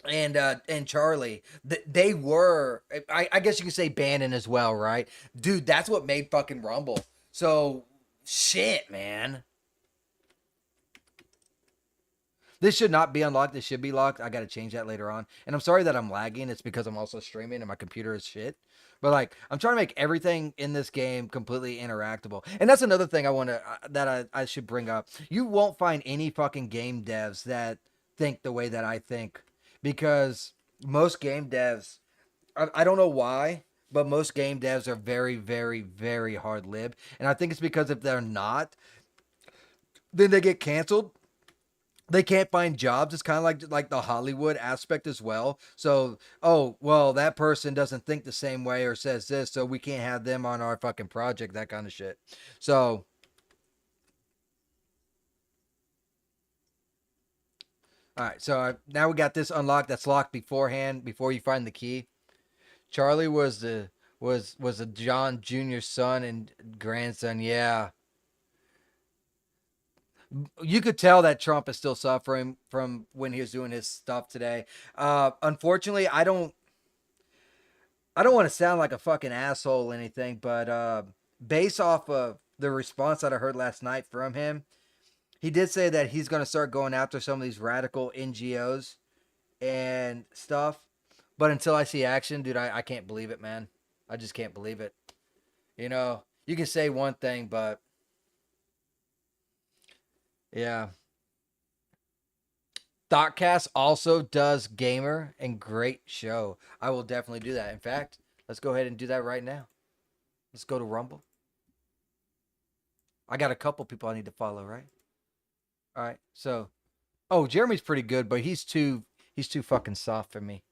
and Charlie. They were. I guess you could say Bannon as well, right? Dude, that's what made fucking Rumble. So shit, man. This should not be unlocked. This should be locked. I got to change that later on. And I'm sorry that I'm lagging. It's because I'm also streaming and my computer is shit. But like, I'm trying to make everything in this game completely interactable. And that's another thing I want to that I should bring up. You won't find any fucking game devs that think the way that I think because most game devs, I don't know why, but most game devs are very, very, very hard lived. And I think it's because if they're not, then they get canceled. They can't find jobs. It's kind of like the Hollywood aspect as well. So, oh well, that person doesn't think the same way or says this, so we can't have them on our fucking project. That kind of shit. So, all right. So now we got this unlocked. That's locked beforehand before you find the key. Charlie was a John Jr.'s son and grandson. Yeah, you could tell that Trump is still suffering from when he was doing his stuff today. Unfortunately, I don't want to sound like a fucking asshole or anything, but based off of the response that I heard last night from him, he did say that he's going to start going after some of these radical NGOs and stuff. But until I see action, dude, I can't believe it, man. I just can't believe it. You know, you can say one thing, but yeah. Thoughtcast also does gamer and great show. I will definitely do that. In fact, let's go ahead and do that right now. Let's go to Rumble. I got a couple people I need to follow, right? All right. So, oh, Jeremy's pretty good, but he's too fucking soft for me.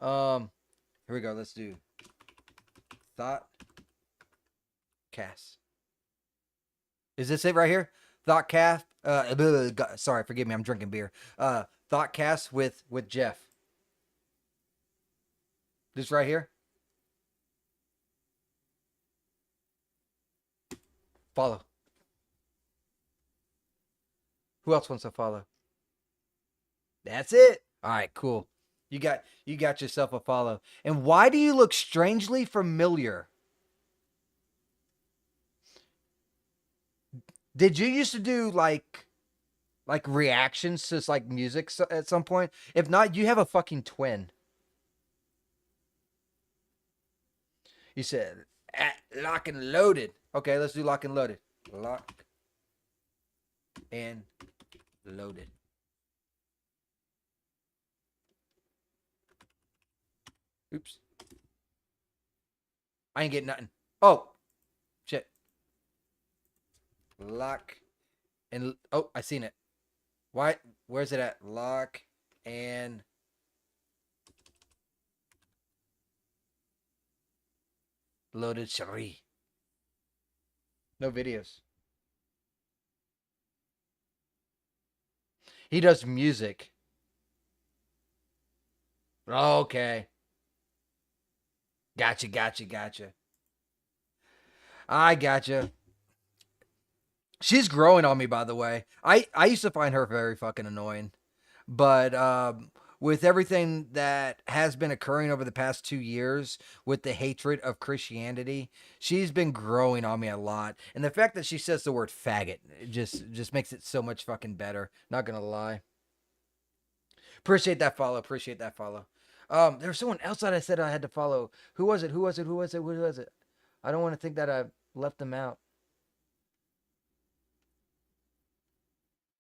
Um, Here we go. Let's do Thoughtcast. Is this it right here? Thoughtcast. Sorry, forgive me. I'm drinking beer. Thoughtcast with Jeff. This right here. Follow. Who else wants to follow? That's it. All right, cool. You got yourself a follow. And why do you look strangely familiar? Did you used to do like reactions to like music at some point? If not, you have a fucking twin. You said lock and loaded. Okay, let's do lock and loaded. Lock and loaded. Oops. I ain't getting nothing. Oh, shit. Lock and oh, I seen it. Why? Where's it at? Lock and loaded Cherie. No videos. He does music. Okay. Gotcha, gotcha, gotcha. I gotcha. She's growing on me, by the way. I used to find her very fucking annoying, but with everything that has been occurring over the past 2 years with the hatred of Christianity, she's been growing on me a lot. And the fact that she says the word faggot just makes it so much fucking better. Not gonna lie. Appreciate that follow. Appreciate that follow. There was someone else that I said I had to follow. Who was it? Who was it? Who was it? Who was it? I don't want to think that I left them out.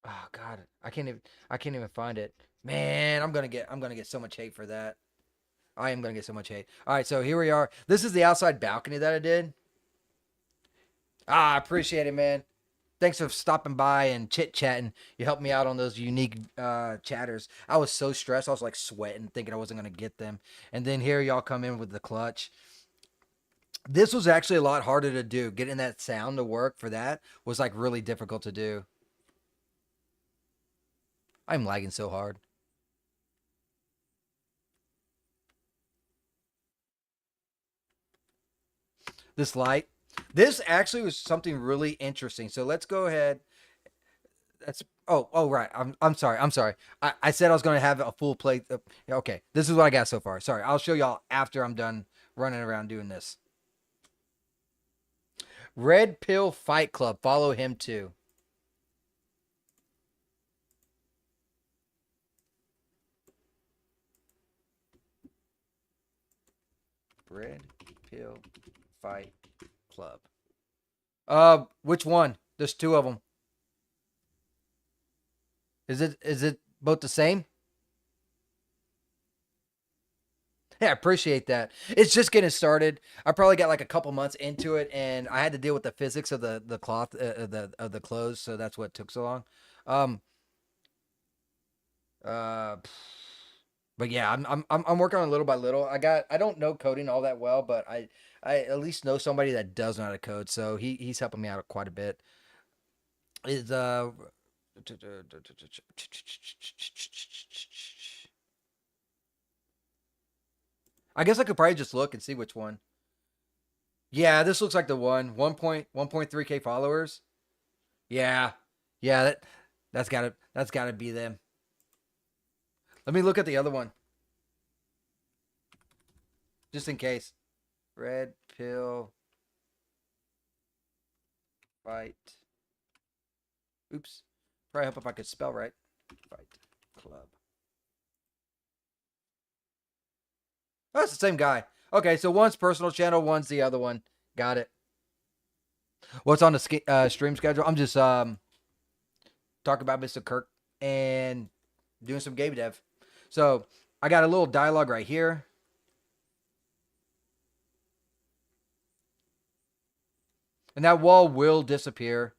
Oh God, I can't even find it. Man, I'm gonna get so much hate for that. I am gonna get so much hate. All right, so here we are. This is the outside balcony that I did. I appreciate it, man. Thanks for stopping by and chit chatting. You helped me out on those unique chatters. I was so stressed. I was like sweating, thinking I wasn't gonna get them. And then here y'all come in with the clutch. This was actually a lot harder to do. Getting that sound to work for that was like really difficult to do. I'm lagging so hard. This light. This actually was something really interesting. So let's go ahead. That's oh right. I'm sorry. I'm sorry. I said I was going to have a full plate. Okay, this is what I got so far. Sorry, I'll show y'all after I'm done running around doing this. Red Pill Fight Club. Follow him too. Red Pill Fight Club. Which one? There's two of them. Is it both the same? Yeah, I appreciate that. It's just getting started. I probably got like a couple months into it, and I had to deal with the physics of the cloth of the clothes, so that's what took so long. Um, uh, but yeah, I'm working on it little by little. I don't know coding all that well, but I at least know somebody that does know how to code, so he's helping me out quite a bit. Is I guess I could probably just look and see which one. Yeah, this looks like the one. 1.1.3K followers. Yeah. Yeah, that's gotta be them. Let me look at the other one. Just in case. Red pill fight. Oops. Probably help if I could spell right. Fight club. Oh, it's the same guy. Okay, so one's personal channel, one's the other one. Got it. What's on the stream schedule? I'm just talking about Mr. Kirk and doing some game dev. So I got a little dialogue right here. And that wall will disappear.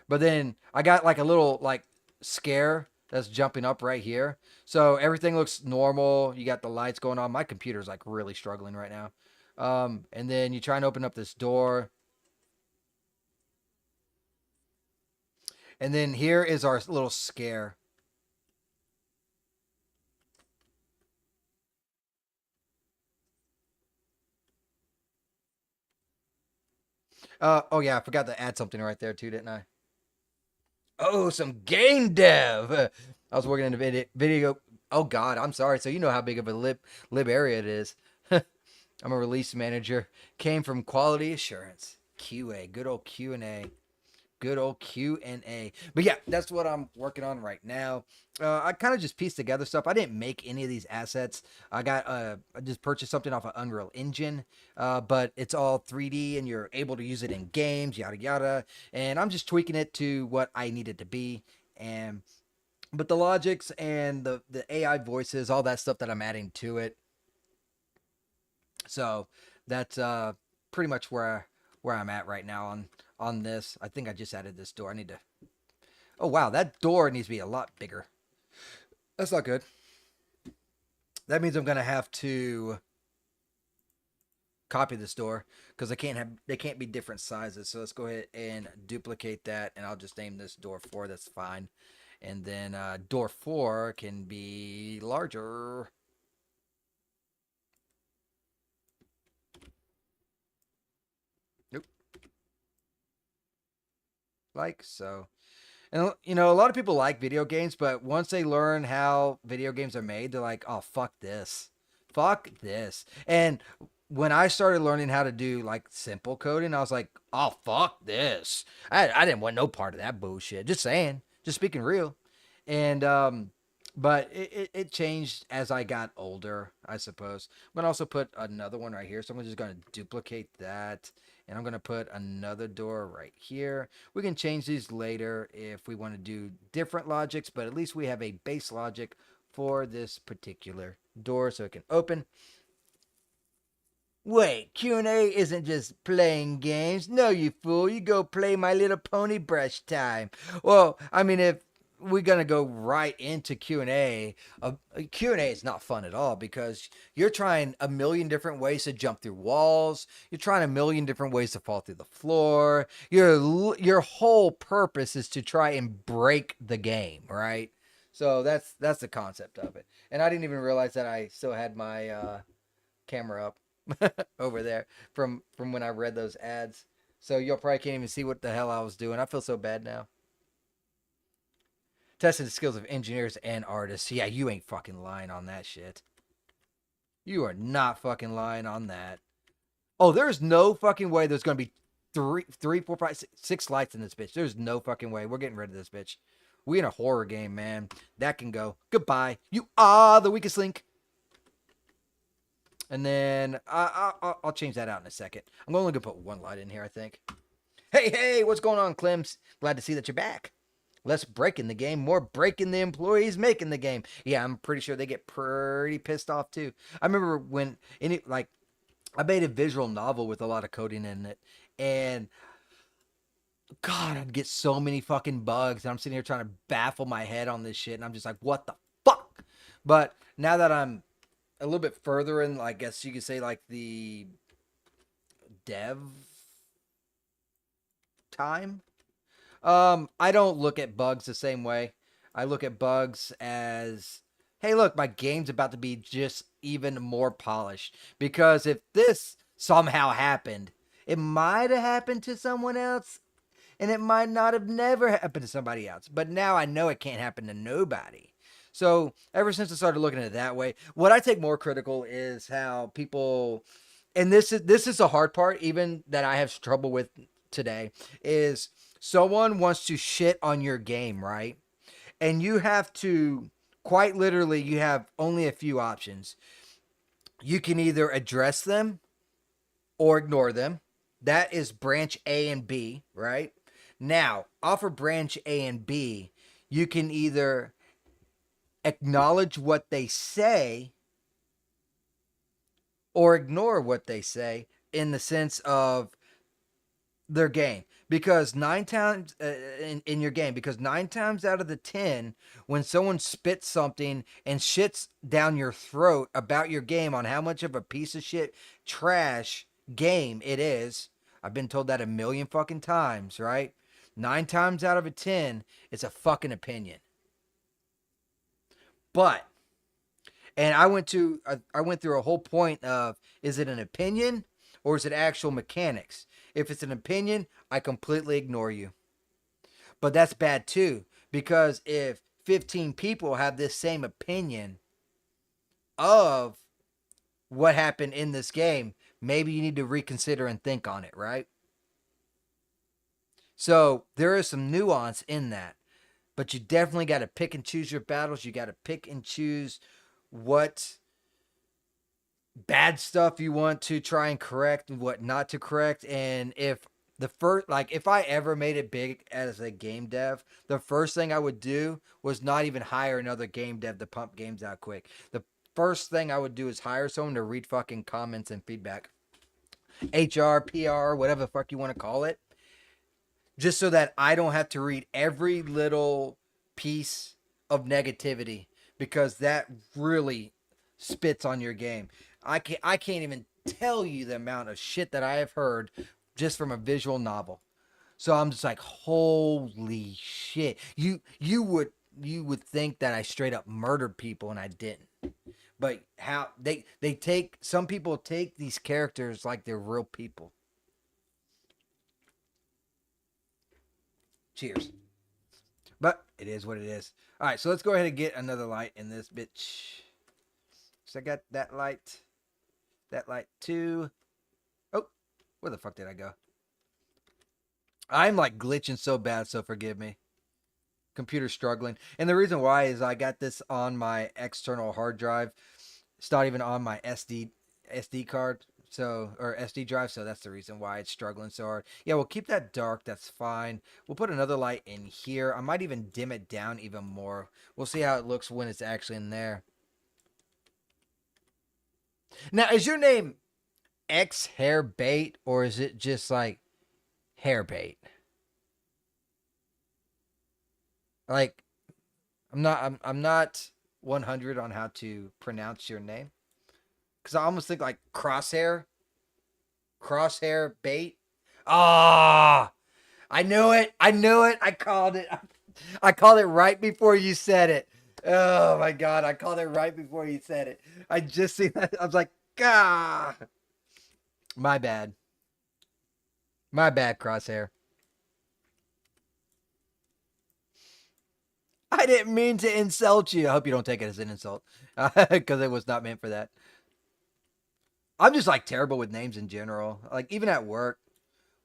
But then I got like a little like scare that's jumping up right here. So everything looks normal. You got the lights going on. My computer's like really struggling right now. And then you try and open up this door. And then here is our little scare. Oh yeah, I forgot to add something right there too, didn't I? Oh, some game dev. I was working in the video. Oh God, I'm sorry. So you know how big of a lib area it is. I'm a release manager. Came from quality assurance, QA, good old Q and A. Good old Q&A. But yeah, that's what I'm working on right now. I kind of just pieced together stuff. I didn't make any of these assets. I just purchased something off of Unreal Engine, but it's all 3D and you're able to use it in games, yada yada. And I'm just tweaking it to what I need it to be. And but the logics and the AI voices, all that stuff that I'm adding to it. So that's pretty much where I'm at right now on this. I think I just added this door. I need to. Oh wow, that door needs to be a lot bigger. That's not good. That means I'm gonna have to copy this door because they can't be different sizes. So let's go ahead and duplicate that, and I'll just name this door 4. That's fine. And then door 4 can be larger. Nope. Like so. And you know, a lot of people like video games, but once they learn how video games are made, they're like, "Oh, fuck this. Fuck this." And when I started learning how to do like simple coding, I was like, "Oh, fuck this." I didn't want no part of that bullshit. Just saying. Just speaking real. And but it changed as I got older, I suppose. I'm gonna also put another one right here. So I'm just gonna duplicate that. And I'm gonna put another door right here. We can change these later if we want to do different logics, but at least we have a base logic for this particular door so it can open. Wait, Q&A isn't just playing games. No, you fool. You go play My Little Pony brush time. Well, I mean, if we're going to go right into Q&A, Q&A is not fun at all because you're trying a million different ways to jump through walls. You're trying a million different ways to fall through the floor. Your whole purpose is to try and break the game, right? So that's the concept of it. And I didn't even realize that I still had my camera up. over there from when I read those ads. So y'all probably can't even see what the hell I was doing. I feel so bad now. Testing the skills of engineers and artists. Yeah, you ain't fucking lying on that shit. You are not fucking lying on that. Oh, there's no fucking way there's gonna be three, four, five, six lights in this bitch. There's no fucking way. We're getting rid of this bitch. We in a horror game, man. That can go. Goodbye. You are the weakest link. And then I'll change that out in a second. I'm only gonna put one light in here, I think. Hey, what's going on, Clems? Glad to see that you're back. Less breaking the game, more breaking the employees making the game. Yeah, I'm pretty sure they get pretty pissed off too. I remember when I made a visual novel with a lot of coding in it, and God, I'd get so many fucking bugs. And I'm sitting here trying to baffle my head on this shit, and I'm just like, what the fuck? But now that I'm a little bit further in, I guess you could say, like the dev time, I don't look at bugs the same way. I look at bugs as, hey, look, my game's about to be just even more polished. Because if this somehow happened, it might have happened to someone else, and it might not have never happened to somebody else. But now I know it can't happen to nobody. So ever since I started looking at it that way, what I take more critical is how people, and this is the hard part, even that I have trouble with today, is someone wants to shit on your game, right? And you have to, quite literally, you have only a few options. You can either address them or ignore them. That is branch A and B, right? Now, off of branch A and B, you can either acknowledge what they say or ignore what they say in the sense of their game. Because nine times in your game, because 9 times out of the 10, when someone spits something and shits down your throat about your game on how much of a piece of shit trash game it is, I've been told that a million fucking times, right? 9 times out of a 10, it's a fucking opinion. But and I went through a whole point of, is it an opinion or is it actual mechanics? If it's an opinion, I completely ignore you. But that's bad too, because if 15 people have this same opinion of what happened in this game, maybe you need to reconsider and think on it, right? So there is some nuance in that, but you definitely got to pick and choose your battles. You got to pick and choose what bad stuff you want to try and correct and what not to correct. And if if I ever made it big as a game dev, the first thing I would do was not even hire another game dev to pump games out quick. The first thing I would do is hire someone to read fucking comments and feedback, HR, PR, whatever the fuck you want to call it, just so that I don't have to read every little piece of negativity, because that really spits on your game. I can't even tell you the amount of shit that I have heard just from a visual novel. So I'm just like, holy shit. You would think that I straight up murdered people and I didn't. But how they take, some people take these characters like they're real people. Cheers. But it is what it is. All right, so let's go ahead and get another light in this bitch. So I got that light. That light too. Oh, where the fuck did I go? I'm like glitching so bad, so forgive me. Computer's struggling. And the reason why is I got this on my external hard drive. It's not even on my SD card. So, or SD drive, so that's the reason why it's struggling so hard. Yeah, we'll keep that dark, that's fine. We'll put another light in here. I might even dim it down even more. We'll see how it looks when it's actually in there. Now, is your name X Hair Bait, or is it just like Hair Bait? Like, I'm not 100 on how to pronounce your name, because I almost think like Crosshair Bait. Ah, I knew it. I knew it. I called it. I called it right before you said it. Oh my god, I called it right before you said it. I just see that. I was like, ah. My bad. My bad, Crosshair. I didn't mean to insult you. I hope you don't take it as an insult, because it was not meant for that. I'm just like terrible with names in general. Like even at work,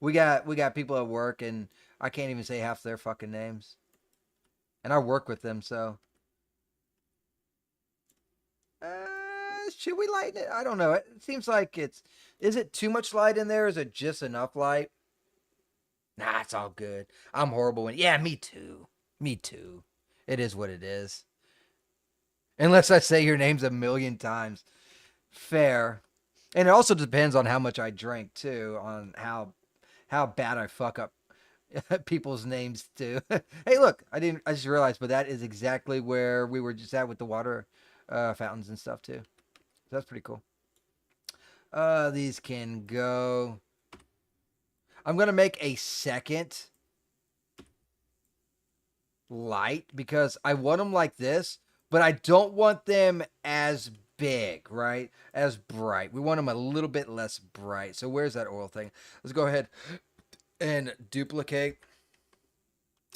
we got people at work, and I can't even say half their fucking names. And I work with them, so should we lighten it? I don't know. It seems like it's. Is it too much light in there? Is it just enough light? Nah, it's all good. I'm horrible when. Yeah, me too. Me too. It is what it is. Unless I say your names a million times. Fair. And it also depends on how much I drink too, on how bad I fuck up people's names too. Hey, look, I just realized, but that is exactly where we were just at with the water fountains and stuff too. So that's pretty cool. These can go. I'm gonna make a second light because I want them like this, but I don't want them as big, right? As bright. We want them a little bit less bright. So where's that oil thing? Let's go ahead and duplicate.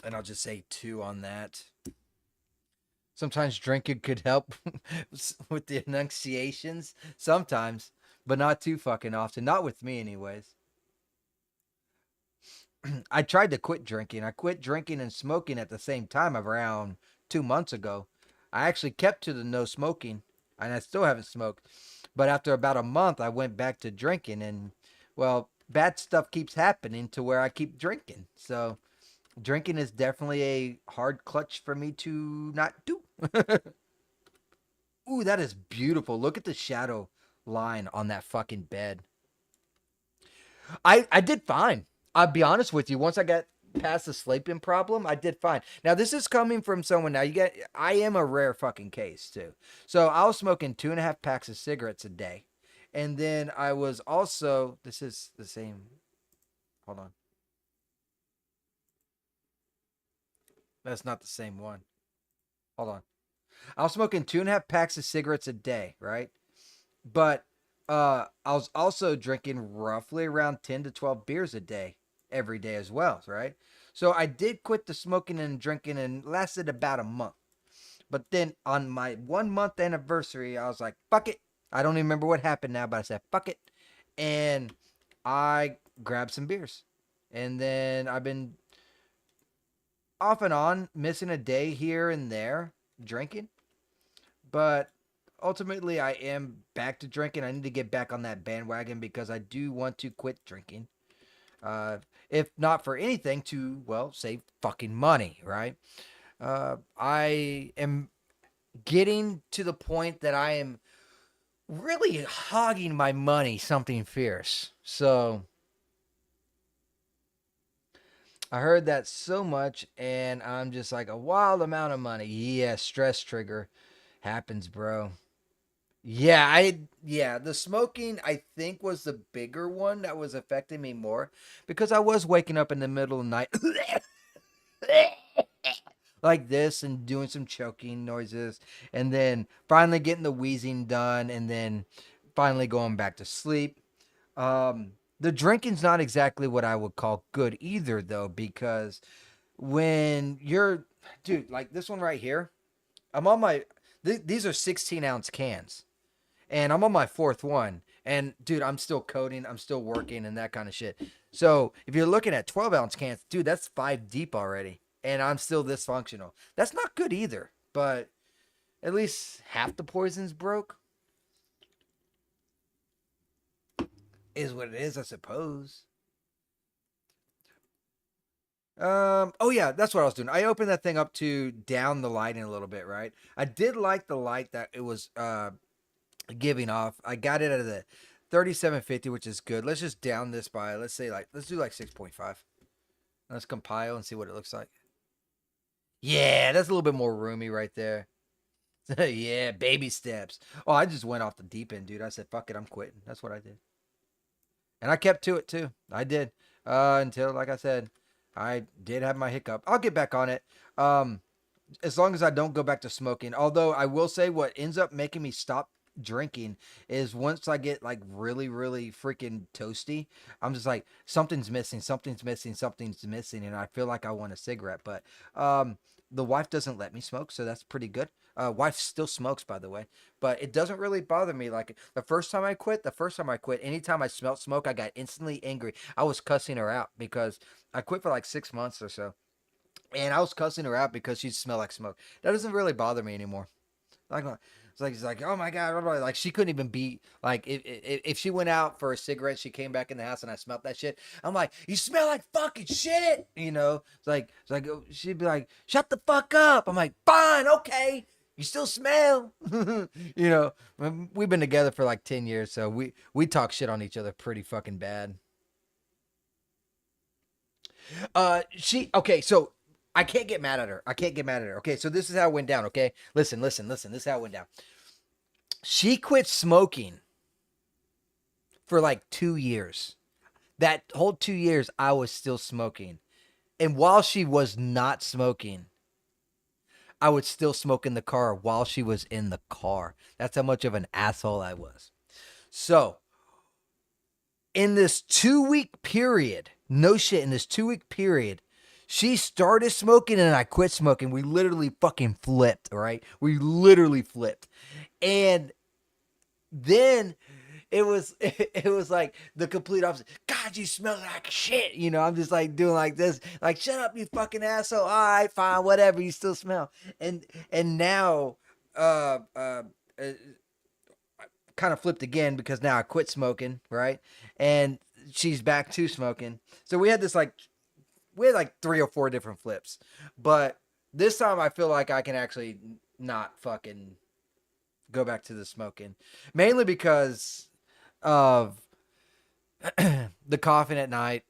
And I'll just say 2 on that. Sometimes drinking could help with the enunciations. Sometimes, but not too fucking often. Not with me, anyways. I tried to quit drinking. I quit drinking and smoking at the same time around 2 months ago. I actually kept to the no smoking, and I still haven't smoked. But after about a month, I went back to drinking, and well, bad stuff keeps happening to where I keep drinking. So drinking is definitely a hard clutch for me to not do. Ooh, that is beautiful. Look at the shadow line on that fucking bed. I did fine. I'll be honest with you. Once I got past the sleeping problem, I did fine. Now this is coming from someone. Now you get. I am a rare fucking case too. So I was smoking 2.5 packs of cigarettes a day, and then I was also. This is the same. Hold on. That's not the same one. Hold on. I was smoking 2.5 packs of cigarettes a day, right? But I was also drinking roughly around 10 to 12 beers a day every day as well, right? So I did quit the smoking and drinking and lasted about a month. But then on my 1 month anniversary, I was like, fuck it. I don't even remember what happened now, but I said, fuck it. And I grabbed some beers. And then I've been off and on missing a day here and there drinking. But ultimately, I am back to drinking. I need to get back on that bandwagon because I do want to quit drinking. Uh, if not for anything, to, well, save fucking money, right? I am getting to the point that I am really hogging my money something fierce. So I heard that so much, and I'm just like a wild amount of money. Yeah, stress trigger happens, bro. Yeah, the smoking I think was the bigger one that was affecting me more because I was waking up in the middle of the night like this and doing some choking noises and then finally getting the wheezing done and then finally going back to sleep. The drinking's not exactly what I would call good either though because when you're dude, like this one right here, I'm on my these are 16-ounce cans and I'm on my fourth one. And dude, I'm still coding, I'm still working, and that kind of shit. So if you're looking at 12-ounce cans, dude, that's 5 deep already, and I'm still dysfunctional. That's not good either. But at least half the poison's broke. Is what it is, I suppose. Oh yeah, that's what I was doing. I opened that thing up to down the lighting a little bit, right? I did like the light that it was giving off. I got it at the 3750, which is good. Let's just down this by, let's say like, let's do like 6.5. Let's compile and see what it looks like. Yeah, that's a little bit more roomy right there. Yeah, baby steps. Oh, I just went off the deep end, dude. I said, fuck it, I'm quitting. That's what I did. And I kept to it too. I did. Until, like I said, I did have my hiccup. I'll get back on it. As long as I don't go back to smoking. Although I will say what ends up making me stop drinking is once I get like really, really freaking toasty, I'm just like, something's missing, something's missing, something's missing, and I feel like I want a cigarette. But the wife doesn't let me smoke, so that's pretty good. Wife still smokes, by the way, but it doesn't really bother me. Like the first time I quit, anytime I smelled smoke, I got instantly angry. I was cussing her out because I quit for like 6 months or so, and I was cussing her out because she smelled like smoke. That doesn't really bother me anymore. Like, it's like, oh my god, like she couldn't even be like, if she went out for a cigarette, she came back in the house and I smelled that shit. I'm like, you smell like fucking shit, you know. She'd be like, shut the fuck up. I'm like, fine, okay. You still smell, you know. We've been together for like 10 years, so we talk shit on each other pretty fucking bad. She okay, so I can't get mad at her. I can't get mad at her. Okay, so this is how it went down. Okay, listen. This is how it went down. She quit smoking for like 2 years. That whole 2 years, I was still smoking. And while she was not smoking, I would still smoke in the car while she was in the car. That's how much of an asshole I was. So, in this 2 week period, no shit, in this 2 week period, she started smoking and I quit smoking. We literally fucking flipped, all right? We literally flipped. And then it was like the complete opposite. God, you smell like shit. You know, I'm just like doing like this, like shut up, you fucking asshole. All right, fine, whatever. You still smell. And now, uh, uh, uh kind of flipped again because now I quit smoking, right? And she's back to smoking. So we had like 3 or 4 different flips, but this time I feel like I can actually not fucking go back to the smoking, mainly because of the coughing at night,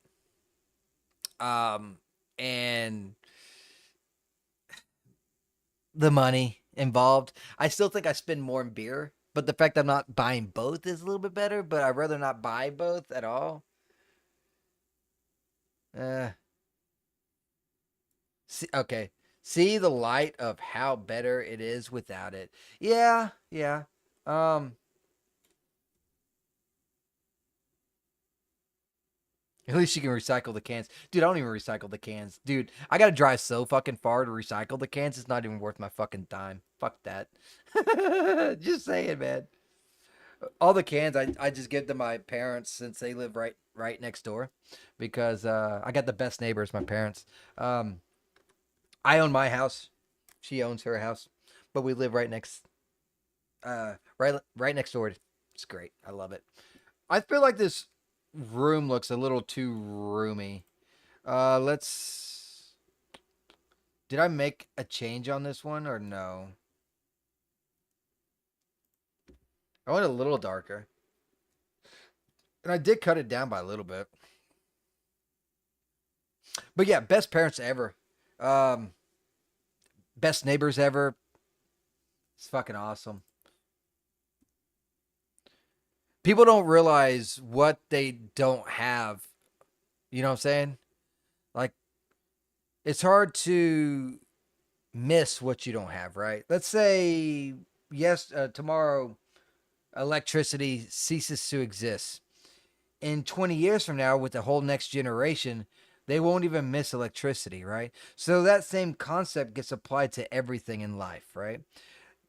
um, and the money involved. I still think I spend more in beer, but the fact I'm not buying both is a little bit better. But I'd rather not buy both at all. Uh, okay. See the light of how better it is without it. Yeah, yeah. Um, At least you can recycle the cans. Dude, I don't even recycle the cans. Dude, I gotta drive so fucking far to recycle the cans. It's not even worth my fucking time. Fuck that. Just saying, man. All the cans I just give to my parents since they live right next door. Because I got the best neighbors, my parents. Um, I own my house. She owns her house. But we live right next door. It's great. I love it. I feel like this room looks a little too roomy. Let's. Did I make a change on this one or no? I went a little darker, and I did cut it down by a little bit. But yeah, best parents ever. Um, Best neighbors ever. It's fucking awesome. People don't realize what they don't have. You know what I'm saying? Like, it's hard to miss what you don't have, right? Let's say, yes, tomorrow electricity ceases to exist. In 20 years from now, with the whole next generation, they won't even miss electricity, right? So that same concept gets applied to everything in life, right?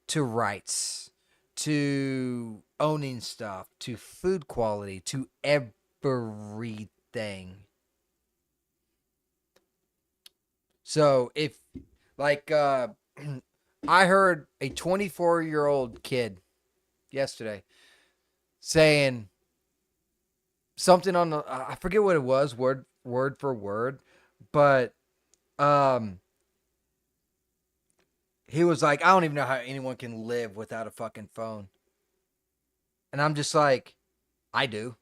To rights, to owning stuff, to food quality, to everything. So if like I heard a 24-year-old kid yesterday saying something on the I forget what it was word for word, but um he was like, I don't even know how anyone can live without a fucking phone. And I'm just like, I do.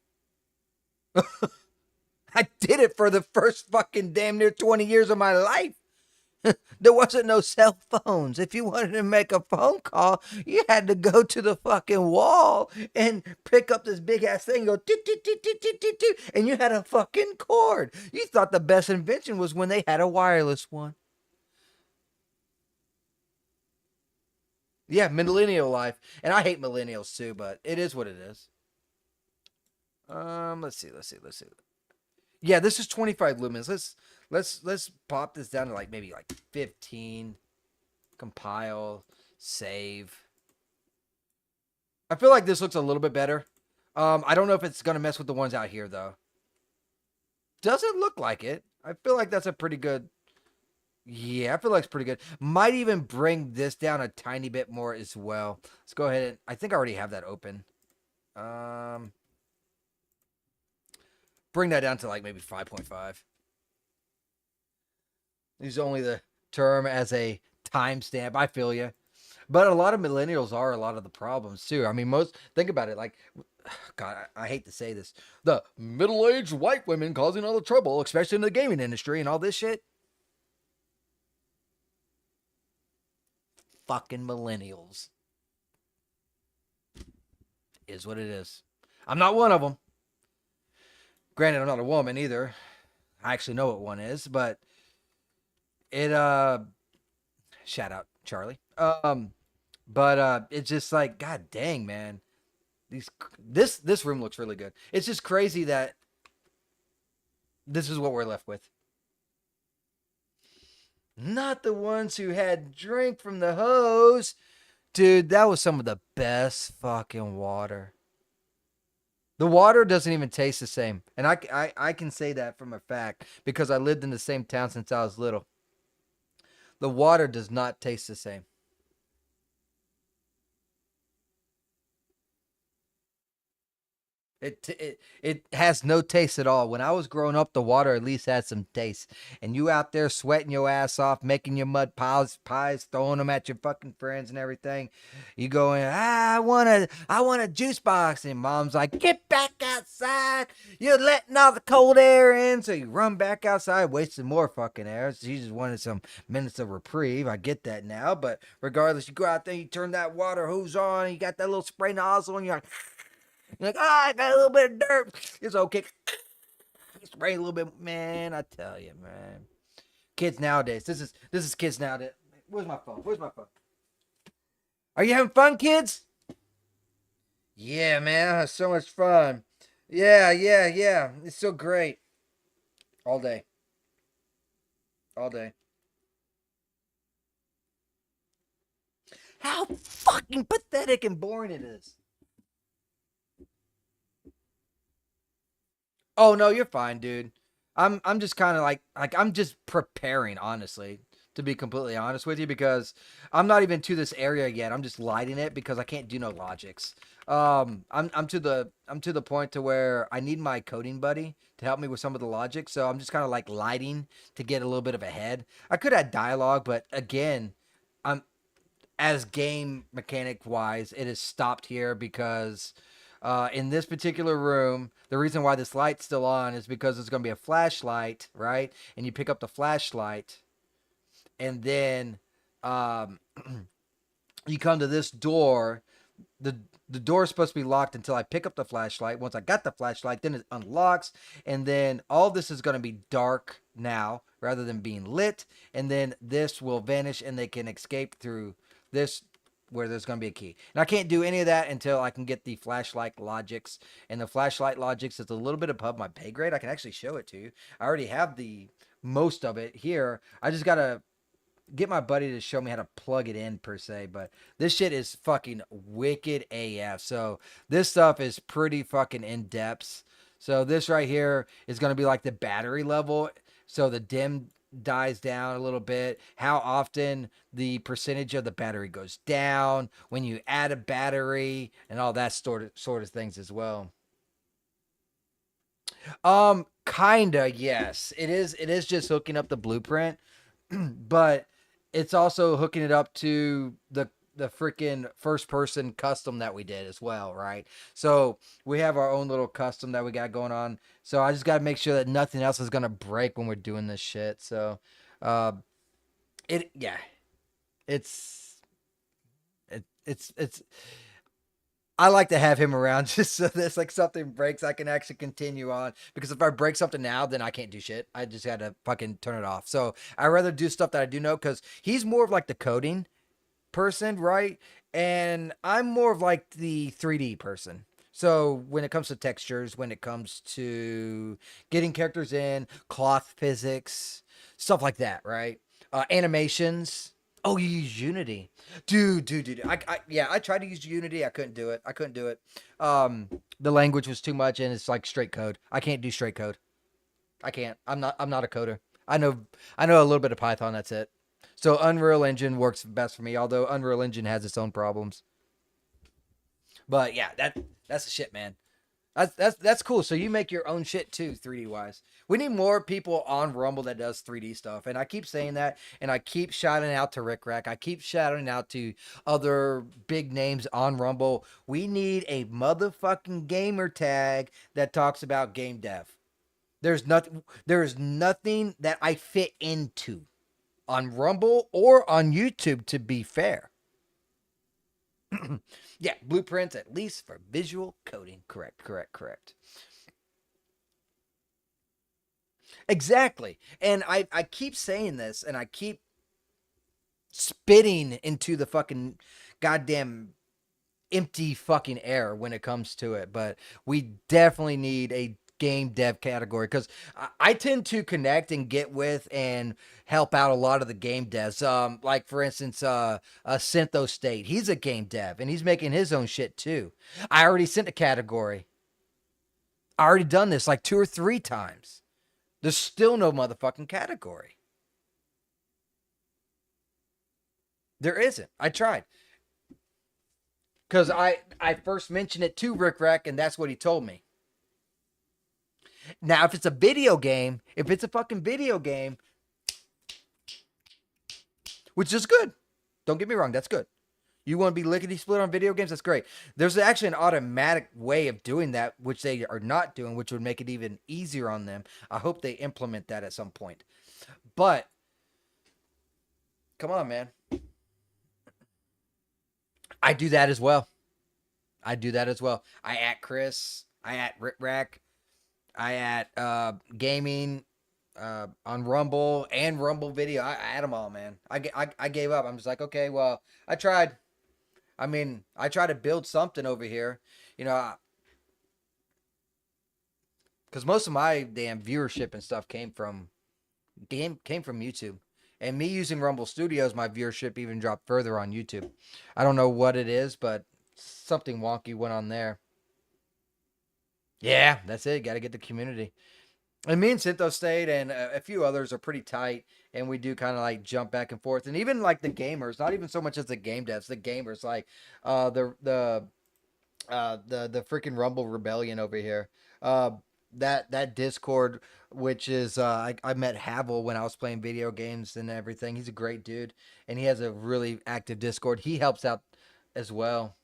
I did it for the first fucking damn near 20 years of my life. There wasn't no cell phones. If you wanted to make a phone call, you had to go to the fucking wall and pick up this big ass thing and go toot, toot, toot, toot, toot, toot, toot, and you had a fucking cord. You thought the best invention was when they had a wireless one. Yeah, millennial life. And I hate millennials too, but it is what it is. Let's see. Yeah, this is 25 lumens. Let's pop this down to like maybe like 15. Compile, save. I feel like this looks a little bit better. I don't know if it's gonna mess with the ones out here though. Doesn't look like it. I feel like that's a pretty good. Yeah, I feel like it's pretty good. Might even bring this down a tiny bit more as well. Let's go ahead and I think I already have that open. Um, bring that down to like maybe 5.5. Use only the term as a timestamp. I feel you. But a lot of millennials are a lot of the problems too. I mean, most think about it. Like, God, I hate to say this, the middle-aged white women causing all the trouble, especially in the gaming industry and all this shit. Fucking millennials is what it is. I'm not one of them. Granted, I'm not a woman either. I actually know what one is, but it shout out Charlie. But it's just like God dang, man. This room looks really good. It's just crazy that this is what we're left with. Not the ones who had drink from the hose. Dude, that was some of the best fucking water. The water doesn't even taste the same. And I can say that from a fact because I lived in the same town since I was little. The water does not taste the same. It has no taste at all. When I was growing up, the water at least had some taste. And you out there sweating your ass off, making your pies, throwing them at your fucking friends and everything. You going, I want a juice box, and mom's like, get back outside. You're letting all the cold air in. So you run back outside, wasting more fucking air. She just wanted some minutes of reprieve. I get that now, but regardless, you go out there, you turn that water hose on, you got that little spray nozzle, and you're like. You're like, I got a little bit of dirt. It's okay. Spray a little bit, man. I tell you, man. Kids nowadays. This is kids nowadays. Where's my phone? Where's my phone? Are you having fun, kids? Yeah, man. It's so much fun. Yeah. It's so great. All day. All day. How fucking pathetic and boring it is. Oh no, you're fine, dude. I'm just kind of like I'm just preparing, honestly, to be completely honest with you, because I'm not even to this area yet. I'm just lighting it because I can't do no logics. I'm to the point to where I need my coding buddy to help me with some of the logic. So I'm just kind of like lighting to get a little bit of ahead. I could add dialogue, but again, I'm as game mechanic wise, it is stopped here because in this particular room, the reason why this light's still on is because there's going to be a flashlight, right? And you pick up the flashlight, and then um, you come to this door. The door is supposed to be locked until I pick up the flashlight. Once I got the flashlight, then it unlocks, and then all this is going to be dark now rather than being lit, and then this will vanish, and they can escape through this where there's going to be a key. And I can't do any of that until I can get the flashlight logics, and the flashlight logics is a little bit above my pay grade. I can actually show it to you. I already have the most of it here. I just got to get my buddy to show me how to plug it in per se, but this shit is fucking wicked AF. So this stuff is pretty fucking in depth. So this right here is going to be like the battery level. So the dim dies down a little bit, how often the percentage of the battery goes down when you add a battery, and all that sort of things as well. Kinda, yes. It is just hooking up the blueprint, but it's also hooking it up to the freaking first person custom that we did as well, right? So we have our own little custom that we got going on. So I just got to make sure that nothing else is gonna break when we're doing this shit. So, uh, yeah, it's it's I like to have him around just so this like something breaks, I can actually continue on. Because if I break something now, then I can't do shit. I just got to fucking turn it off. So I rather do stuff that I do know because he's more of like the coding person, right? And I'm more of like the 3D person. So when it comes to textures, when it comes to getting characters in, cloth physics, stuff like that, right? Animations. Oh, you use Unity, dude. Yeah, I tried to use Unity. I couldn't do it. I couldn't do it. Um, the language was too much, and it's like straight code. I can't do straight code. I can't. I'm not a coder. I know. I know a little bit of Python. That's it. So Unreal Engine works best for me. Although Unreal Engine has its own problems. But yeah, that's the shit, man. That's cool. So you make your own shit too, 3D wise. We need more people on Rumble that does 3D stuff, and I keep saying that, and I keep shouting out to Rick Rack. I keep shouting out to other big names on Rumble. We need a motherfucking gamer tag that talks about game dev. There's nothing. There is nothing that I fit into on Rumble or on YouTube. To be fair, yeah, blueprints at least for visual coding. Correct. Exactly. And I keep saying this and I keep spitting into the fucking goddamn empty fucking air when it comes to it. But we definitely need a game dev category because I tend to connect and get with and help out a lot of the game devs. Like for instance, Syntho State. He's a game dev and he's making his own shit too. I already sent a category. I already done this like 2 or 3 times. There's still no motherfucking category. There isn't. I tried because I first mentioned it to Rick Rack, and that's what he told me. Now, if it's a video game, if it's a fucking video game, which is good, don't get me wrong, that's good. You want to be lickety split on video games? That's great. There's actually an automatic way of doing that, which they are not doing, which would make it even easier on them. I hope they implement that at some point. But come on, man, I do that as well. I do that as well. I at Chris. I at Rick Rack. I at gaming on Rumble and Rumble Video. I had them all, man. I gave up. I'm just like, okay, well, I tried. I mean, I tried to build something over here, you know, because most of my damn viewership and stuff came from YouTube. And me using Rumble Studios, my viewership even dropped further on YouTube. I don't know what it is, but something wonky went on there. Yeah, that's it. Got to get the community. And me and Syntho State and a few others are pretty tight, and we do kind of like jump back and forth. And even like the gamers, not even so much as the game devs, the gamers, like the freaking Rumble Rebellion over here. Uh, that Discord, which is I met Havel when I was playing video games and everything. He's a great dude, and he has a really active Discord. He helps out as well.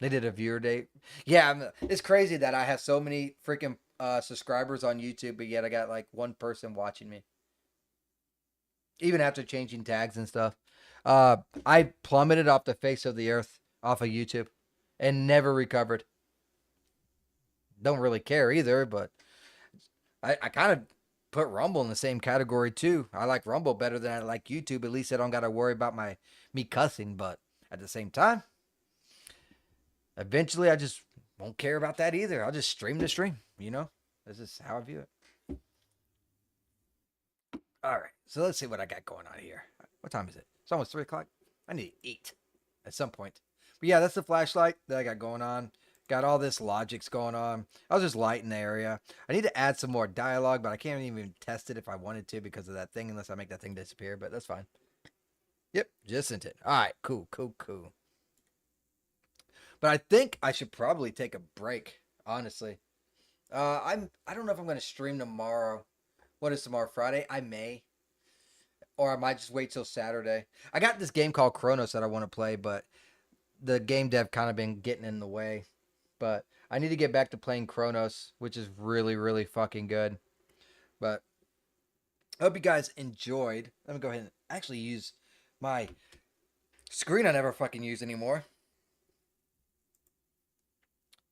They did a viewer date. Yeah, it's crazy that I have so many freaking subscribers on YouTube, but yet I got like one person watching me, even after changing tags and stuff. I plummeted off the face of the earth off of YouTube and never recovered. Don't really care either, but I kind of put Rumble in the same category too. I like Rumble better than I like YouTube. At least I don't got to worry about me cussing, but at the same time, eventually I just won't care about that either. I'll just stream the stream, you know? This is how I view it. All right. So let's see what I got going on here. What time is it? It's almost 3 o'clock. I need to eat at some point. But yeah, that's the flashlight that I got going on. Got all this logics going on. I was just lighting the area. I need to add some more dialogue, but I can't even test it if I wanted to because of that thing, unless I make that thing disappear. But that's fine. Yep, just sent it. All right, cool. But I think I should probably take a break, honestly. I don't know if I'm gonna stream tomorrow. What is tomorrow? Friday? I may. Or I might just wait till Saturday. I got this game called Chronos that I want to play, but the game dev kind of been getting in the way. But I need to get back to playing Chronos, which is really fucking good. But I hope you guys enjoyed. Let me go ahead and actually use my screen I never fucking use anymore.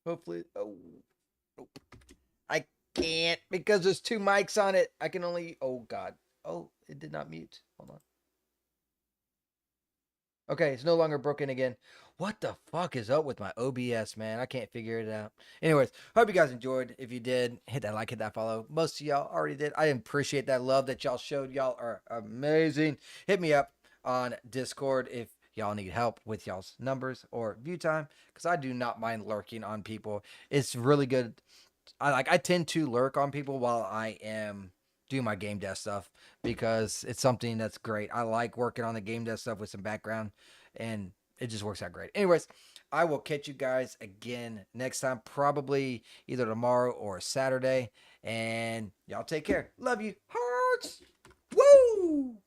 Hopefully. Oh, nope. I can't because there's 2 mics on it. I can only. Oh, God. Oh, it did not mute. Hold on. Okay, it's no longer broken again. What the fuck is up with my OBS, man? I can't figure it out. Anyways, hope you guys enjoyed. If you did, hit that like, hit that follow. Most of y'all already did. I appreciate that love that y'all showed. Y'all are amazing. Hit me up on Discord if y'all need help with y'all's numbers or view time, because I do not mind lurking on people. It's really good. I tend to lurk on people while I am doing my game dev stuff because it's something that's great. I like working on the game dev stuff with some background, and it just works out great. Anyways, I will catch you guys again next time, probably either tomorrow or Saturday. And y'all take care. Love you. Hearts. Woo!